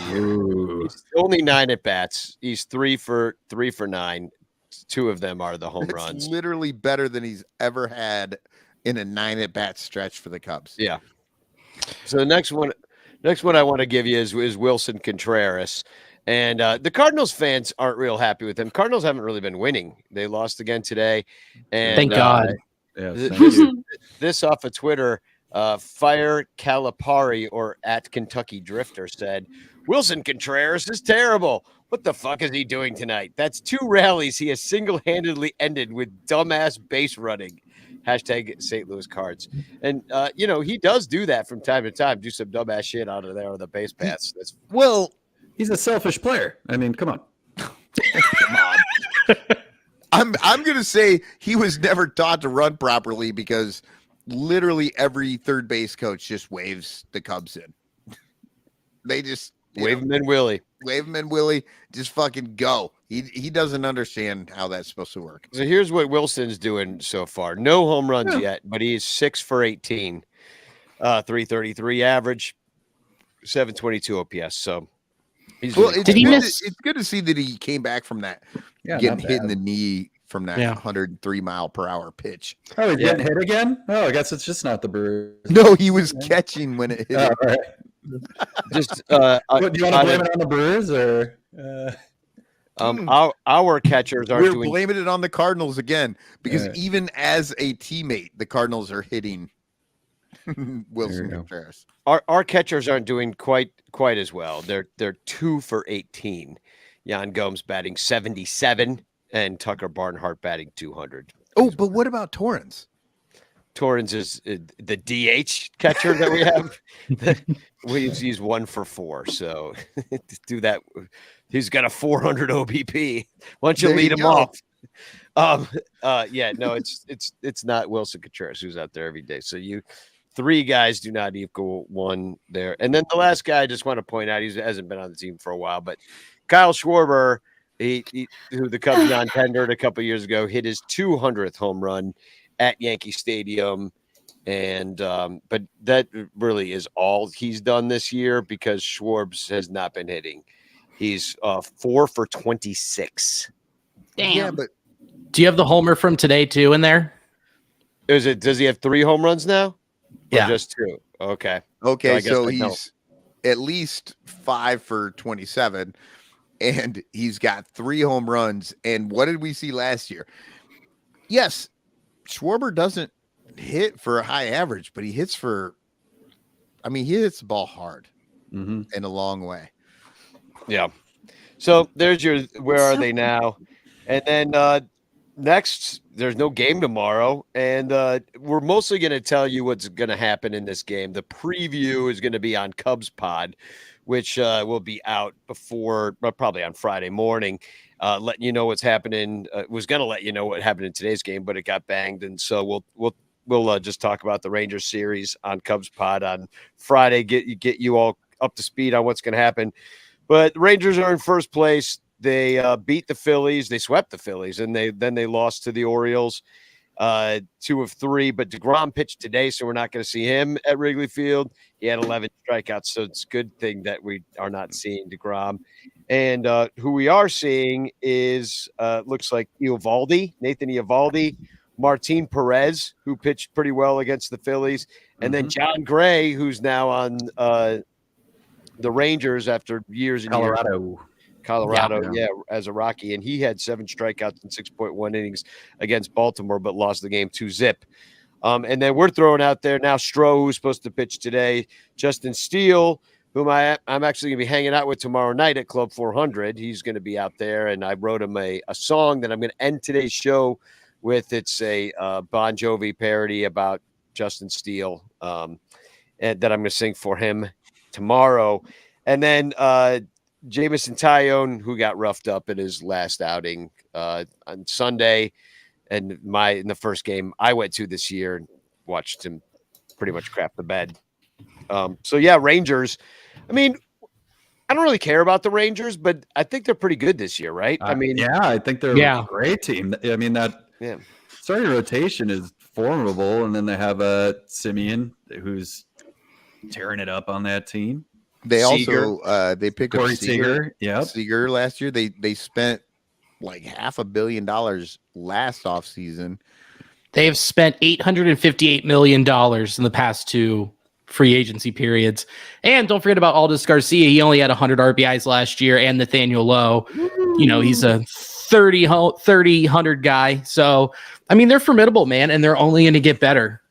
year. He's only 9 at bats. He's 3 for 9. 2 of them are the home runs. Literally better than he's ever had in a 9 at bat stretch for the Cubs. Yeah. So the next one I want to give you is Wilson Contreras. And the Cardinals fans aren't real happy with him. Cardinals haven't really been winning. They lost again today. And thank God. This off of Twitter. Fire Calipari or at Kentucky Drifter said, Wilson Contreras is terrible. What the fuck is he doing tonight? That's 2 rallies he has single-handedly ended with dumbass base running. Hashtag St. Louis Cards. And, he does do that from time to time, do some dumbass shit out of there on the base paths. Well, he's a selfish player. I mean, come on. Come on. I'm going to say he was never taught to run properly because literally every third base coach just waves the Cubs in. They just wave him in Willie. Wave him in Willie. Just fucking go. He doesn't understand how that's supposed to work. So here's what Wilson's doing so far. No home runs yet, but he's 6 for 18. 333 average, 722 OPS. So it's good to see that he came back from that getting hit in the knee from that 103 mile per hour pitch. Oh, he's getting hit again? Oh, I guess it's just not the Brewers. No, he was catching when it hit. All right. Just do you want to blame it on the Brewers or? Our catchers are We're blaming it on the Cardinals again because even as a teammate, the Cardinals are hitting Wilson Contreras. Our catchers aren't doing quite as well. They're 2 for 18. Jan Gomes batting 77 and Tucker Barnhart batting 200. Oh, but what about Torrens? Torrens is the DH catcher that we have. He's 1 for 4. So do that. He's got a 400 OBP. Why don't you lead him off? It's not Wilson Contreras who's out there every day. So 3 guys do not equal 1 there. And then the last guy I just want to point out, he hasn't been on the team for a while, but Kyle Schwarber, who the Cubs non-tendered a couple years ago, hit his 200th home run at Yankee Stadium. And but that really is all he's done this year because Schwarbs has not been hitting. He's 4 for 26. Damn. Yeah, but do you have the homer from today too in there? Does he have 3 home runs now? Yeah, or just 2. Okay. Okay, so he's at least 5 for 27, and he's got 3 home runs. And what did we see last year? Yes, Schwarber doesn't hit for a high average, but he hits he hits the ball hard in a long way. Yeah. So there's your where are they now? And then next, there's no game tomorrow, and we're mostly going to tell you what's going to happen in this game. The preview is going to be on Cubs Pod, which will be out before, probably on Friday morning, letting you know what's happening. Was going to let you know what happened in today's game, but it got banged, and so we'll just talk about the Rangers series on Cubs Pod on Friday. Get you all up to speed on what's going to happen. But the Rangers are in first place. They beat the Phillies. They swept the Phillies, and they lost to the Orioles, 2 of 3. But DeGrom pitched today, so we're not going to see him at Wrigley Field. He had 11 strikeouts, so it's a good thing that we are not seeing DeGrom. And who we are seeing is looks like Nathan Eovaldi, Martin Perez, who pitched pretty well against the Phillies, and then John Gray, who's now on the Rangers after years and years. Colorado, yeah, as a Rocky, and he had 7 strikeouts in 6.1 innings against Baltimore, but lost the game 2-0. And then we're throwing out there now Stroh, who's supposed to pitch today, Justin Steele, whom I'm actually going to be hanging out with tomorrow night at Club 400. He's going to be out there, and I wrote him a song that I'm going to end today's show with. It's a Bon Jovi parody about Justin Steele, and that I'm going to sing for him tomorrow. And then Jamison Tyone, who got roughed up in his last outing on Sunday, and in the first game I went to this year and watched him pretty much crap the bed. So yeah, Rangers. I mean, I don't really care about the Rangers, but I think they're pretty good this year, right? I mean, I think they're a great team. I mean, that starting rotation is formidable, and then they have Simeon, who's tearing it up on that team. They Seager. also they picked Corey up Seager. Yep. Seager last year. They spent like $500 million last offseason. They have spent $858 million in the past 2 free agency periods. And don't forget about Aldis Garcia. He only had 100 RBIs last year, and Nathaniel Lowe. You know, he's a 100 guy. So, I mean, they're formidable, man, and they're only going to get better.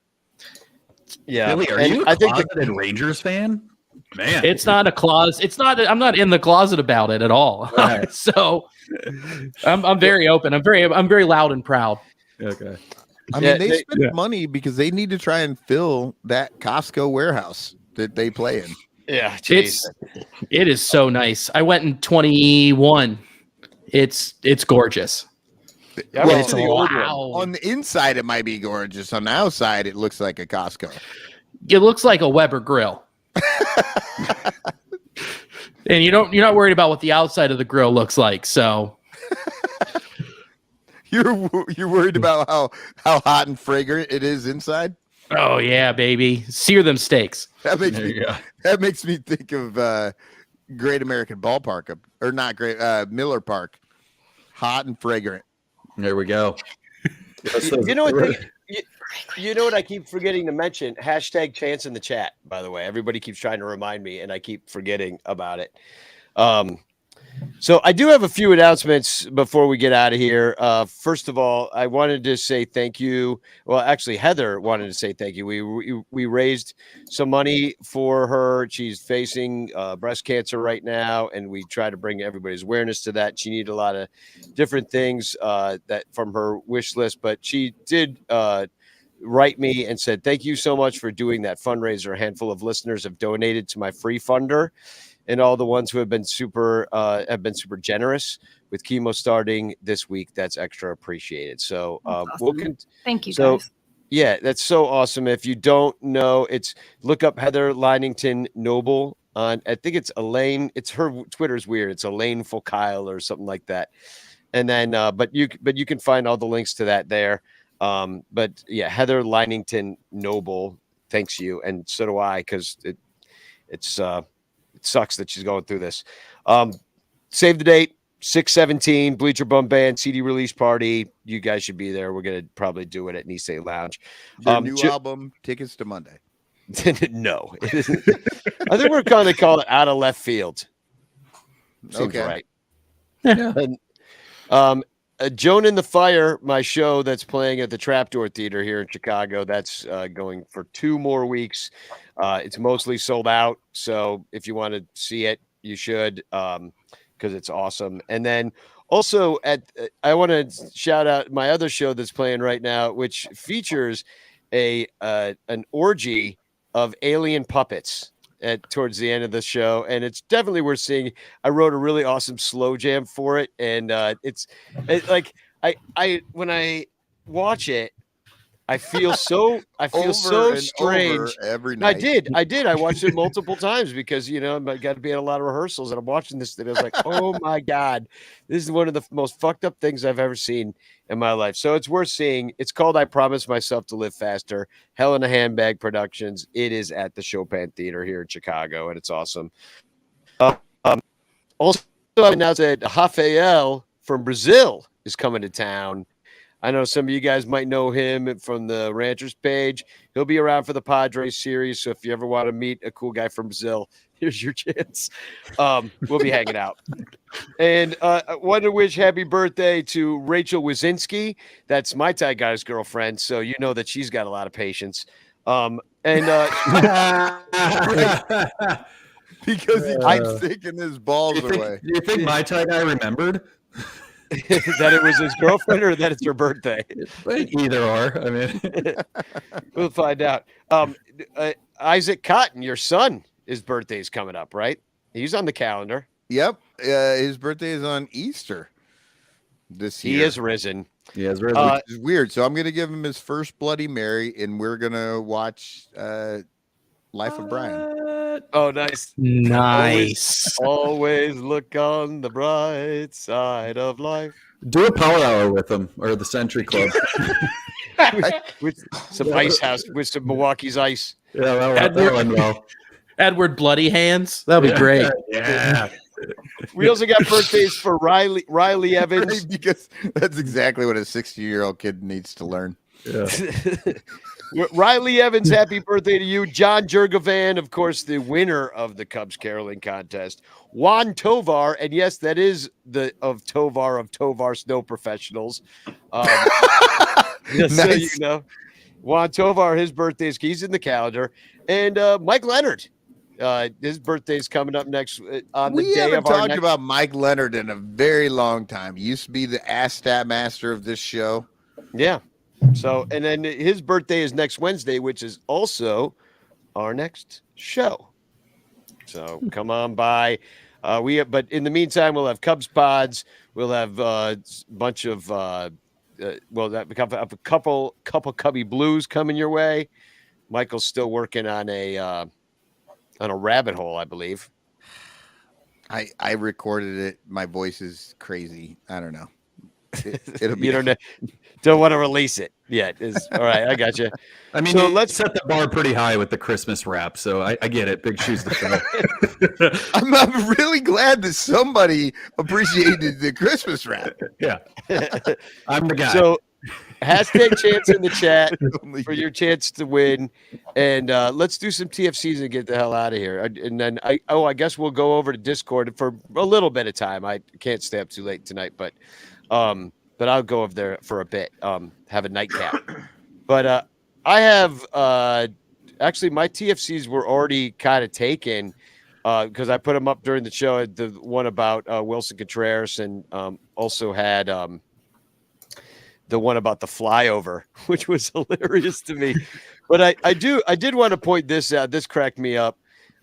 Yeah. Billy, are you a closeted Rangers fan? Man, it's not a closet. It's not. I'm not in the closet about it at all. Right. So, I'm very open. I'm very loud and proud. Okay. I mean, they spent money because they need to try and fill that Costco warehouse that they play in. Yeah, it is so nice. I went in 21. It's gorgeous. Yeah, well, it's the old one. On the inside, it might be gorgeous. On the outside, it looks like a Costco. It looks like a Weber grill. And you're not worried about what the outside of the grill looks like. So you're worried about how hot and fragrant it is inside. Oh yeah, baby, sear them steaks. That makes me think of Great American Ballpark, or not Great Miller Park. Hot and fragrant. There we go. You know what? You know what I keep forgetting to mention? Hashtag chance in the chat, by the way. Everybody keeps trying to remind me, and I keep forgetting about it. So I do have a few announcements before we get out of here. First of all, I wanted to say thank you. Well, actually, Heather wanted to say thank you. We raised some money for her. She's facing breast cancer right now, and we try to bring everybody's awareness to that. She needed a lot of different things that from her wish list, but she did write me and said, thank you so much for doing that fundraiser. A handful of listeners have donated to my free funder, and all the ones who have been super generous with chemo starting this week. That's extra appreciated. So awesome. Thank you. So guys. yeah, that's so awesome. If you don't know, look up Heather Linington Noble on, I think it's Elaine. It's her Twitter's weird. It's Elaine Fulkyle or something like that. And then, but you can find all the links to that there. But yeah, Heather Linington Noble, thanks you, and so do I, because it sucks that she's going through this. Save the date, 6/17, Bleacher Bum Band CD release party. You guys should be there. We're gonna probably do it at Nisei Lounge. Their new album, tickets to Monday. No, it isn't. I think we're going to call it Out of Left Field. Seems right. Yeah. And Joan in the Fire, my show that's playing at the Trapdoor Theater here in Chicago, that's going for 2 more weeks. It's mostly sold out, so if you want to see it, you should, because it's awesome. And then Also, I want to shout out my other show that's playing right now, which features an orgy of alien puppets towards the end of the show, and it's definitely worth seeing. I wrote a really awesome slow jam for it, and it's like I when I watch it, I feel so Over and strange. over every And night. I did. I watched it multiple times because I got to be at a lot of rehearsals, and I'm watching this thing. I was like, oh my god, this is one of the most fucked up things I've ever seen in my life. So it's worth seeing. It's called "I Promised Myself to Live Faster." Hell in a Handbag Productions. It is at the Chopin Theater here in Chicago, and it's awesome. Also, I announced that Rafael from Brazil is coming to town. I know some of you guys might know him from the Ranchers page. He'll be around for the Padres series. So if you ever want to meet a cool guy from Brazil, here's your chance. We'll be hanging out. And I want to wish happy birthday to Rachel Wazinski. That's my Thai guy's girlfriend. So you know that she's got a lot of patience. Because he keeps thinking his balls away. Do you think my Thai guy remembered? That it was his girlfriend or that it's her birthday? Either or. I mean, we'll find out. Isaac Cotton, your son, his birthday is coming up, right? He's on the calendar. Yep. His birthday is on Easter this year. He is risen. He is risen. Which is weird. So I'm going to give him his first Bloody Mary, and we're going to watch Life of Brian. Oh, nice. Always look on the bright side of life. Do a power hour with him or the Century Club. With some ice house, with some Milwaukee's ice. Yeah, that one well. Edward Bloody Hands. That'll be great. Yeah. We also got birthdays for Riley Evans. Because that's exactly what a 60-year-old kid needs to learn. Yeah. Riley Evans, happy birthday to you. John Jurgovan, of course, the winner of the Cubs caroling contest. Juan Tovar, and yes, that is of Tovar Snow Professionals. Just Nice. so you know, Juan Tovar, his birthday he's in the calendar, and Mike Leonard, his birthday is coming up next on the We day haven't of our talked next. about Mike Leonard in a very long time. He used to be the stat master of this show. Yeah. So, and then his birthday is next Wednesday, which is also our next show. So come on by. But in the meantime, we'll have Cubs pods. We'll have a bunch of a couple Cubby Blues coming your way. Michael's still working on a rabbit hole, I believe. I recorded it. My voice is crazy. I don't know. It'll be. You don't want to release it yet. All right. I got you. I mean, so let's set the bar pretty high with the Christmas wrap. So I get it. Big shoes to fill. I'm really glad that somebody appreciated the Christmas wrap. Yeah. I'm the guy. So hashtag chance in the chat for your chance to win. And let's do some TFCs and get the hell out of here. And then I guess we'll go over to Discord for a little bit of time. I can't stay up too late tonight, but I'll go over there for a bit, have a nightcap. But I have actually my TFCs were already kind of taken because I put them up during the show. The one about Wilson Contreras and also had the one about the flyover, which was hilarious to me. But I did want to point this out. This cracked me up.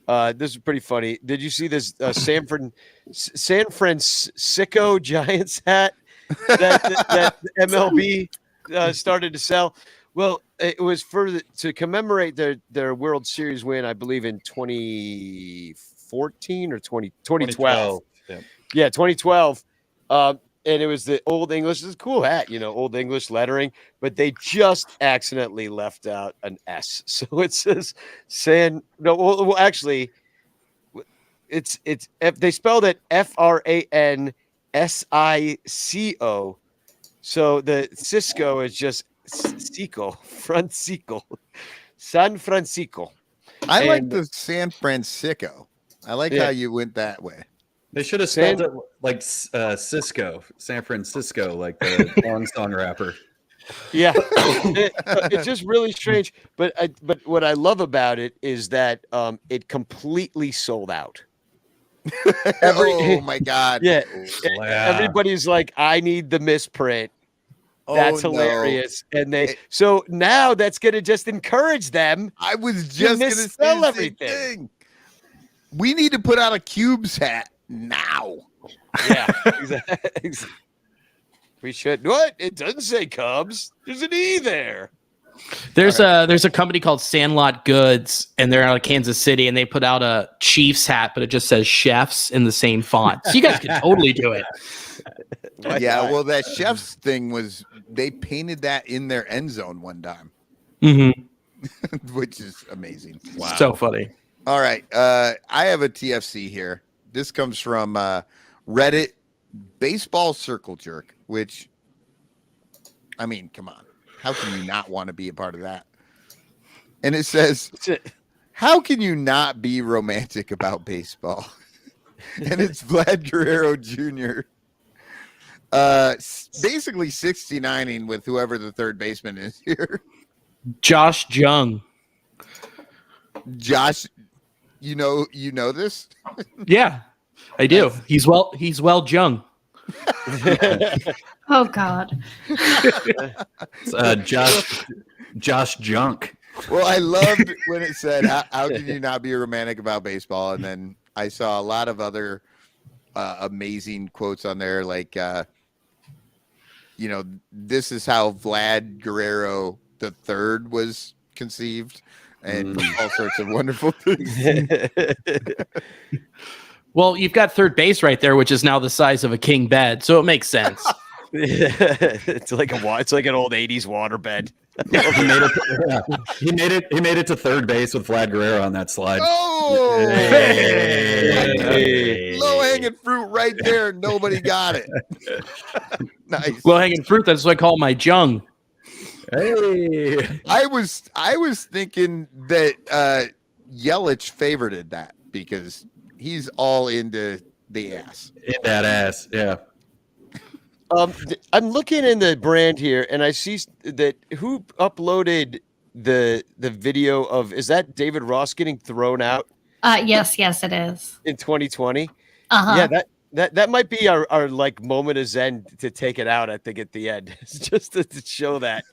This is pretty funny. Did you see this San Francisco Giants hat that MLB started to sell? Well, it was to commemorate their World Series win, I believe, in 2014 or 2012. Yeah, 2012. And it was the Old English. It's a cool hat, Old English lettering, but they just accidentally left out an S. So it says actually, it's they spelled it FRANSICO. So the Cisco is just Francisco, San Francisco. I like the San Francisco. I like how you went that way. They should have spelled it like Cisco, San Francisco, like the song rapper. Yeah, it's just really strange. But what I love about it is that it completely sold out. Oh my God. Yeah. Wow. Everybody's like, I need the misprint. That's Oh, no. hilarious. And so now that's going to just encourage them. I was just going to say misspell the everything. same thing. We need to put out a Cubes hat now. Yeah. Exactly. We should. What? It doesn't say Cubs. There's an E there. There's a company called Sandlot Goods, and they're out of Kansas City, and they put out a Chiefs hat, but it just says Chefs in the same font. So you guys can totally do it. Yeah, well, that Chef's thing was they painted that in their end zone one time, which is amazing. Wow. So funny. All right. I have a TFC here. This comes from Reddit Baseball Circle Jerk, which, I mean, come on. How can you not want to be a part of that? And it says, how can you not be romantic about baseball? And it's Vlad Guerrero Jr. Basically 69ing with whoever the third baseman is here. Josh Jung. Josh, you know this? Yeah, I do. He's well Jung. Oh God. Josh Junk. Well, I loved when it said, how can you not be romantic about baseball? And then I saw a lot of other amazing quotes on there, like, this is how Vlad Guerrero III was conceived, and all sorts of wonderful things. Well, you've got third base right there, which is now the size of a king bed, so it makes sense. It's like an old 80s waterbed. He made it to third base with Vlad Guerrero on that slide. Oh, Hey. low hanging fruit right there. Nobody got it. Nice. Low hanging fruit. That's what I call my Jung. Hey, I was thinking that Yelich favorited that because he's all into the ass. in that ass, yeah. I'm looking in the brand here, and I see that who uploaded the video of, is that David Ross getting thrown out Yes, it is. in 2020? Uh-huh. Yeah, that might be our like moment of zen to take it out. I think at the end, just to show that.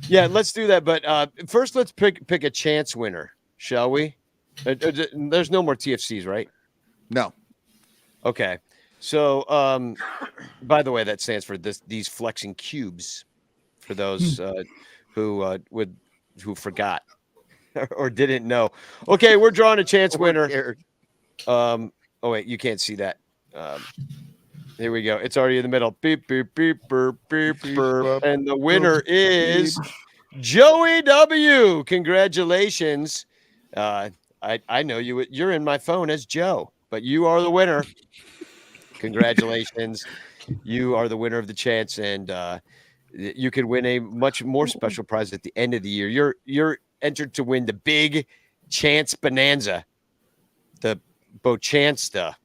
Yeah, let's do that. But first, let's pick a chance winner, shall we? There's no more TFCs, right? No. Okay. So, by the way, that stands for these flexing cubes, for those who forgot or didn't know. Okay, we're drawing a chance winner. Oh wait, you can't see that. Here we go. It's already in the middle. Beep beep beep burp beep burp, and the winner is Joey W. Congratulations. I know you. You're in my phone as Joe, but you are the winner. Congratulations. You are the winner of the chance, and you can win a much more special prize at the end of the year. You're entered to win the big chance bonanza, the Bochansta.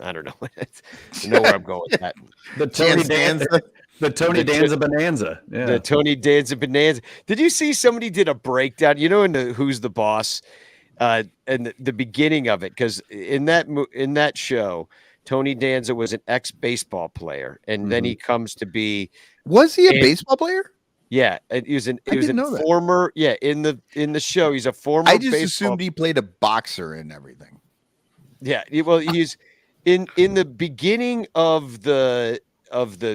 I don't know. You know where I'm going with that. The Tony Danza Bonanza. Yeah. The Tony Danza Bonanza. Did you see somebody did a breakdown? You know, in the Who's the Boss, and the beginning of it, because in that show, Tony Danza was an ex-baseball player, and then he comes to be. Was he a baseball player? Yeah, he was a former. Yeah, in the show, he's a former. I just assumed he played a boxer and everything. Yeah, well, he's in the beginning of the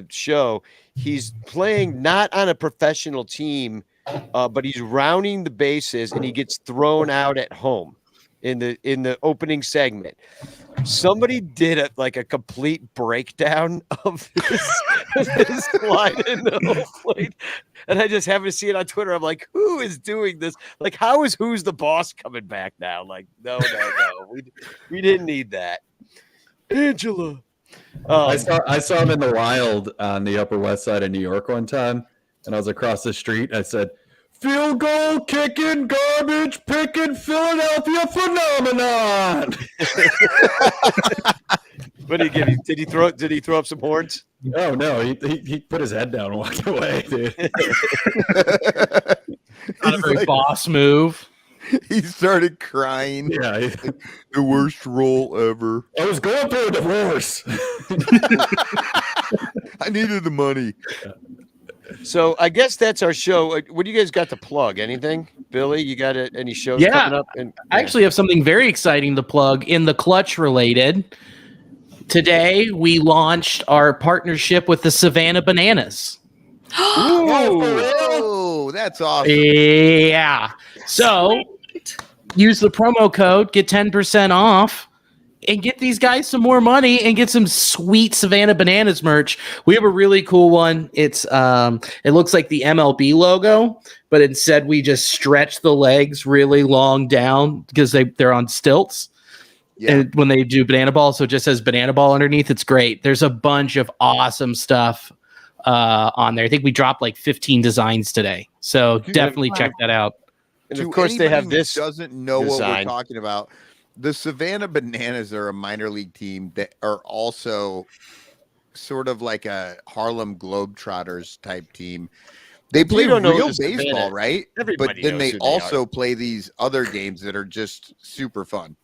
show. He's playing not on a professional team, but he's rounding the bases, and he gets thrown out at home in the opening segment. Somebody did a complete breakdown of this slide in the home plate, and I just happened to see it on Twitter. I'm like, who is doing this? Like, how is Who's the Boss coming back now? Like, no, we didn't need that. Angela, I saw him in the wild on the Upper West Side of New York one time, and I was across the street. I said, "Field goal kicking, garbage picking, Philadelphia phenomenon." What did he give you? Did he throw up some horns? Oh no, he put his head down and walked away, dude. Not a very boss move. He started crying. Yeah, The worst role ever. I was going through a divorce. I needed the money. So I guess that's our show. What do you guys got to plug? Anything, Billy? You got any shows Yeah. coming up? And I actually have something very exciting to plug in the clutch related. Today, we launched our partnership with the Savannah Bananas. Oh, that's awesome. Yeah. So use the promo code, get 10% off, and get these guys some more money and get some sweet Savannah Bananas merch. We have a really cool one. It's it looks like the MLB logo, but instead we just stretch the legs really long down because they're on stilts. Yeah. And when they do banana ball, so it just says banana ball underneath. It's great. There's a bunch of awesome stuff on there. I think we dropped like 15 designs today. So definitely check that out. And of course they have this. Doesn't know design. what we're talking about. The Savannah Bananas are a minor league team that are also sort of like a Harlem Globetrotters type team. They play don't know real the baseball, Savannah, right? everybody But then knows they who they also are. play these other games that are just super fun.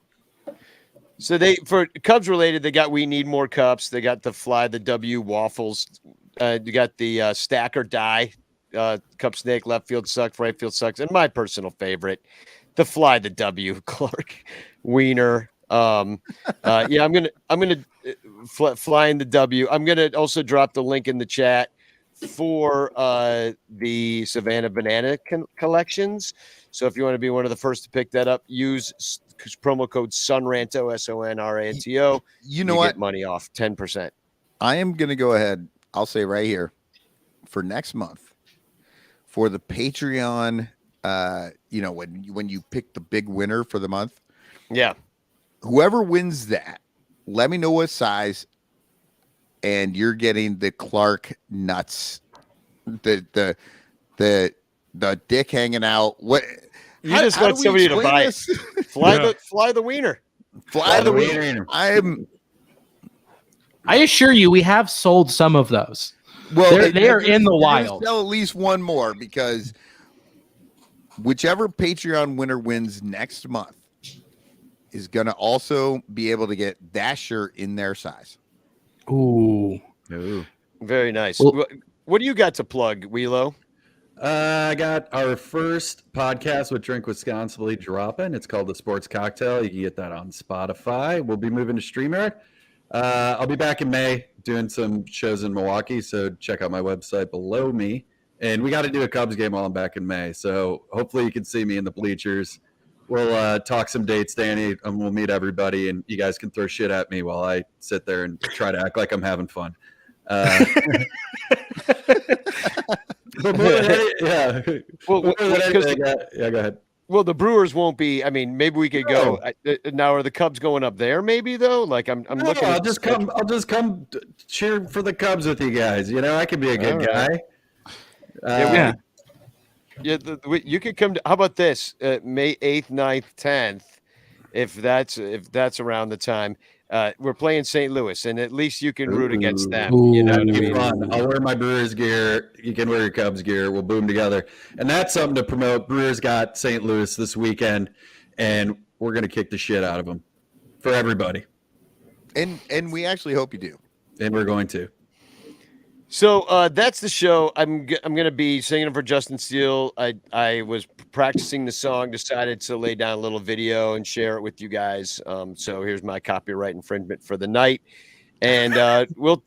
So for Cubs related, they got We Need More Cups. They got the Fly the W waffles. You got the Stack or Die. Cup Snake, left field sucks, right field sucks. And my personal favorite, the Fly the W Clark Wiener. Yeah, I'm gonna fly in the W. I'm gonna also drop the link in the chat for the Savannah Banana collections. So if you want to be one of the first to pick that up, use promo code SONRANTO, SONRANTO. You know what? Get money off 10%. I am going to go ahead. I'll say right here for next month for the Patreon. When you pick the big winner for the month, Yeah. whoever wins that, let me know what size, and you're getting the Clark nuts, the dick hanging out. What You just want somebody to buy it. Fly the wiener. Fly the wiener. I assure you, we have sold some of those. Well, they are in the wild. Sell at least one more because whichever Patreon winner wins next month is going to also be able to get that shirt in their size. Ooh. Very nice. Well- What do you got to plug, Wielo? I got our first podcast with Drink Responsibly dropping. It's called The Sports Cocktail. You can get that on Spotify. We'll be moving to StreamYard. I'll be back in May doing some shows in Milwaukee, so check out my website below me. And we got to do a Cubs game while I'm back in May, so hopefully you can see me in the bleachers. We'll talk some dates, Danny, and we'll meet everybody, and you guys can throw shit at me while I sit there and try to act like I'm having fun. But more than yeah. Well, More than because anything, yeah, go ahead. Well, the Brewers won't be. I mean, maybe we could go now. Are the Cubs going up there? Maybe though. Like I'm No, looking. I'll just come cheer for the Cubs with you guys. You know, I could be a good guy. You could come. How about this? May 8th, 9th, 10th, if that's around the time. We're playing St. Louis, and at least you can root against them. You know what I mean? Fun. I'll wear my Brewers gear. You can wear your Cubs gear. We'll boom together. And that's something to promote. Brewers got St. Louis this weekend, and we're going to kick the shit out of them for everybody. And we actually hope you do. And we're going to. So that's the show. I'm going to be singing for Justin Steele. I was practicing the song, decided to lay down a little video and share it with you guys. So here's my copyright infringement for the night, and we'll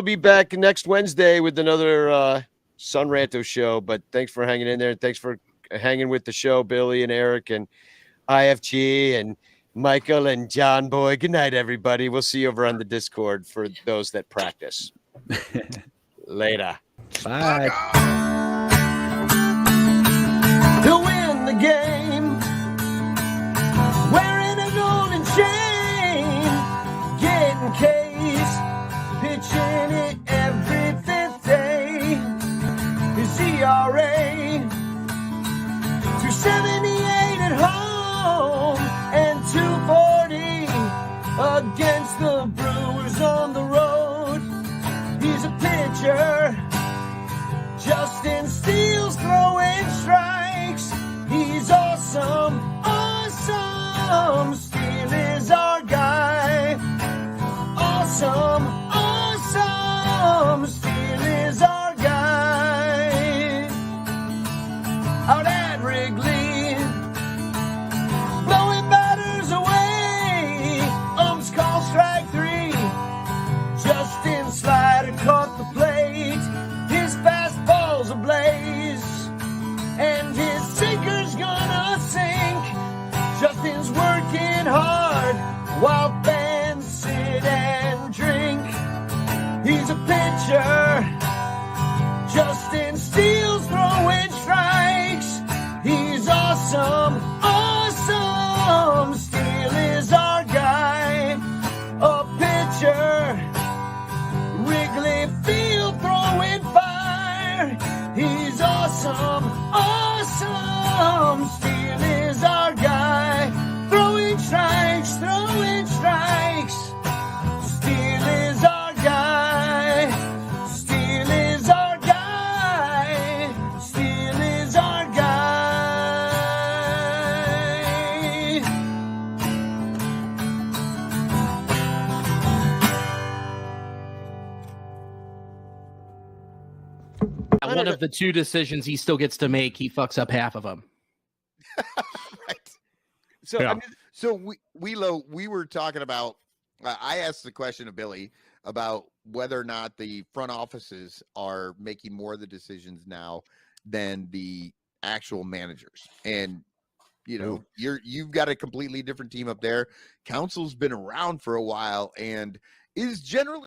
be back next Wednesday with another Son Ranto show. But thanks for hanging in there, and thanks for hanging with the show, Billy and Eric and IFG and Michael and John Boy. Good night, everybody. We'll see you over on the Discord for those that practice. Later. Bye. To win the game, wearing a golden chain, getting case, pitching it every fifth day. His ERA 278 at home and 240 against the Brewers on the road. He's a pitcher. Justin Steele's throwing strikes. He's one of the two decisions he still gets to make, he fucks up half of them. Right. So, Yeah. I mean, so Wielo, we were talking about. I asked the question of Billy about whether or not the front offices are making more of the decisions now than the actual managers. And you know, you've got a completely different team up there. Council's been around for a while and is generally.